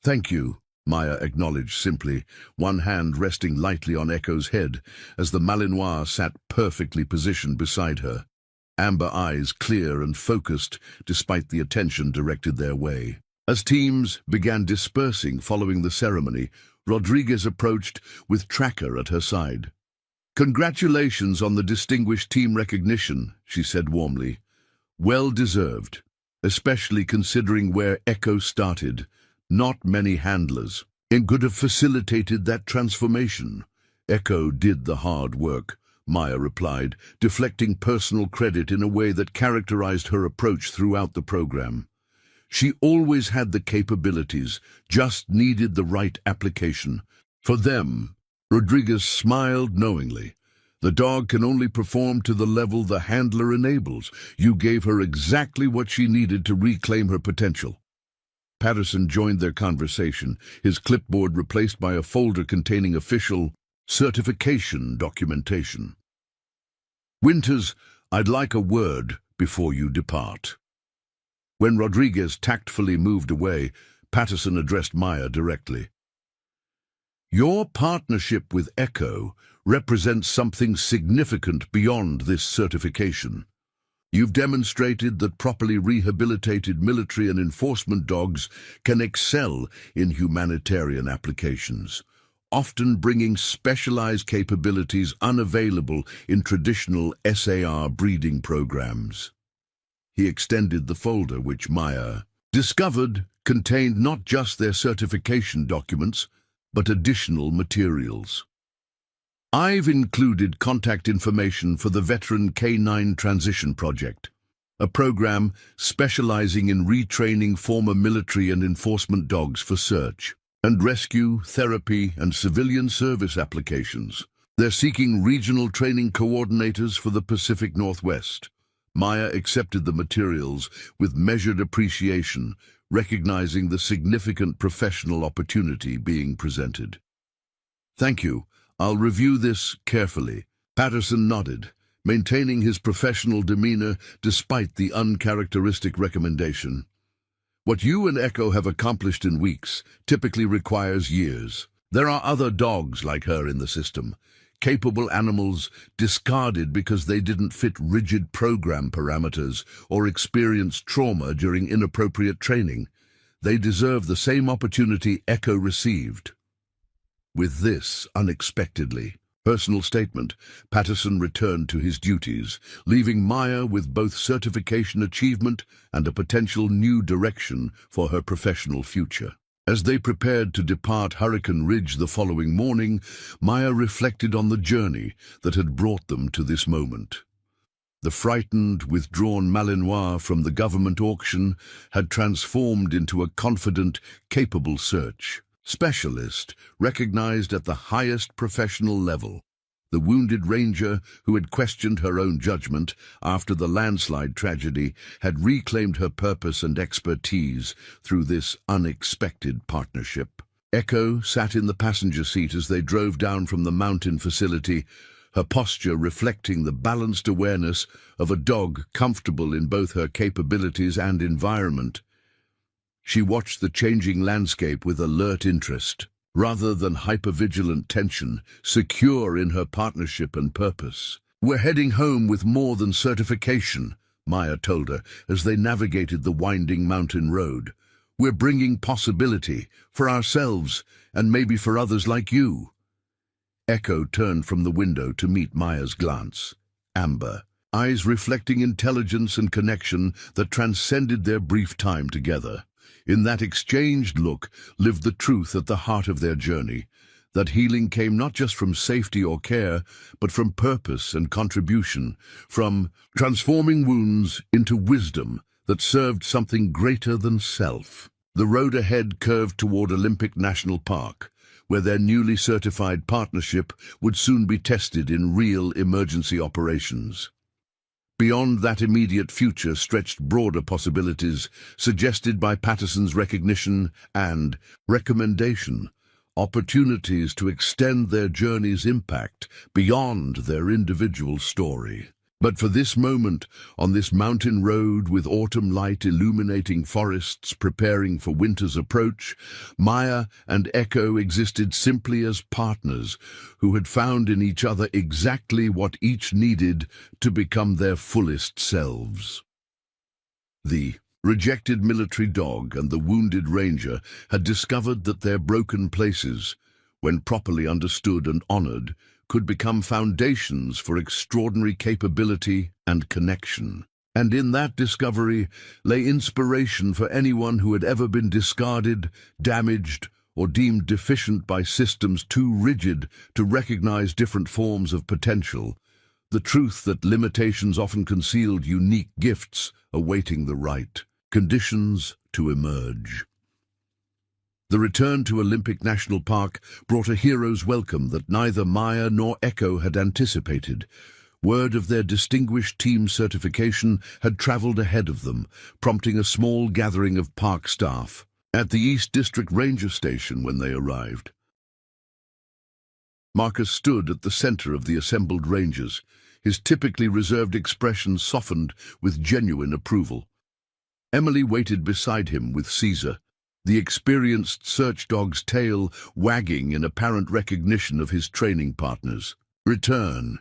"Thank you," Maya acknowledged simply, one hand resting lightly on Echo's head as the Malinois sat perfectly positioned beside her, amber eyes clear and focused despite the attention directed their way. As teams began dispersing following the ceremony, Rodriguez approached with Tracker at her side. "Congratulations on the distinguished team recognition," she said warmly. "Well deserved, especially considering where Echo started. Not many handlers could have facilitated that transformation." "Echo did the hard work," Maya replied, deflecting personal credit in a way that characterized her approach throughout the program. "She always had the capabilities, just needed the right application." "For them," Rodriguez smiled knowingly, "the dog can only perform to the level the handler enables. You gave her exactly what she needed to reclaim her potential." Patterson joined their conversation, his clipboard replaced by a folder containing official certification documentation. "Winters, I'd like a word before you depart." When Rodriguez tactfully moved away, Patterson addressed Maya directly. "Your partnership with Echo represents something significant beyond this certification. You've demonstrated that properly rehabilitated military and enforcement dogs can excel in humanitarian applications, often bringing specialized capabilities unavailable in traditional SAR breeding programs." He extended the folder which Maya discovered contained not just their certification documents, but additional materials. "I've included contact information for the Veteran K9 Transition Project, a program specializing in retraining former military and enforcement dogs for search and rescue, therapy, and civilian service applications. They're seeking regional training coordinators for the Pacific Northwest." Maya accepted the materials with measured appreciation, recognizing the significant professional opportunity being presented. "Thank you. I'll review this carefully." Patterson nodded, maintaining his professional demeanor despite the uncharacteristic recommendation. "What you and Echo have accomplished in weeks typically requires years. There are other dogs like her in the system, capable animals discarded because they didn't fit rigid program parameters or experienced trauma during inappropriate training. They deserve the same opportunity Echo received." With this, unexpectedly, personal statement, Patterson returned to his duties, leaving Maya with both certification achievement and a potential new direction for her professional future. As they prepared to depart Hurricane Ridge the following morning, Maya reflected on the journey that had brought them to this moment. The frightened, withdrawn Malinois from the government auction had transformed into a confident, capable search specialist recognized at the highest professional level. The wounded ranger, who had questioned her own judgment after the landslide tragedy, had reclaimed her purpose and expertise through this unexpected partnership. Echo sat in the passenger seat as they drove down from the mountain facility, her posture reflecting the balanced awareness of a dog comfortable in both her capabilities and environment. She watched the changing landscape with alert interest, rather than hypervigilant tension, secure in her partnership and purpose. "We're heading home with more than certification," Maya told her as they navigated the winding mountain road. "We're bringing possibility for ourselves and maybe for others like you." Echo turned from the window to meet Maya's glance. Amber, eyes reflecting intelligence and connection that transcended their brief time together. In that exchanged look lived the truth at the heart of their journey, that healing came not just from safety or care, but from purpose and contribution, from transforming wounds into wisdom that served something greater than self. The road ahead curved toward Olympic National Park, where their newly certified partnership would soon be tested in real emergency operations. Beyond that immediate future stretched broader possibilities, suggested by Patterson's recognition and recommendation, opportunities to extend their journey's impact beyond their individual story. But for this moment, on this mountain road with autumn light illuminating forests preparing for winter's approach, Maya and Echo existed simply as partners who had found in each other exactly what each needed to become their fullest selves. The rejected military dog and the wounded ranger had discovered that their broken places, when properly understood and honored, could become foundations for extraordinary capability and connection. And in that discovery lay inspiration for anyone who had ever been discarded, damaged, or deemed deficient by systems too rigid to recognize different forms of potential, the truth that limitations often concealed unique gifts awaiting the right conditions to emerge. The return to Olympic National Park brought a hero's welcome that neither Maya nor Echo had anticipated. Word of their distinguished team certification had traveled ahead of them, prompting a small gathering of park staff at the East District Ranger Station when they arrived. Marcus stood at the center of the assembled rangers, his typically reserved expression softened with genuine approval. Emily waited beside him with Caesar, the experienced search dog's tail wagging in apparent recognition of his training partners. "Return.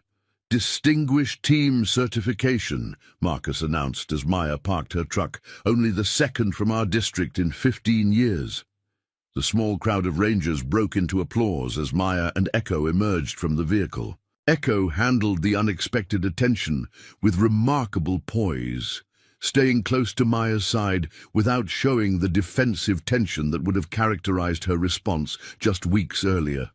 Distinguished Team Certification," Marcus announced as Maya parked her truck, "only the second from our district in 15 years. The small crowd of rangers broke into applause as Maya and Echo emerged from the vehicle. Echo handled the unexpected attention with remarkable poise, staying close to Maya's side without showing the defensive tension that would have characterized her response just weeks earlier.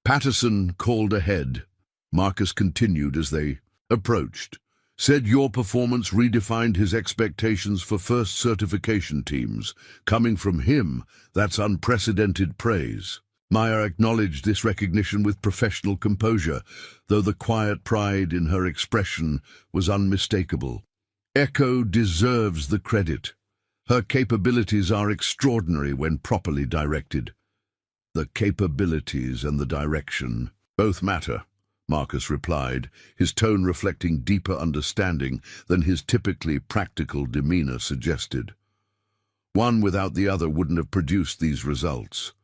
"Patterson called ahead," Marcus continued as they approached. "Said your performance redefined his expectations for first certification teams. Coming from him, that's unprecedented praise." Maya acknowledged this recognition with professional composure, though the quiet pride in her expression was unmistakable. "Echo deserves the credit. Her capabilities are extraordinary when properly directed." "The capabilities and the direction both matter," Marcus replied, his tone reflecting deeper understanding than his typically practical demeanor suggested. One without the other wouldn't have produced these results.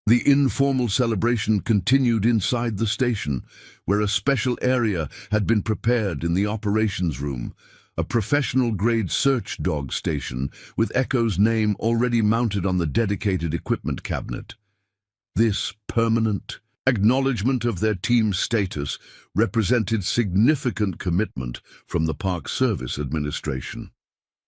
The informal celebration continued inside the station, where a special area had been prepared in the operations room, a professional-grade search dog station with Echo's name already mounted on the dedicated equipment cabinet. This permanent acknowledgement of their team's status represented significant commitment from the Park Service Administration.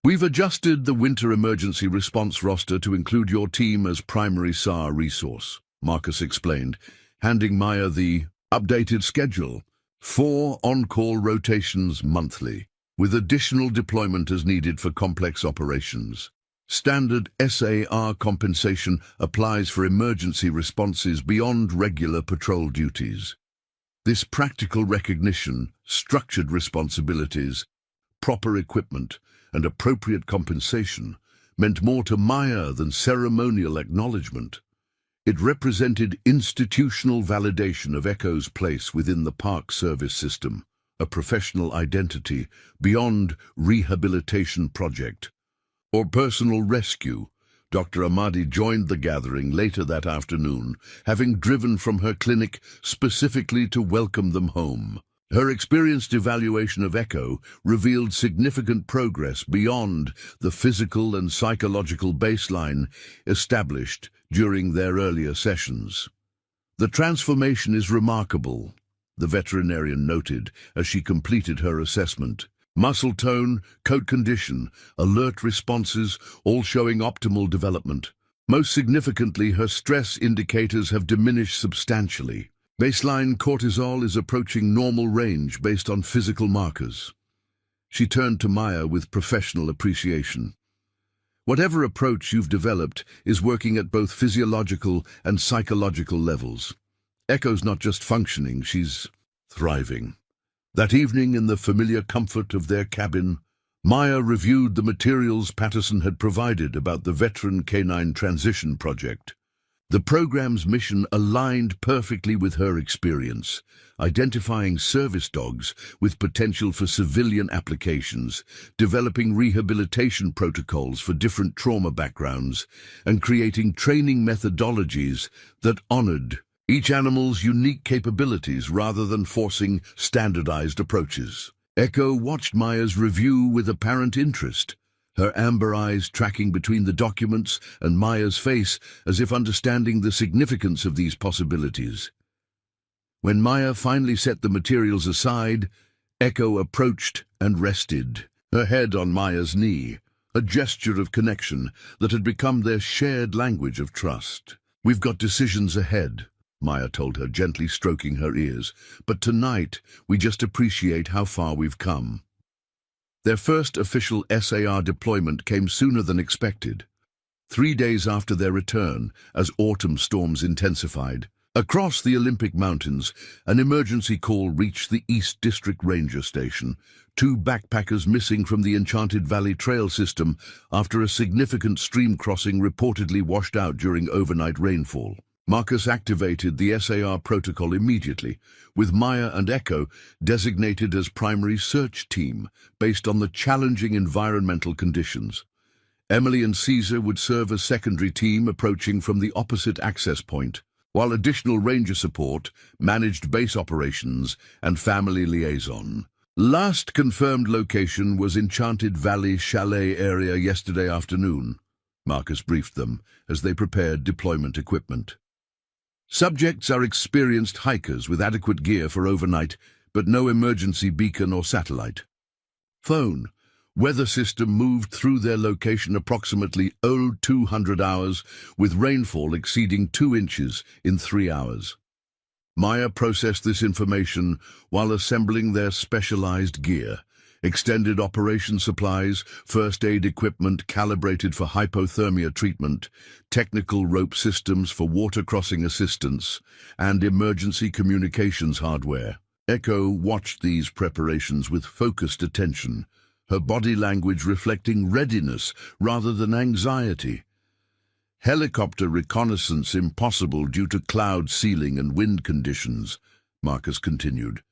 "We've adjusted the winter emergency response roster to include your team as primary SAR resource," Marcus explained, handing Maya the updated schedule. 4 on-call rotations monthly, with additional deployment as needed for complex operations. Standard SAR compensation applies for emergency responses beyond regular patrol duties. This practical recognition, structured responsibilities, proper equipment, and appropriate compensation meant more to Maya than ceremonial acknowledgement. It represented institutional validation of Echo's place within the park service system, a professional identity beyond rehabilitation project or personal rescue. Dr. Ahmadi joined the gathering later that afternoon, having driven from her clinic specifically to welcome them home. Her experienced evaluation of Echo revealed significant progress beyond the physical and psychological baseline established during their earlier sessions. "The transformation is remarkable," the veterinarian noted as she completed her assessment. "Muscle tone, coat condition, alert responses, all showing optimal development. Most significantly, her stress indicators have diminished substantially. Baseline cortisol is approaching normal range based on physical markers." She turned to Maya with professional appreciation. "Whatever approach you've developed is working at both physiological and psychological levels. Echo's not just functioning, she's thriving." That evening, in the familiar comfort of their cabin, Maya reviewed the materials Patterson had provided about the Veteran Canine Transition Project. The program's mission aligned perfectly with her experience, identifying service dogs with potential for civilian applications, developing rehabilitation protocols for different trauma backgrounds, and creating training methodologies that honored each animal's unique capabilities rather than forcing standardized approaches. Echo watched Maya's review with apparent interest, her amber eyes tracking between the documents and Maya's face as if understanding the significance of these possibilities. When Maya finally set the materials aside, Echo approached and rested, her head on Maya's knee, a gesture of connection that had become their shared language of trust. "We've got decisions ahead," Maya told her, gently stroking her ears, "but tonight we just appreciate how far we've come." Their first official SAR deployment came sooner than expected, 3 days after their return, as autumn storms intensified. Across the Olympic Mountains, an emergency call reached the East District Ranger Station, 2 backpackers missing from the Enchanted Valley Trail system after a significant stream crossing reportedly washed out during overnight rainfall. Marcus activated the SAR protocol immediately, with Maya and Echo designated as primary search team based on the challenging environmental conditions. Emily and Caesar would serve as secondary team approaching from the opposite access point, while additional ranger support managed base operations and family liaison. Last confirmed location was Enchanted Valley Chalet area yesterday afternoon, Marcus briefed them as they prepared deployment equipment. "Subjects are experienced hikers with adequate gear for overnight, but no emergency beacon or satellite. Phone. Weather system moved through their location approximately 0200 hours, with rainfall exceeding 2 inches in 3 hours. Maya processed this information while assembling their specialized gear, extended operation supplies, first aid equipment calibrated for hypothermia treatment, technical rope systems for water crossing assistance, and emergency communications hardware. Echo watched these preparations with focused attention, her body language reflecting readiness rather than anxiety. "Helicopter reconnaissance impossible due to cloud sealing and wind conditions," Marcus continued.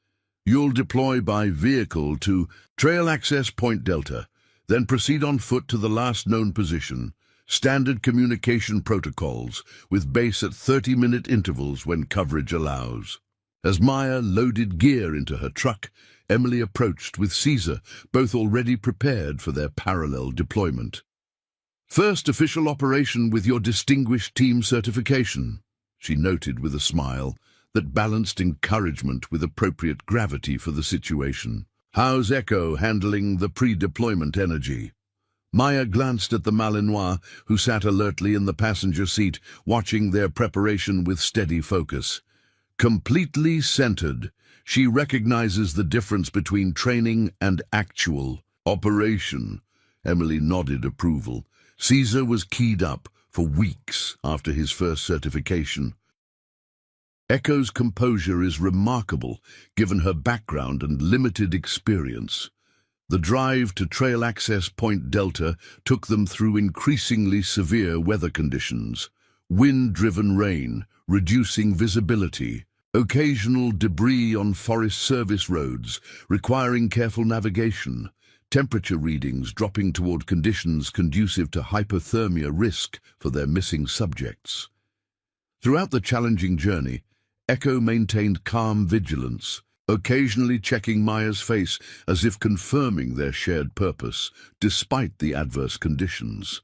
"You'll deploy by vehicle to Trail Access Point Delta, then proceed on foot to the last known position. Standard communication protocols, with base at 30-minute intervals when coverage allows." As Maya loaded gear into her truck, Emily approached with Caesar, both already prepared for their parallel deployment. "First official operation with your distinguished team certification," she noted with a smile that balanced encouragement with appropriate gravity for the situation. "How's Echo handling the pre-deployment energy?" Maya glanced at the Malinois, who sat alertly in the passenger seat, watching their preparation with steady focus. Completely centered, she recognizes the difference between training and actual operation. Emily nodded approval. Caesar was keyed up for weeks after his first certification. Echo's composure is remarkable, given her background and limited experience. The drive to Trail Access Point Delta took them through increasingly severe weather conditions. Wind-driven rain, reducing visibility, occasional debris on Forest Service roads, requiring careful navigation, temperature readings dropping toward conditions conducive to hypothermia risk for their missing subjects. Throughout the challenging journey, Echo maintained calm vigilance, occasionally checking Maya's face as if confirming their shared purpose, despite the adverse conditions.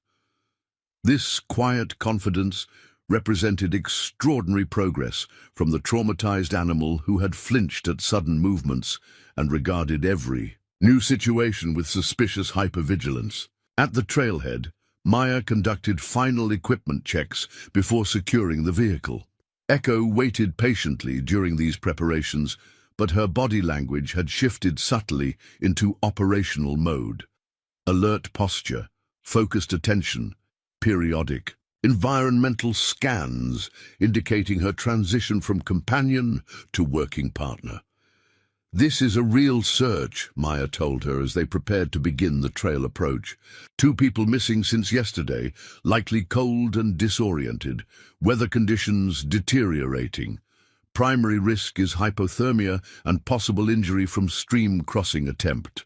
This quiet confidence represented extraordinary progress from the traumatized animal who had flinched at sudden movements and regarded every new situation with suspicious hypervigilance. At the trailhead, Maya conducted final equipment checks before securing the vehicle. Echo waited patiently during these preparations, but her body language had shifted subtly into operational mode. Alert posture, focused attention, periodic environmental scans indicating her transition from companion to working partner. "This is a real search," Maya told her as they prepared to begin the trail approach. "2 people missing since yesterday, likely cold and disoriented, weather conditions deteriorating. Primary risk is hypothermia and possible injury from stream crossing attempt."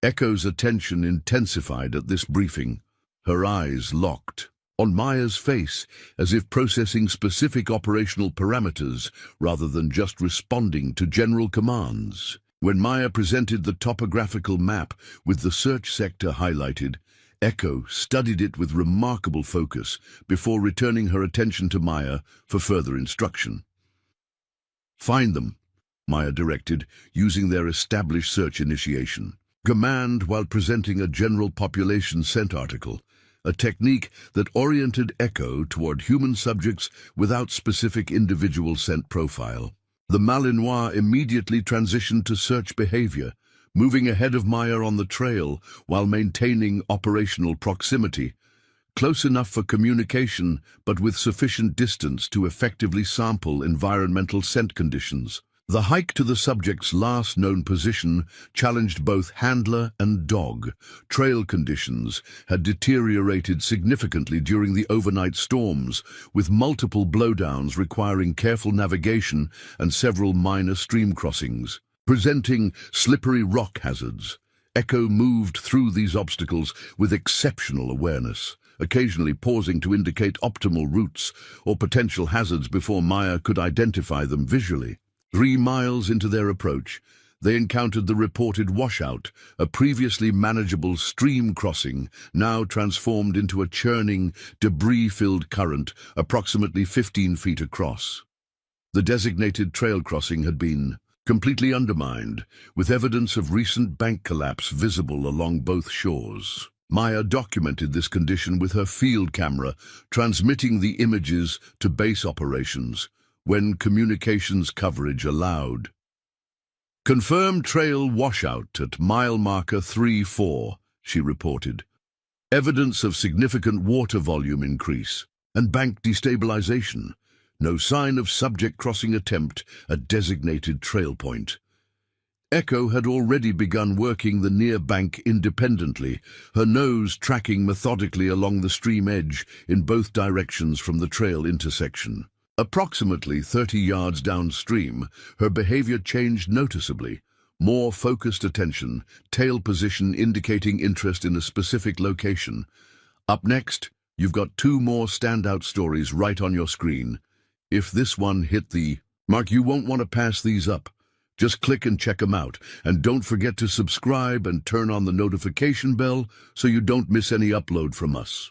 Echo's attention intensified at this briefing, her eyes locked on Maya's face, as if processing specific operational parameters rather than just responding to general commands. When Maya presented the topographical map with the search sector highlighted, Echo studied it with remarkable focus before returning her attention to Maya for further instruction. "Find them," Maya directed, using their established search initiation command while presenting a general population scent article, a technique that oriented Echo toward human subjects without specific individual scent profile. The Malinois immediately transitioned to search behavior, moving ahead of Maya on the trail while maintaining operational proximity, close enough for communication but with sufficient distance to effectively sample environmental scent conditions. The hike to the subject's last known position challenged both handler and dog. Trail conditions had deteriorated significantly during the overnight storms, with multiple blowdowns requiring careful navigation and several minor stream crossings, presenting slippery rock hazards. Echo moved through these obstacles with exceptional awareness, occasionally pausing to indicate optimal routes or potential hazards before Maya could identify them visually. 3 miles into their approach, they encountered the reported washout, a previously manageable stream crossing, now transformed into a churning, debris-filled current approximately 15 feet across. The designated trail crossing had been completely undermined, with evidence of recent bank collapse visible along both shores. Maya documented this condition with her field camera, transmitting the images to base operations when communications coverage allowed. "Confirmed trail washout at mile marker 3-4, she reported. "Evidence of significant water volume increase and bank destabilization. No sign of subject crossing attempt at designated trail point." Echo had already begun working the near bank independently, her nose tracking methodically along the stream edge in both directions from the trail intersection. Approximately 30 yards downstream, her behavior changed noticeably. More focused attention, tail position indicating interest in a specific location. Up next, you've got 2 more standout stories right on your screen. If this one hit the mark, you won't want to pass these up. Just click and check them out. And don't forget to subscribe and turn on the notification bell so you don't miss any upload from us.